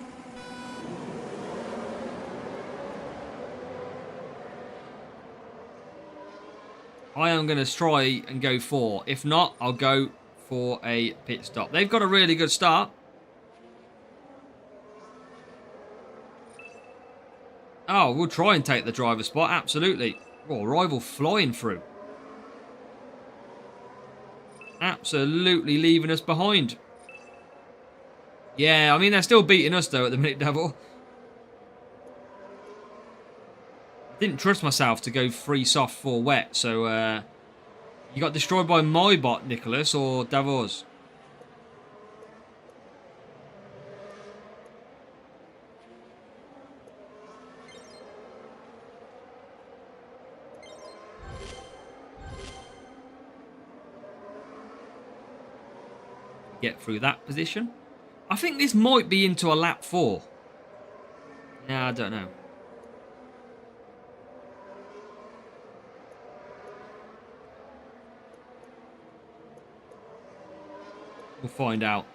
I am going to try and go for. If not, I'll go for a pit stop. They've got a really good start. Oh, we'll try and take the driver's spot. Absolutely. Oh, rival flying through. Absolutely leaving us behind. Yeah, I mean, they're still beating us, though, at the minute, Devil. Didn't trust myself to go 3 soft, 4 wet, so you got destroyed by my bot, Nicholas, or Davos? Get through that position. I think this might be into a lap 4. Yeah, I don't know. We'll find out.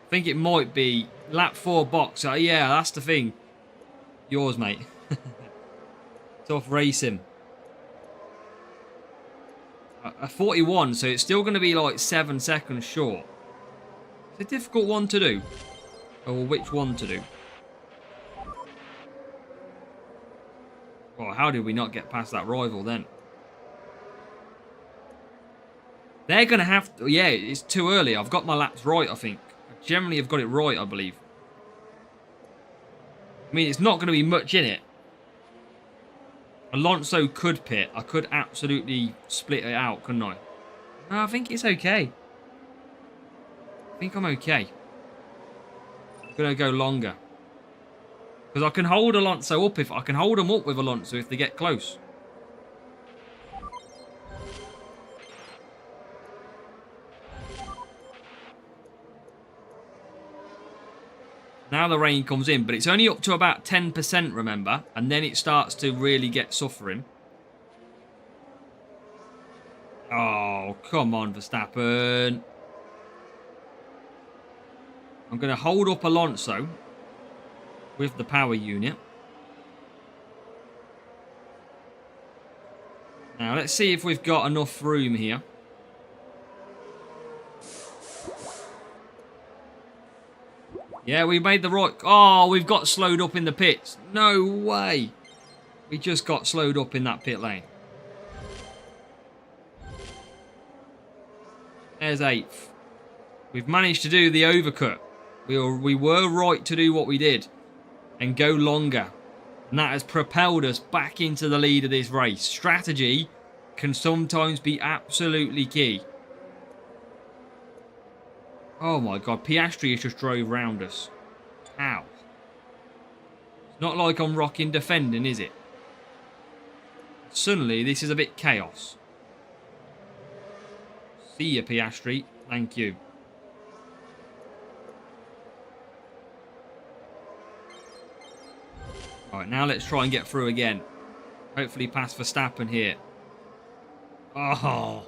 I think it might be lap 4 box. Yeah, that's the thing. Yours, mate. Tough racing. A 41, so it's still going to be like 7 seconds short. It's a difficult one to do. Or which one to do? Well, how did we not get past that rival then? They're going to have to... Yeah, it's too early. I've got my laps right, I think. I generally have got it right, I believe. I mean, it's not going to be much in it. Alonso could pit. I could absolutely split it out, couldn't I? No, I think it's okay. I think I'm okay. I'm going to go longer. Because I can hold Alonso up if... I can hold them up with Alonso if they get close. Now the rain comes in, but it's only up to about 10%, remember? And then it starts to really get suffering. Oh, come on, Verstappen. I'm going to hold up Alonso with the power unit. Now, let's see if we've got enough room here. Yeah, we made the right... Oh, we've got slowed up in the pits. No way. We just got slowed up in that pit lane. There's 8th. We've managed to do the overcut. We were right to do what we did. And go longer. And that has propelled us back into the lead of this race. Strategy can sometimes be absolutely key. Oh my god, Piastri has just drove round us. Ow. It's not like I'm rocking defending, is it? Suddenly, this is a bit chaos. See you, Piastri. Thank you. Alright, now let's try and get through again. Hopefully past Verstappen here. Oh.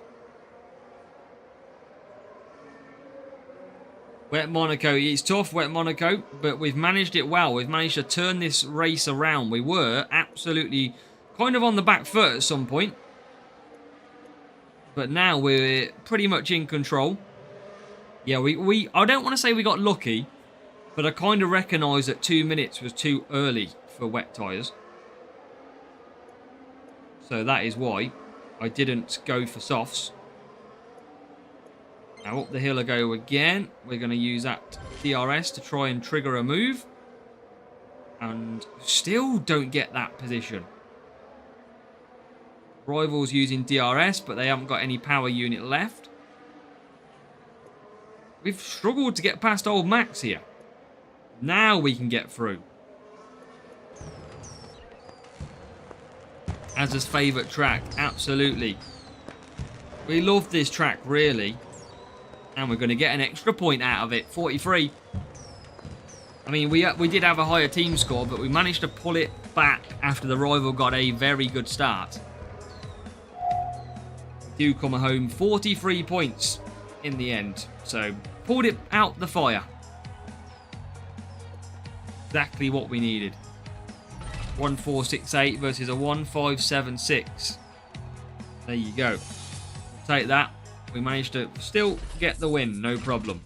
Wet Monaco. It's tough, Wet Monaco, but we've managed it well. We've managed to turn this race around. We were absolutely kind of on the back foot at some point. But now we're pretty much in control. Yeah, I don't want to say we got lucky, but I kind of recognise that 2 minutes was too early for wet tyres. So that is why I didn't go for softs. Now up the hill I go again. We're going to use that DRS to try and trigger a move. And still don't get that position. Rivals using DRS, but they haven't got any power unit left. We've struggled to get past old Max here. Now we can get through. As his favourite track, absolutely. We love this track, really. And we're going to get an extra point out of it, 43. I mean, we did have a higher team score, but we managed to pull it back after the rival got a very good start. We do come home 43 points in the end. So, pulled it out the fire. Exactly what we needed. 1468 versus a 1576. There you go. Take that. We managed to still get the win, no problem.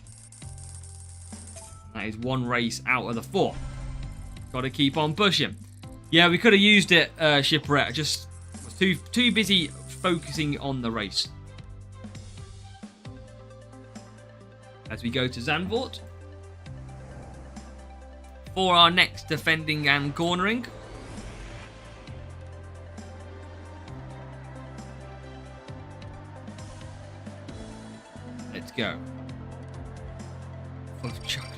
That is one race out of the 4. Got to keep on pushing. Yeah, we could have used it, Shipwreck. Just was too busy focusing on the race. As we go to Zandvoort for our next defending and cornering. Let's go. Full of chocolate.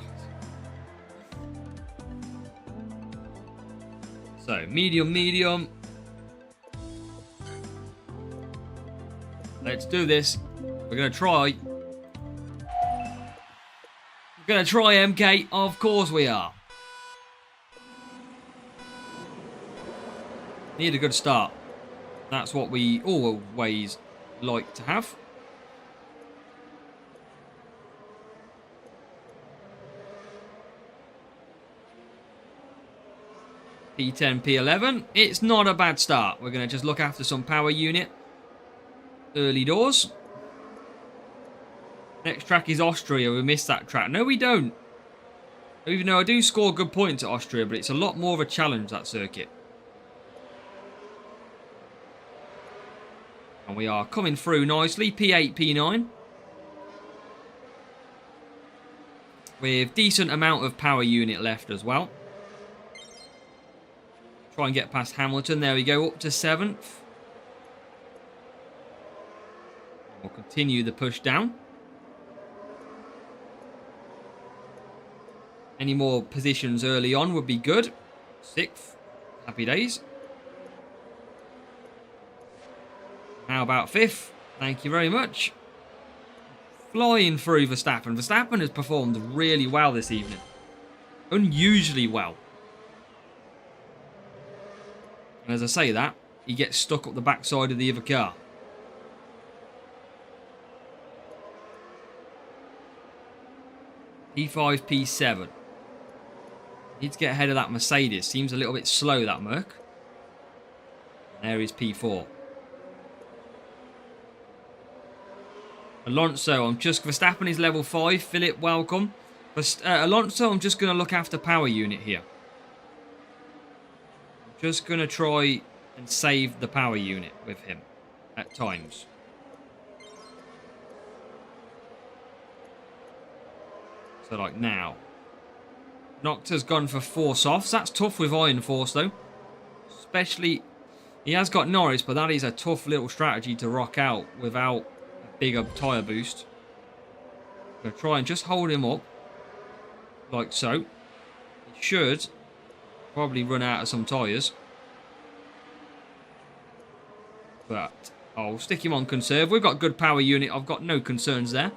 So, medium. Let's do this. We're going to try. We're going to try, MK. Of course we are. Need a good start. That's what we always like to have. P10, P11. It's not a bad start. We're going to just look after some power unit. Early doors. Next track is Austria. We missed that track. No, we don't. Even though I do score good points at Austria, but it's a lot more of a challenge, that circuit. And we are coming through nicely. P8, P9. With decent amount of power unit left as well. Try and get past Hamilton. There we go. Up to 7th. We'll continue the push down. Any more positions early on would be good. 6th. Happy days. How about 5th? Thank you very much. Flying through Verstappen. Verstappen has performed really well this evening. Unusually well. And as I say that, he gets stuck up the backside of the other car. P5, P7. Needs to get ahead of that Mercedes. Seems a little bit slow, that Merc. There is P4. Alonso, Verstappen is level 5. Philip, welcome. Alonso, I'm just going to look after power unit here. I'm just going to try and save the power unit with him at times. So like now. Nocta's gone for 4 softs. That's tough with Iron Force though. Especially, he has got Norris, but that is a tough little strategy to rock out without a bigger tyre boost. I'm going to try and just hold him up. Like so. He should probably run out of some tyres. But I'll stick him on conserve. We've got good power unit. I've got no concerns there.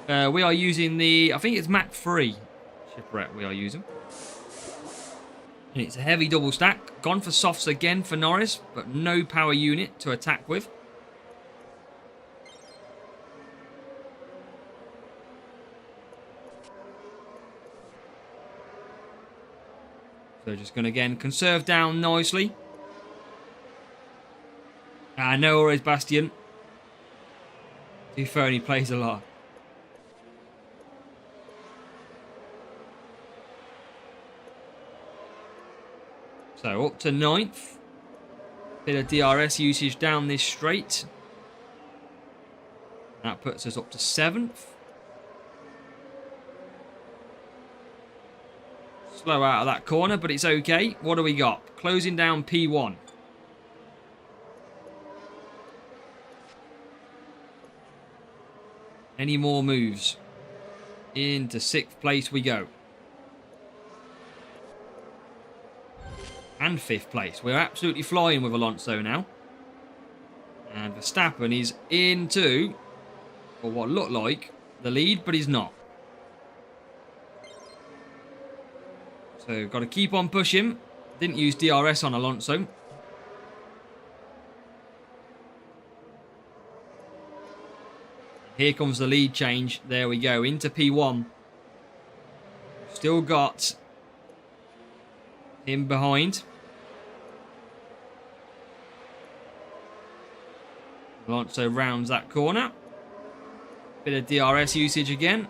We are using the, I think it's Mach 3 shipwreck we are using. And it's a heavy double stack. Gone for softs again for Norris, but no power unit to attack with. So just going to again conserve down nicely. No worries, Bastian. Too fair, he plays a lot. So up to 9th. Bit of DRS usage down this straight. That puts us up to 7th. Slow out of that corner, but it's okay. What do we got? Closing down P1. Any more moves? Into 6th place we go. And 5th place. We're absolutely flying with Alonso now. And Verstappen is into, or what looked like, the lead, but he's not. So, got to keep on pushing. Didn't use DRS on Alonso. Here comes the lead change. There we go. Into P1. Still got him behind. Alonso rounds that corner. Bit of DRS usage again.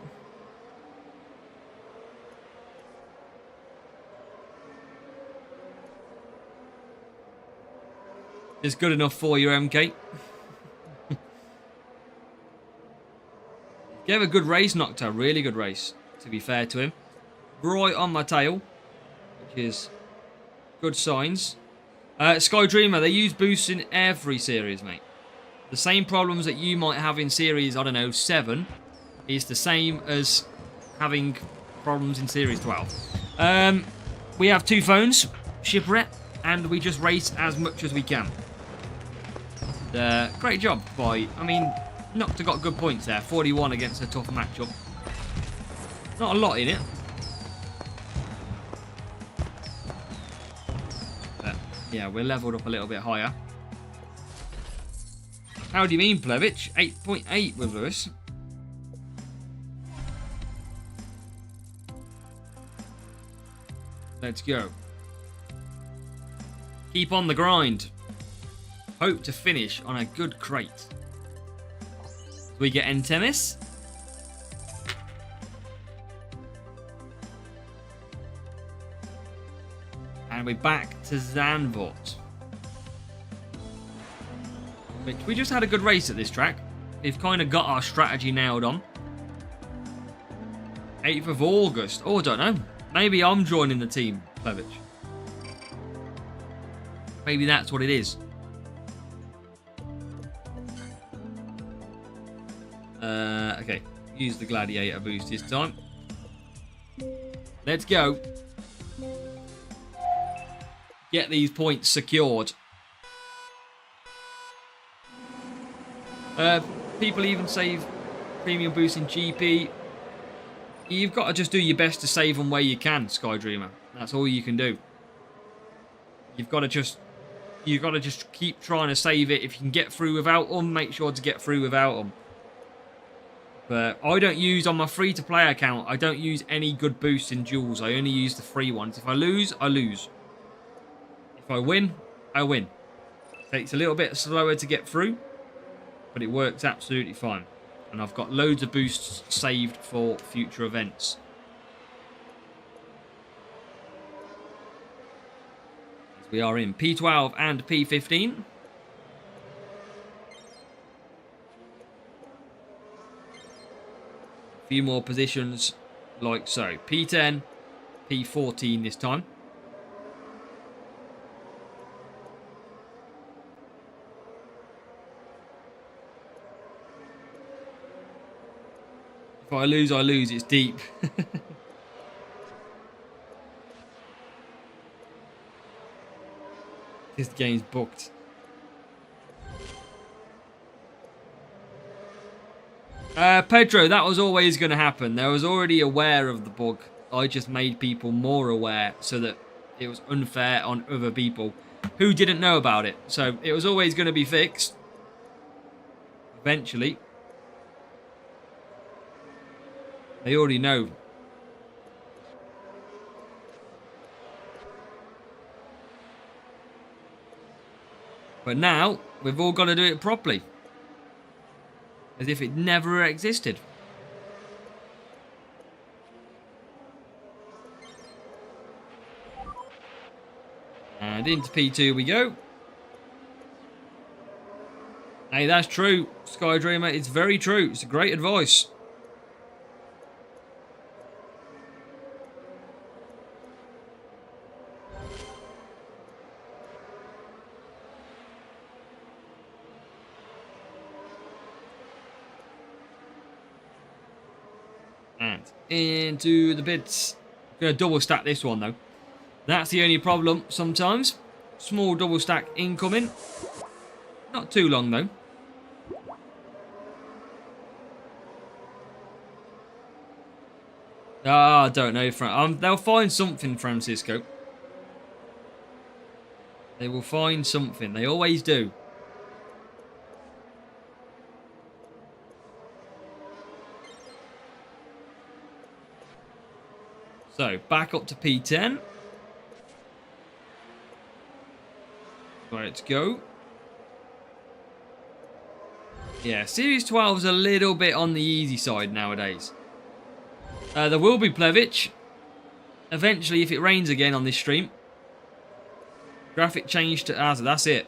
Is good enough for you, MK. Gave a good race, Nocta. Really good race, to be fair to him. Right on my tail, which is good signs. Sky Dreamer, they use boosts in every series, mate. The same problems that you might have in series, I don't know, 7 is the same as having problems in series 12. We have 2 phones, Shipwreck, and we just race as much as we can. Great job by, I mean, Nocta got good points there. 41 against a tough matchup. Not a lot in it. But, yeah, we're leveled up a little bit higher. How do you mean, Plevich? 8.8 with Lewis. Let's go. Keep on the grind. Hope to finish on a good crate. We get Entemis. And we're back to Zandvoort. Which we just had a good race at this track. We've kind of got our strategy nailed on. 8th of August. Oh, I don't know. Maybe I'm joining the team, Plevich. Maybe that's what it is. Okay. Use the Gladiator boost this time. Let's go. Get these points secured. People even save premium boost in GP. You've got to just do your best to save them where you can, Sky Dreamer. That's all you can do. You've got to just keep trying to save it. If you can get through without them, make sure to get through without them. But I don't use, on my free-to-play account, I don't use any good boosts in duels. I only use the free ones. If I lose, I lose. If I win, I win. Takes a little bit slower to get through, but it works absolutely fine. And I've got loads of boosts saved for future events. As we are in P12 and P15. A few more positions like so. P10, P14 this time. If I lose, I lose. It's deep. This game's booked. Pedro, that was always going to happen. They was already aware of the bug. I just made people more aware so that it was unfair on other people who didn't know about it. So it was always going to be fixed. Eventually. They already know. But now, we've all got to do it properly. As if it never existed. And into P2 we go. Hey, that's true, Sky Dreamer. It's very true. It's great advice. And into the bits. Going to double stack this one, though. That's the only problem sometimes. Small double stack incoming. Not too long, though. I don't know. They'll find something, Francisco. They will find something. They always do. So, back up to P10. Let's go. Yeah, Series 12 is a little bit on the easy side nowadays. There will be Plevich. Eventually, if it rains again on this stream. Graphic change to Azza. That's it.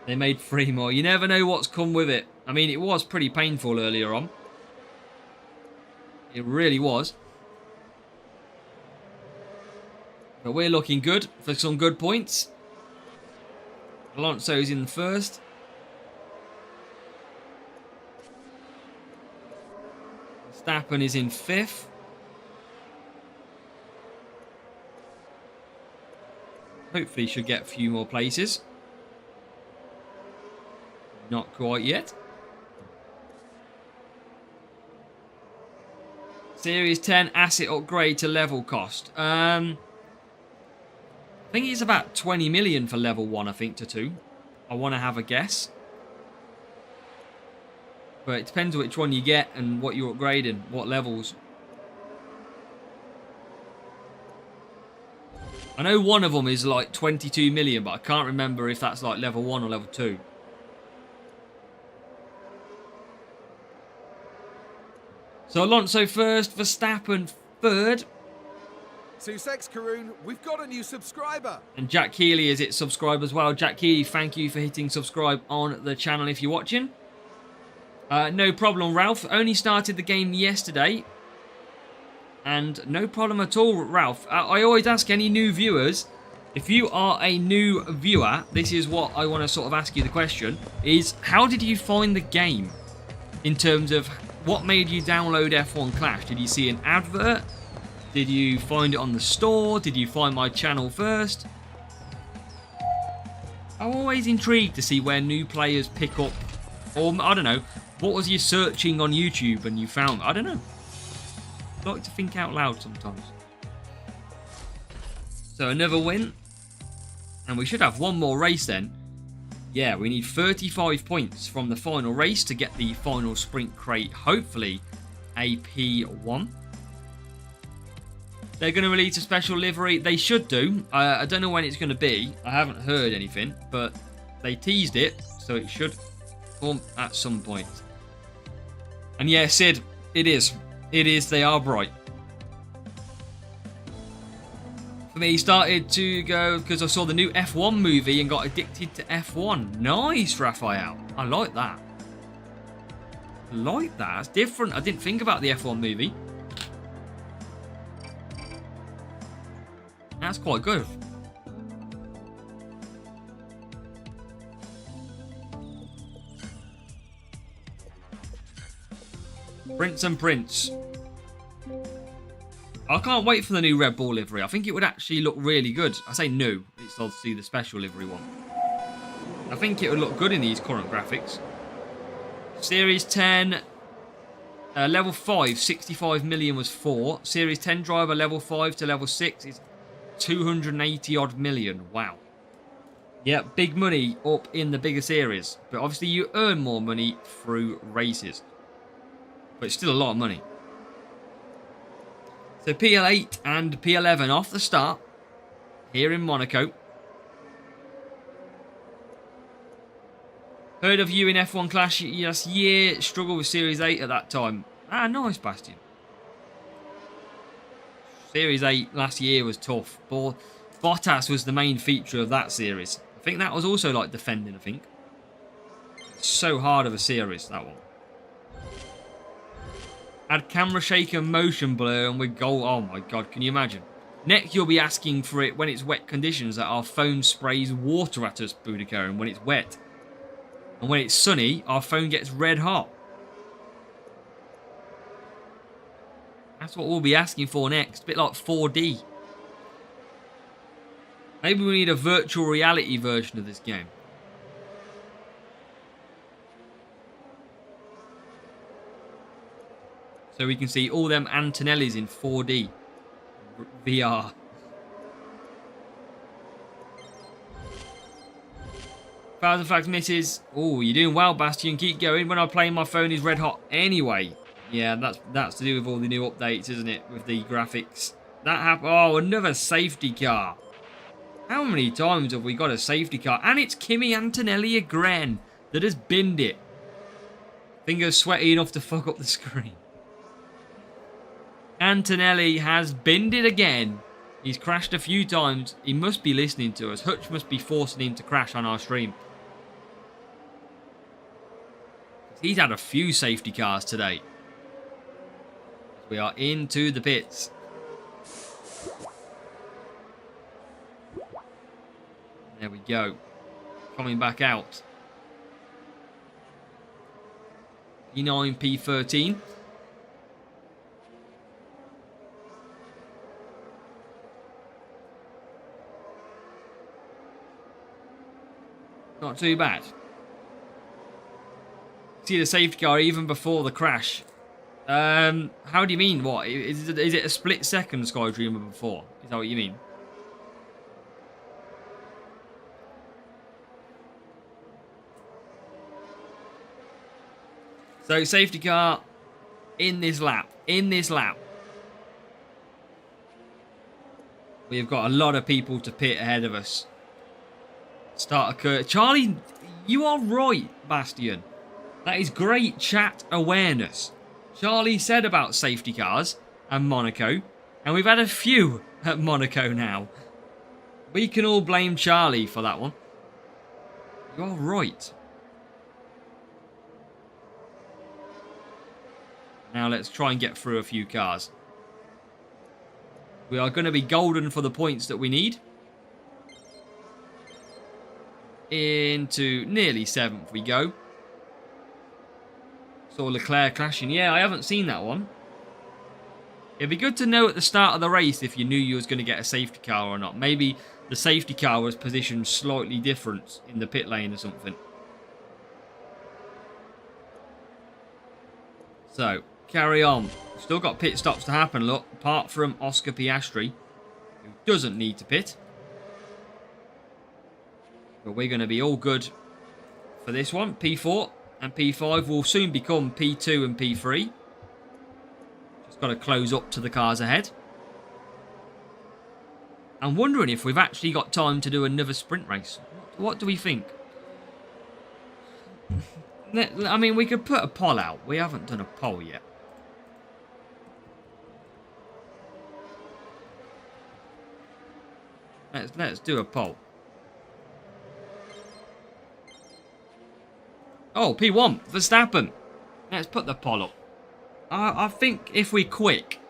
They made 3 more. You never know what's come with it. I mean, it was pretty painful earlier on. It really was. But we're looking good for some good points. Alonso's in first. Verstappen is in 5th. Hopefully should get a few more places. Not quite yet. Series 10 asset upgrade to level cost. I think it's about 20 million for level 1, I think, to 2. I want to have a guess. But it depends which one you get and what you're upgrading, what levels. I know one of them is like 22 million, but I can't remember if that's like level 1 or level 2. So Alonso first, Verstappen third. Sussex Karoon, we've got a new subscriber. And Jack Keeley is it subscribe as well. Jack Keeley, thank you for hitting subscribe on the channel if you're watching. No problem, Ralph. Only started the game yesterday. And no problem at all, Ralph. I always ask any new viewers, if you are a new viewer, this is what I want to sort of ask you the question, is how did you find the game? In terms of what made you download F1 Clash? Did you see an advert? Did you find it on the store? Did you find my channel first? I'm always intrigued to see where new players pick up. Or, I don't know, what was you searching on YouTube and you found? I don't know. I like to think out loud sometimes. So another win. And we should have one more race then. Yeah, we need 35 points from the final race to get the final sprint crate, hopefully a P1. They're going to release a special livery. They should do. I don't know when it's going to be. I haven't heard anything, but they teased it, so it should come at some point. And yeah, Sid, it is. It is. They are bright. For me, started to go because I saw the new F1 movie and got addicted to F1. Nice, Raphael. I like that. I like that. It's different. I didn't think about the F1 movie. That's quite good. Prince and Prince. I can't wait for the new Red Bull livery. I think it would actually look really good. I say new. It's obviously the special livery one. I think it would look good in these current graphics. Series 10, level 5, 65 million was 4. Series 10 driver, level 5 to level 6 is 280 odd million. Wow. Yeah, big money up in the bigger series. But obviously you earn more money through races. But it's still a lot of money. So PL8 and P11 off the start. Here in Monaco. Heard of you in F1 Clash last year. Struggled with Series 8 at that time. Ah, nice, Bastian. Series 8 last year was tough. Bottas was the main feature of that series. I think that was also like defending, I think. So hard of a series, that one. Had camera shake and motion blur and with goal. Oh my god, can you imagine? Next, you'll be asking for it when it's wet conditions that our phone sprays water at us, Boudica, and when it's wet. And when it's sunny, our phone gets red hot. That's what we'll be asking for next. A bit like 4D. Maybe we need a virtual reality version of this game. So we can see all them Antonellis in 4D. VR. Thousand Facts misses. Oh, you're doing well, Bastion. Keep going. When I play, my phone is red hot anyway. Yeah, that's to do with all the new updates, isn't it? With the graphics. That happened. Oh, another safety car. How many times have we got a safety car? And it's Kimi Antonelli again that has binned it. Fingers sweaty enough to fuck up the screen. Antonelli has binned it again. He's crashed a few times. He must be listening to us. Hutch must be forcing him to crash on our stream. He's had a few safety cars today. We are into the pits. There we go. Coming back out. P9, P13. Not too bad. See the safety car even before the crash. How do you mean? What? Is it a split second Skydreamer before? Is that what you mean? So safety car in this lap. In this lap. We've got a lot of people to pit ahead of us. Start a curve. Charlie, you are right, Bastion. That is great chat awareness. Charlie said about safety cars and Monaco, and we've had a few at Monaco now. We can all blame Charlie for that one. You're right. Now let's try and get through a few cars. We are going to be golden for the points that we need. Into nearly 7th we go. Saw Leclerc clashing. Yeah, I haven't seen that one. It'd be good to know at the start of the race if you knew you was going to get a safety car or not. Maybe the safety car was positioned slightly different in the pit lane or something. So, carry on. Still got pit stops to happen, look. Apart from Oscar Piastri, who doesn't need to pit. But we're going to be all good for this one. P4 and P5 will soon become P2 and P3. Just got to close up to the cars ahead. I'm wondering if we've actually got time to do another sprint race. What do we think? I mean, we could put a poll out. We haven't done a poll yet. Let's do a poll. Oh, P1, Verstappen. Let's put the poll up. I think if we're quick,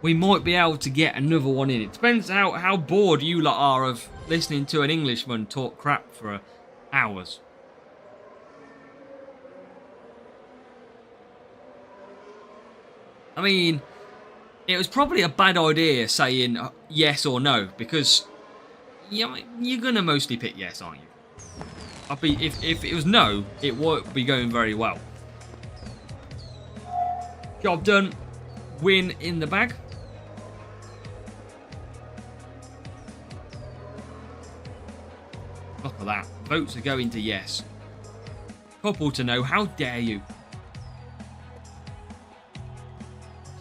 we might be able to get another one in. It depends how bored you lot are of listening to an Englishman talk crap for hours. I mean, it was probably a bad idea saying yes or no, because you're going to mostly pick yes, aren't you? If it was no, it won't be going very well. Job done. Win in the bag. Look at that. Votes are going to yes. Couple to no. How dare you?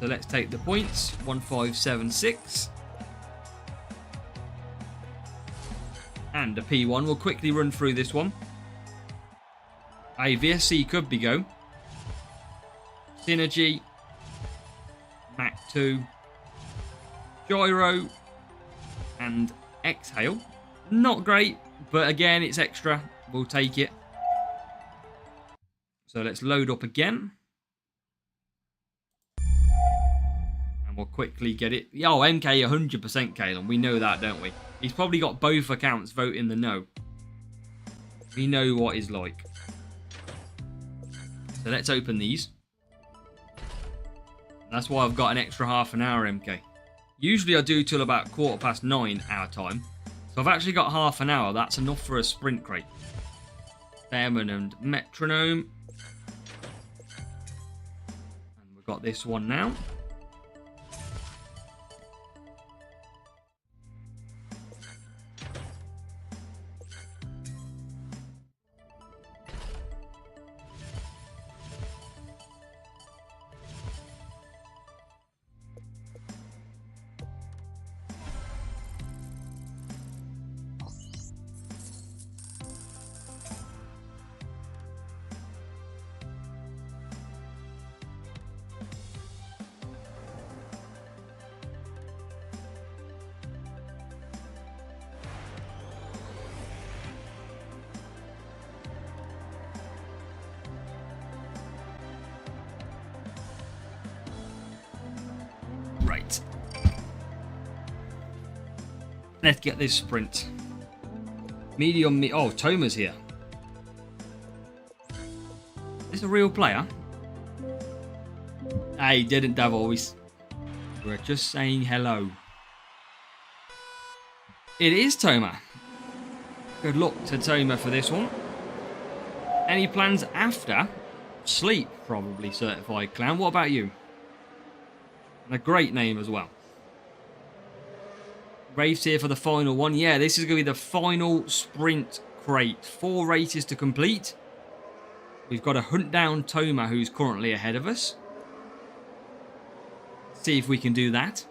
So let's take the points. 1576. And a P1. We'll quickly run through this one. A VSC could be go. Synergy. Mach 2. Gyro. And Exhale. Not great, but again, it's extra. We'll take it. So let's load up again. And we'll quickly get it. Oh, MK 100% Kalen. We know that, don't we? He's probably got both accounts voting the no. We know what he's like. So let's open these. That's why I've got an extra half an hour, MK. Usually I do till about 9:15 our time. So I've actually got half an hour. That's enough for a sprint crate. Theremin and Metronome. And we've got this one now. Right. Let's get this sprint. Medium. Oh, Toma's here. Is this a real player? Hey, didn't Davois. We're just saying hello. It is Toma. Good luck to Toma for this one. Any plans after? Sleep, probably, Certified Clown. What about you? And a great name as well. Raves here for the final one. Yeah, this is going to be the final sprint crate. 4 races to complete. We've got to hunt down Toma, who's currently ahead of us. See if we can do that.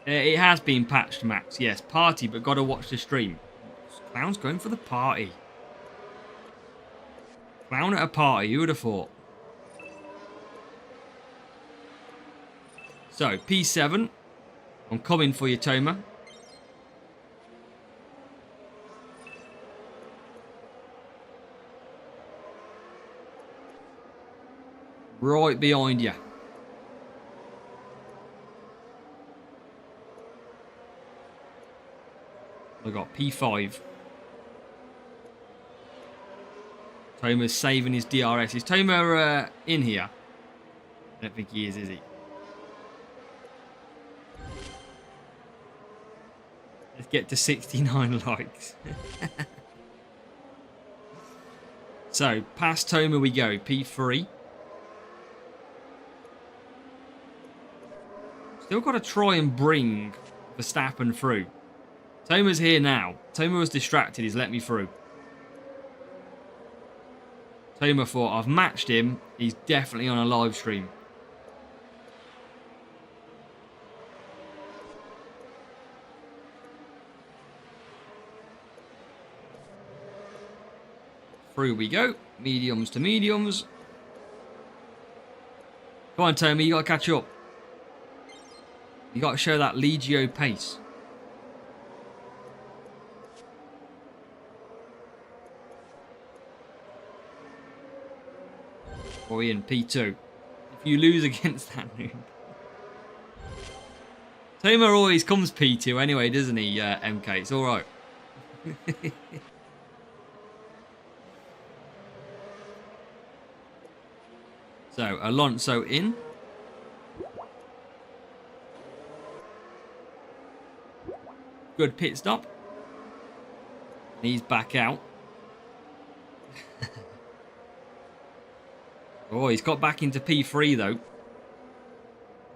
It has been patched, Max. Yes, party, but got to watch the stream. Clown's going for the party. Clown at a party, who would have thought? So, P7. I'm coming for you, Toma. Right behind you. I got P5. Toma's saving his DRS. Is Toma in here? I don't think he is he? Let's get to 69 likes. So, past Toma we go. P3. Still got to try and bring Verstappen through. Toma's here now. Toma was distracted. He's let me through. Toma thought, I've matched him. He's definitely on a live stream. Through we go. Mediums to mediums. Come on, Toma. You got to catch up. You got to show that Legio pace. Or in P2. If you lose against that noob. Toma always comes P2 anyway, doesn't he, MK? It's alright. So, Alonso in. Good pit stop. He's back out. Oh, he's got back into P3 though.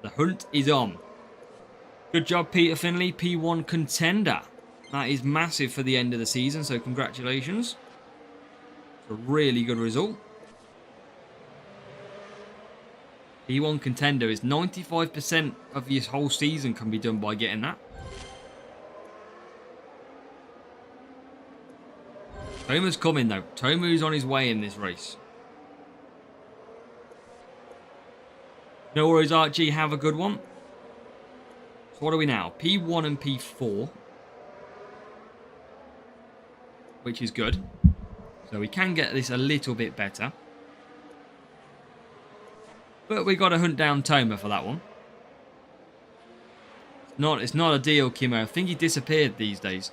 The hunt is on. Good job, Peter Finley. P1 contender. That is massive for the end of the season, so congratulations. It's a really good result. P1 contender is 95% of your whole season can be done by getting that. Toma's coming though. Toma's on his way in this race. No worries, Archie. Have a good one. So what are we now? P1 and P4. Which is good. So we can get this a little bit better. But we got to hunt down Toma for that one. It's not a deal, Kimo. I think he disappeared these days.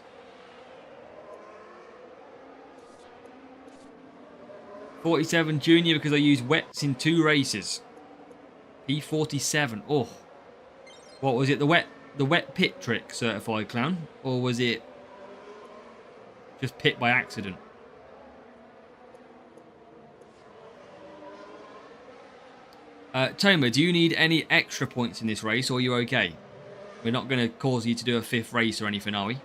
47 junior because I used wets in 2 races. P47. Oh. What was it? The wet pit trick, certified clown? Or was it just pit by accident? Toma, do you need any extra points in this race, or are you okay? We're not going to cause you to do a 5th race or anything, are we?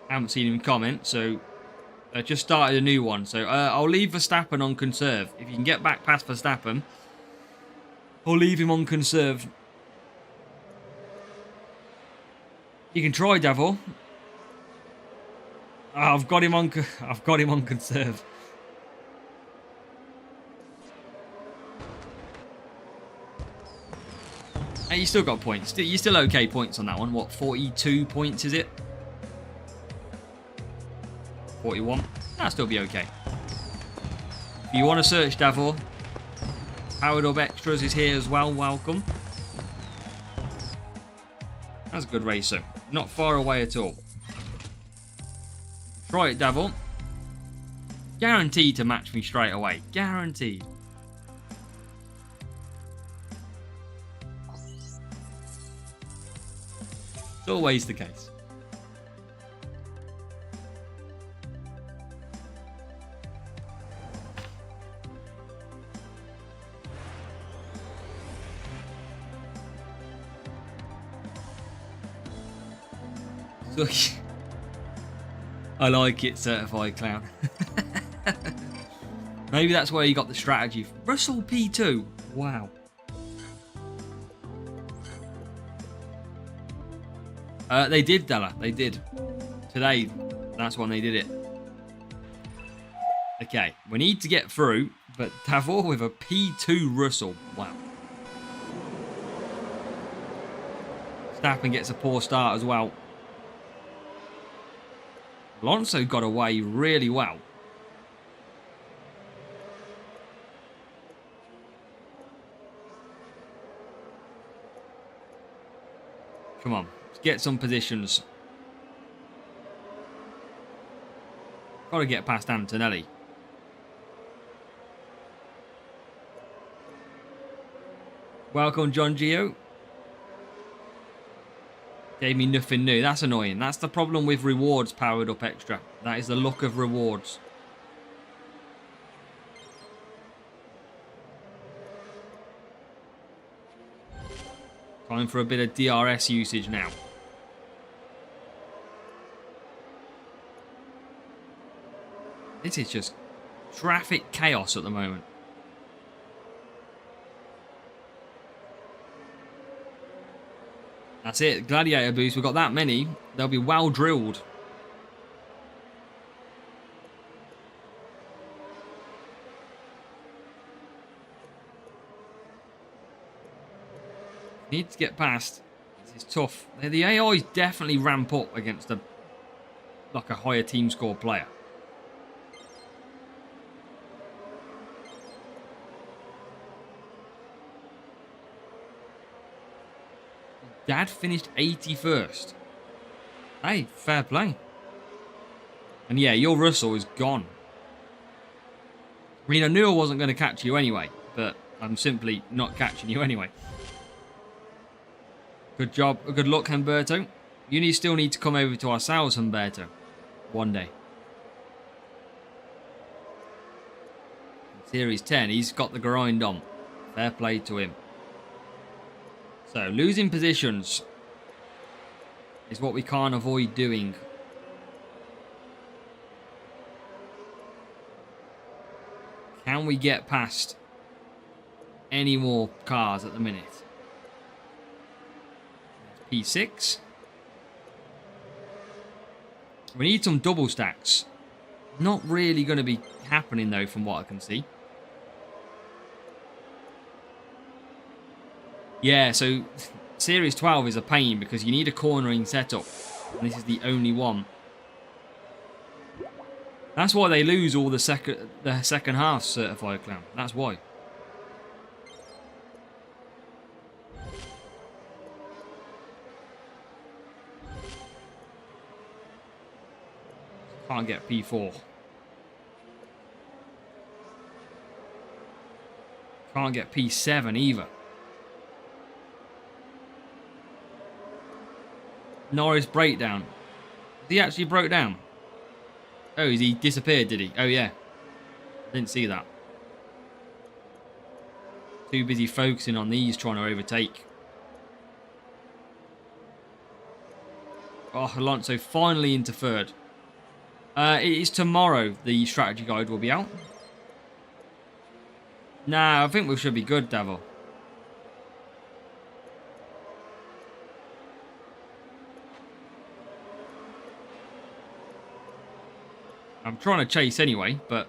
I haven't seen him comment, so I just started a new one. So I'll leave Verstappen on conserve. If you can get back past Verstappen, I'll leave him on conserve. You can try, Davor. Oh, I've got him on conserve. Hey, you still got points. You're still okay points on that one. What, 42 points is it? 41. That'll still be okay. If you want to search Davor, Powered Up Extras is here as well. Welcome. That's a good racer. Not far away at all. Try it, Davor. Guaranteed to match me straight away. Guaranteed. It's always the case. So, I like it, certified clown. Maybe that's where you got the strategy. Russell P2. Wow. They did, Della. They did. Today, that's when they did it. Okay, we need to get through, but Davor with a P2 Russell. Wow. Verstappen gets a poor start as well. Alonso got away really well. Come on, let's get some positions. Got to get past Antonelli. Welcome, John Gio. Gave me nothing new. That's annoying. That's the problem with rewards Powered Up Extra. That is the luck of rewards. Time for a bit of DRS usage now. This is just traffic chaos at the moment. That's it. Gladiator boost. We've got that many. They'll be well drilled. Need to get past. This is tough. The AIs definitely ramp up against a higher team score player. Dad finished 81st. Hey, fair play. And yeah, your Russell is gone. I mean, I knew I wasn't going to catch you anyway, but I'm simply not catching you anyway. Good job. Good luck, Humberto. You still need to come over to ourselves, Humberto. One day. Series 10, he's got the grind on. Fair play to him. So, losing positions is what we can't avoid doing. Can we get past any more cars at the minute? P6. We need some double stacks. Not really going to be happening though from what I can see. Yeah, so Series 12 is a pain because you need a cornering setup. And this is the only one. That's why they lose all the second half certified clown. That's why. Can't get P4. Can't get P7 either. Norris breakdown. He actually broke down. Oh, he disappeared, did he? Oh, yeah. Didn't see that. Too busy focusing on these trying to overtake. Oh, Alonso finally into third. It is tomorrow the strategy guide will be out. Nah, I think we should be good, Davil. I'm trying to chase anyway, but...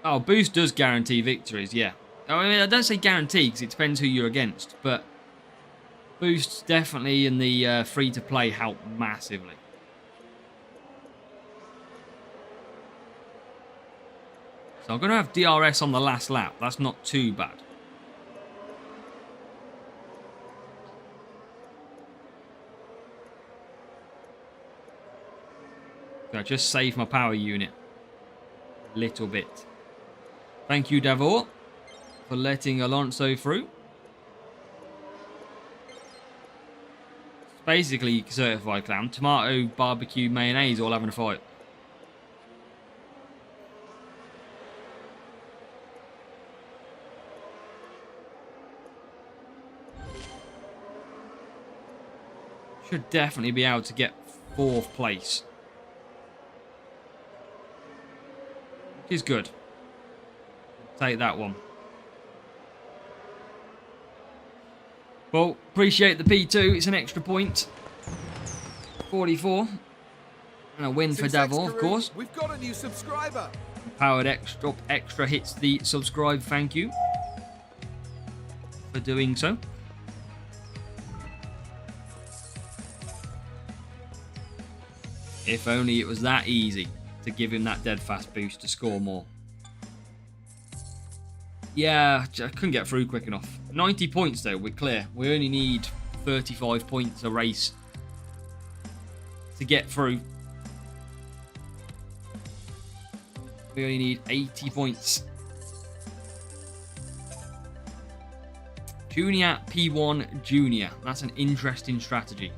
Oh, boost does guarantee victories, yeah. I mean, I don't say guarantee because it depends who you're against, but boosts definitely in the free-to-play help massively. So I'm going to have DRS on the last lap. That's not too bad. So I just save my power unit a little bit. Thank you, Davor, for letting Alonso through. It's basically certified clown. Tomato, barbecue, mayonnaise all having a fight. Should definitely be able to get 4th place. Which is good. Take that one. Well, appreciate the P2. It's an extra point. 44. And a win for Davor, of course. We've got a new subscriber. Powered extra hits the subscribe. Thank you for doing so. If only it was that easy to give him that dead fast boost to score more. Yeah, I couldn't get through quick enough. 90 points though, we're clear. We only need 35 points a race to get through. We only need 80 points. Junior P1 Junior. That's an interesting strategy.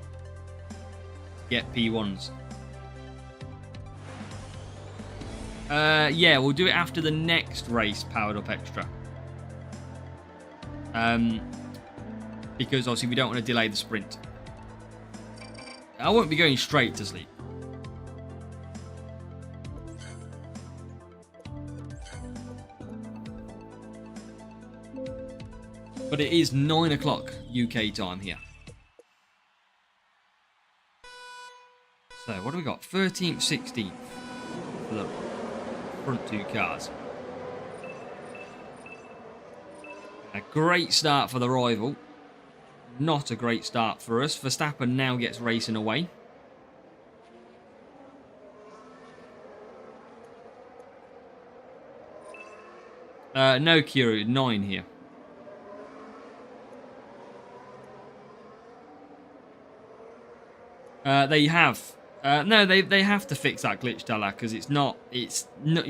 Get P1s. Yeah, we'll do it after the next race, Powered Up Extra. Because obviously we don't want to delay the sprint. I won't be going straight to sleep. But it is 9 o'clock UK time here. So, what do we got? 13th, 16th for the front 2 cars. A great start for the rival. Not a great start for us. Verstappen now gets racing away. No Kiro, 9 here. They have. No, they have to fix that glitch, Della, because it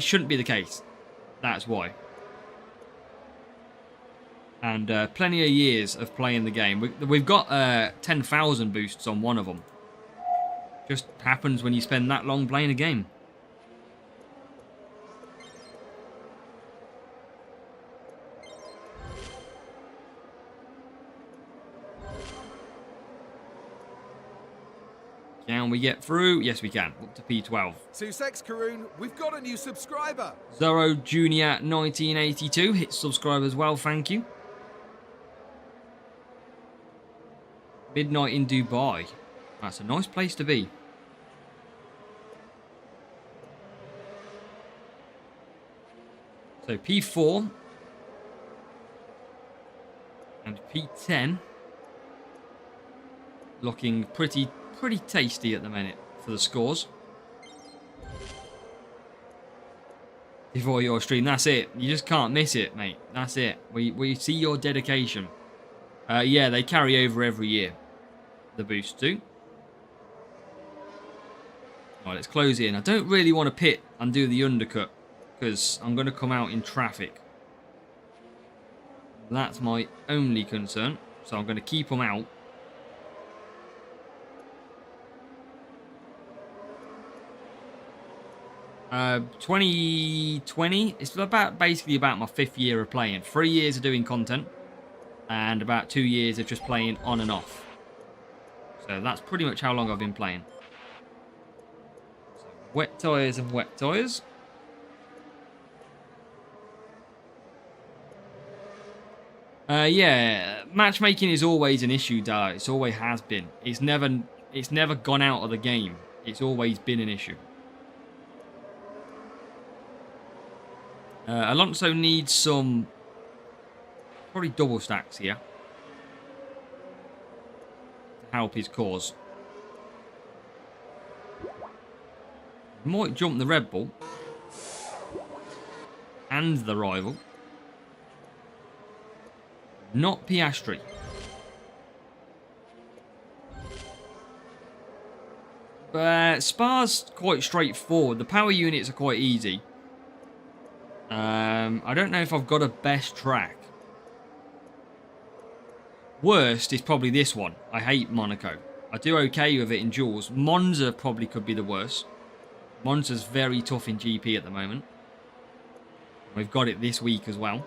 shouldn't be the case. That's why. And plenty of years of playing the game. We've got 10,000 boosts on one of them. Just happens when you spend that long playing a game. Can we get through? Yes, we can. Up to P12. Sussex Karoon, we've got a new subscriber. Zorro Junior 1982 hit subscribe as well. Thank you. Midnight in Dubai. That's a nice place to be. So P4 and P10. Looking pretty tasty at the minute for the scores. Before your stream, that's it. You just can't miss it, mate. That's it. We see your dedication. Yeah, they carry over every year. The boosts do. Right, let's close in. I don't really want to pit and do the undercut because I'm going to come out in traffic. That's my only concern. So I'm going to keep them out. Uh, 2020, it's basically about my 5th year of playing. 3 years of doing content and about 2 years of just playing on and off. So that's pretty much how long I've been playing. So wet tyres and wet tyres. Yeah, matchmaking is always an issue, Dara. It's always has been. It's never gone out of the game. It's always been an issue. Alonso needs some probably double stacks here to help his cause. Might jump the Red Bull and the rival. Not Piastri. But Spa's quite straightforward. The power units are quite easy. I don't know if I've got a best track. Worst is probably this one. I hate Monaco. I do okay with it in duels. Monza probably could be the worst. Monza's very tough in GP at the moment. We've got it this week as well.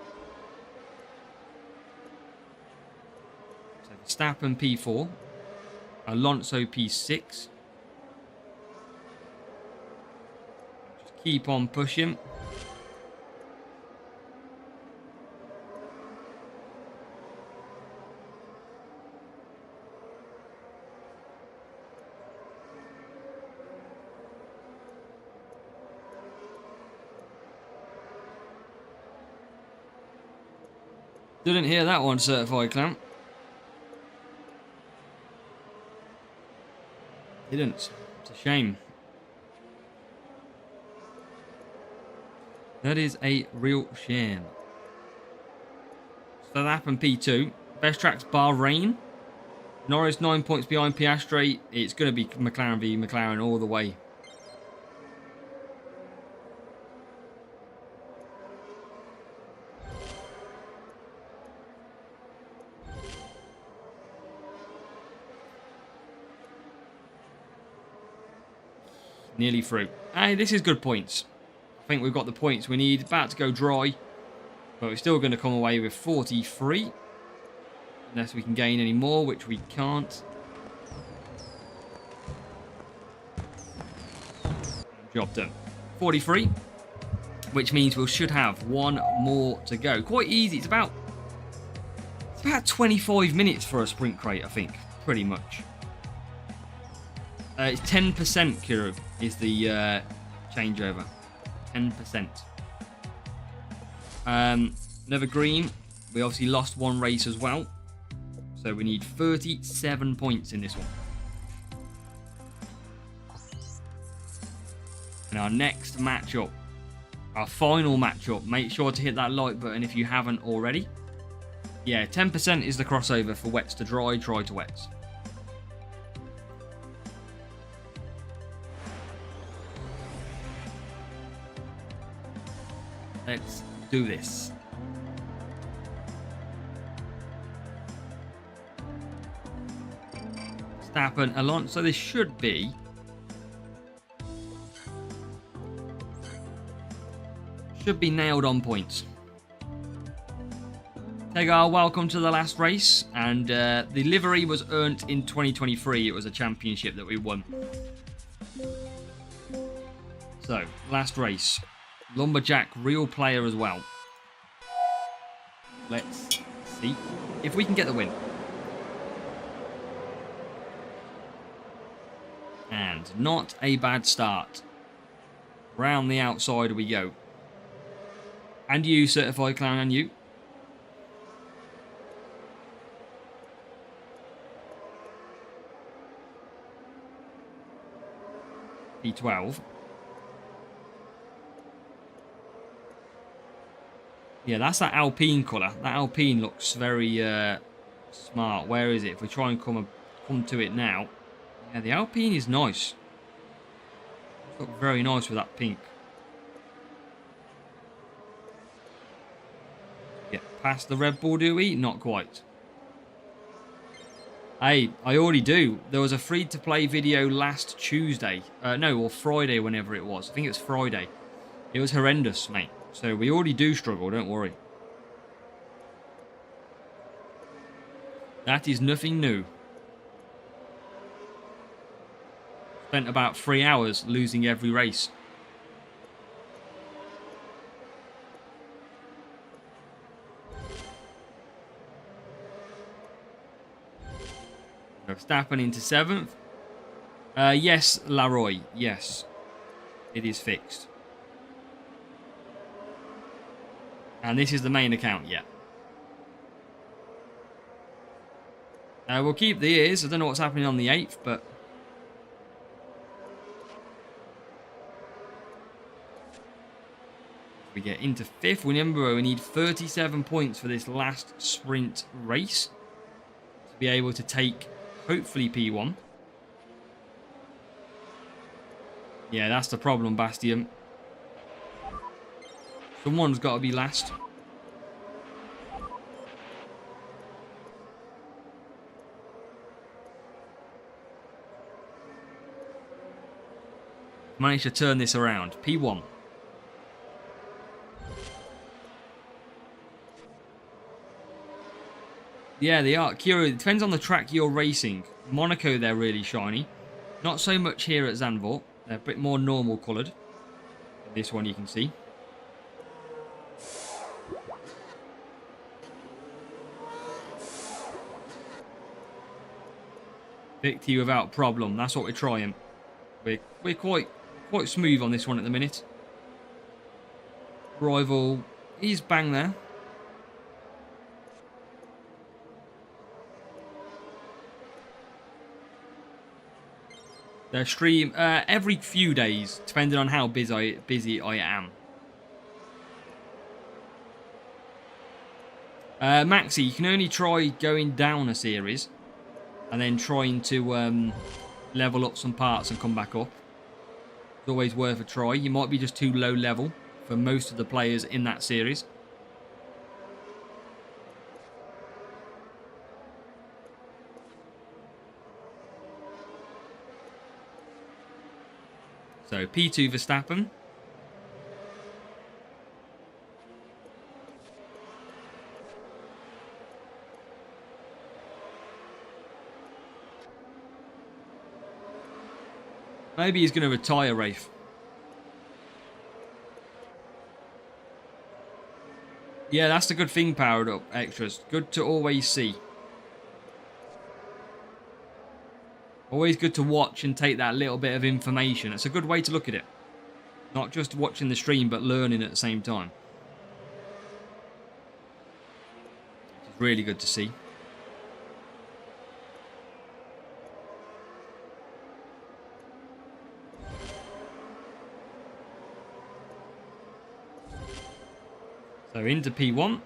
So Verstappen P4. Alonso P6. Just keep on pushing. Didn't hear that one, Certified Clown. Didn't. It's a shame. That is a real shame. Verstappen P2. Best tracks Bahrain. Norris 9 points behind Piastri. It's going to be McLaren v McLaren all the way. Nearly through. Hey, this is good points. I think we've got the points we need. About to go dry. But we're still going to come away with 43. Unless we can gain any more, which we can't. Job done. 43. Which means we should have one more to go. Quite easy. It's about 25 minutes for a sprint crate, I think. Pretty much. It's 10%, Kiro, is the changeover. 10%. Another green. We obviously lost one race as well. So we need 37 points in this one. And our next matchup, our final matchup, make sure to hit that like button if you haven't already. Yeah, 10% is the crossover for wets to dry, dry to wets. Let's do this. Verstappen, Alonso. This should be nailed on points. Tegar, welcome to the last race. And the livery was earned in 2023. It was a championship that we won. So, last race. Lumberjack, real player as well. Let's see if we can get the win. And not a bad start. Round the outside we go. And you, Certified Clown, and you. P12. Yeah, that's that Alpine colour. That Alpine looks very smart. Where is it? If we try and come to it now. Yeah, the Alpine is nice. Look very nice with that pink. Get past the Red Bull, do we? Not quite. Hey, I already do. There was a free-to-play video last Tuesday. No, or Friday, whenever it was. I think it was Friday. It was horrendous, mate. So we already do struggle, don't worry. That is nothing new. Spent about 3 hours losing every race. Verstappen into 7th. Yes, Laroy. Yes. It is fixed. And this is the main account, yeah. We'll keep the ears. I don't know what's happening on the 8th, but... we get into 5th. Remember, we need 37 points for this last sprint race. To be able to take, hopefully, P1. Yeah, that's the problem, Bastian. Someone's got to be last. Managed to turn this around. P1. Yeah, they are. Kira, it depends on the track you're racing. Monaco, they're really shiny. Not so much here at Zandvoort. They're a bit more normal coloured. This one you can see. Victory without problem. That's what we're trying. We're quite smooth on this one at the minute. Rival, he's bang there. Their stream every few days, depending on how busy I am. Maxi, you can only try going down a series and then trying to level up some parts and come back up. It's always worth a try. You might be just too low level for most of the players in that series. So P2 Verstappen. Maybe he's going to retire, Rafe. Yeah, that's the good thing, powered up extras. Good to always see. Always good to watch and take that little bit of information. It's a good way to look at it. Not just watching the stream, but learning at the same time. It's really good to see. So into P1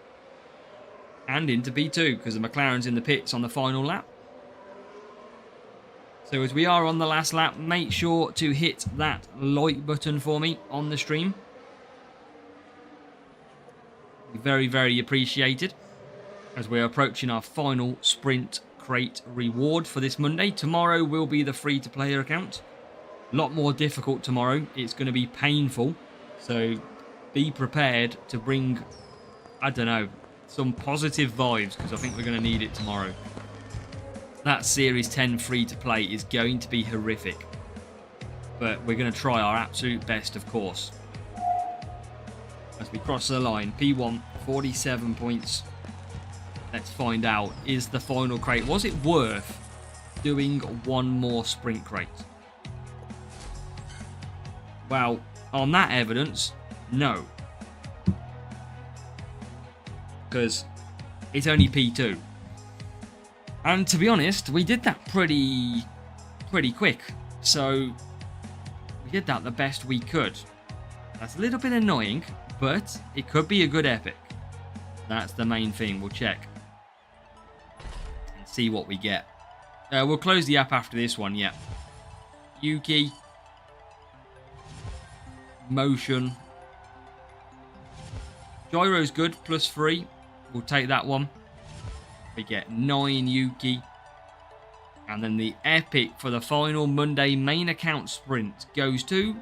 and into P2 because the McLaren's in the pits on the final lap. So as we are on the last lap, make sure to hit that like button for me on the stream. Very, very appreciated as we're approaching our final sprint crate reward for this Monday. Tomorrow will be the free-to-player account. A lot more difficult tomorrow. It's going to be painful. So be prepared to bring, I don't know, some positive vibes because I think we're going to need it tomorrow. That Series 10 free-to-play is going to be horrific. But we're going to try our absolute best, of course. As we cross the line, P1, 47 points. Let's find out, is the final crate, was it worth doing one more sprint crate? Well, on that evidence, no. Because it's only P2. And to be honest, we did that pretty quick. So We did that the best we could. That's a little bit annoying, but it could be a good epic. That's the main thing. We'll check and see what we get. We'll close the app after this one, yeah. Yuki. Motion. Gyro's good, +3. We'll take that one. We get 9 Yuki. And then the epic for the final Monday main account sprint goes to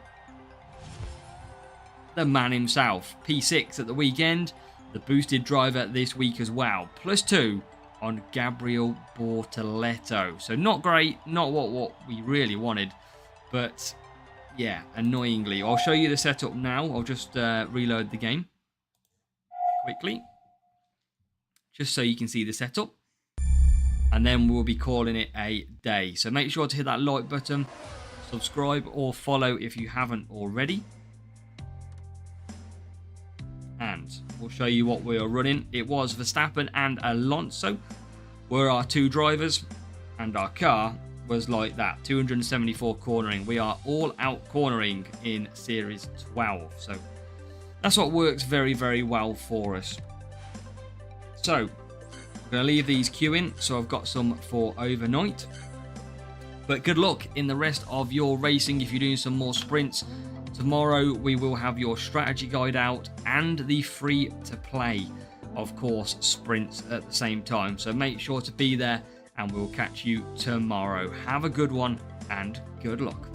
the man himself. P6 at the weekend. The boosted driver this week as well. +2 on Gabriel Bortoletto. So not great. Not what we really wanted. But yeah, annoyingly. I'll show you the setup now. I'll just reload the game quickly. Just so you can see the setup. And then we'll be calling it a day. So make sure to hit that like button, subscribe or follow if you haven't already. And we'll show you what we are running. It was Verstappen and Alonso were our 2 drivers. And our car was like that, 274 cornering. We are all out cornering in Series 12. So that's what works very, very well for us. So I'm going to leave these queuing, so I've got some for overnight. But good luck in the rest of your racing if you're doing some more sprints. Tomorrow we will have your strategy guide out and the free to play, of course, sprints at the same time. So make sure to be there and we'll catch you tomorrow. Have a good one and good luck.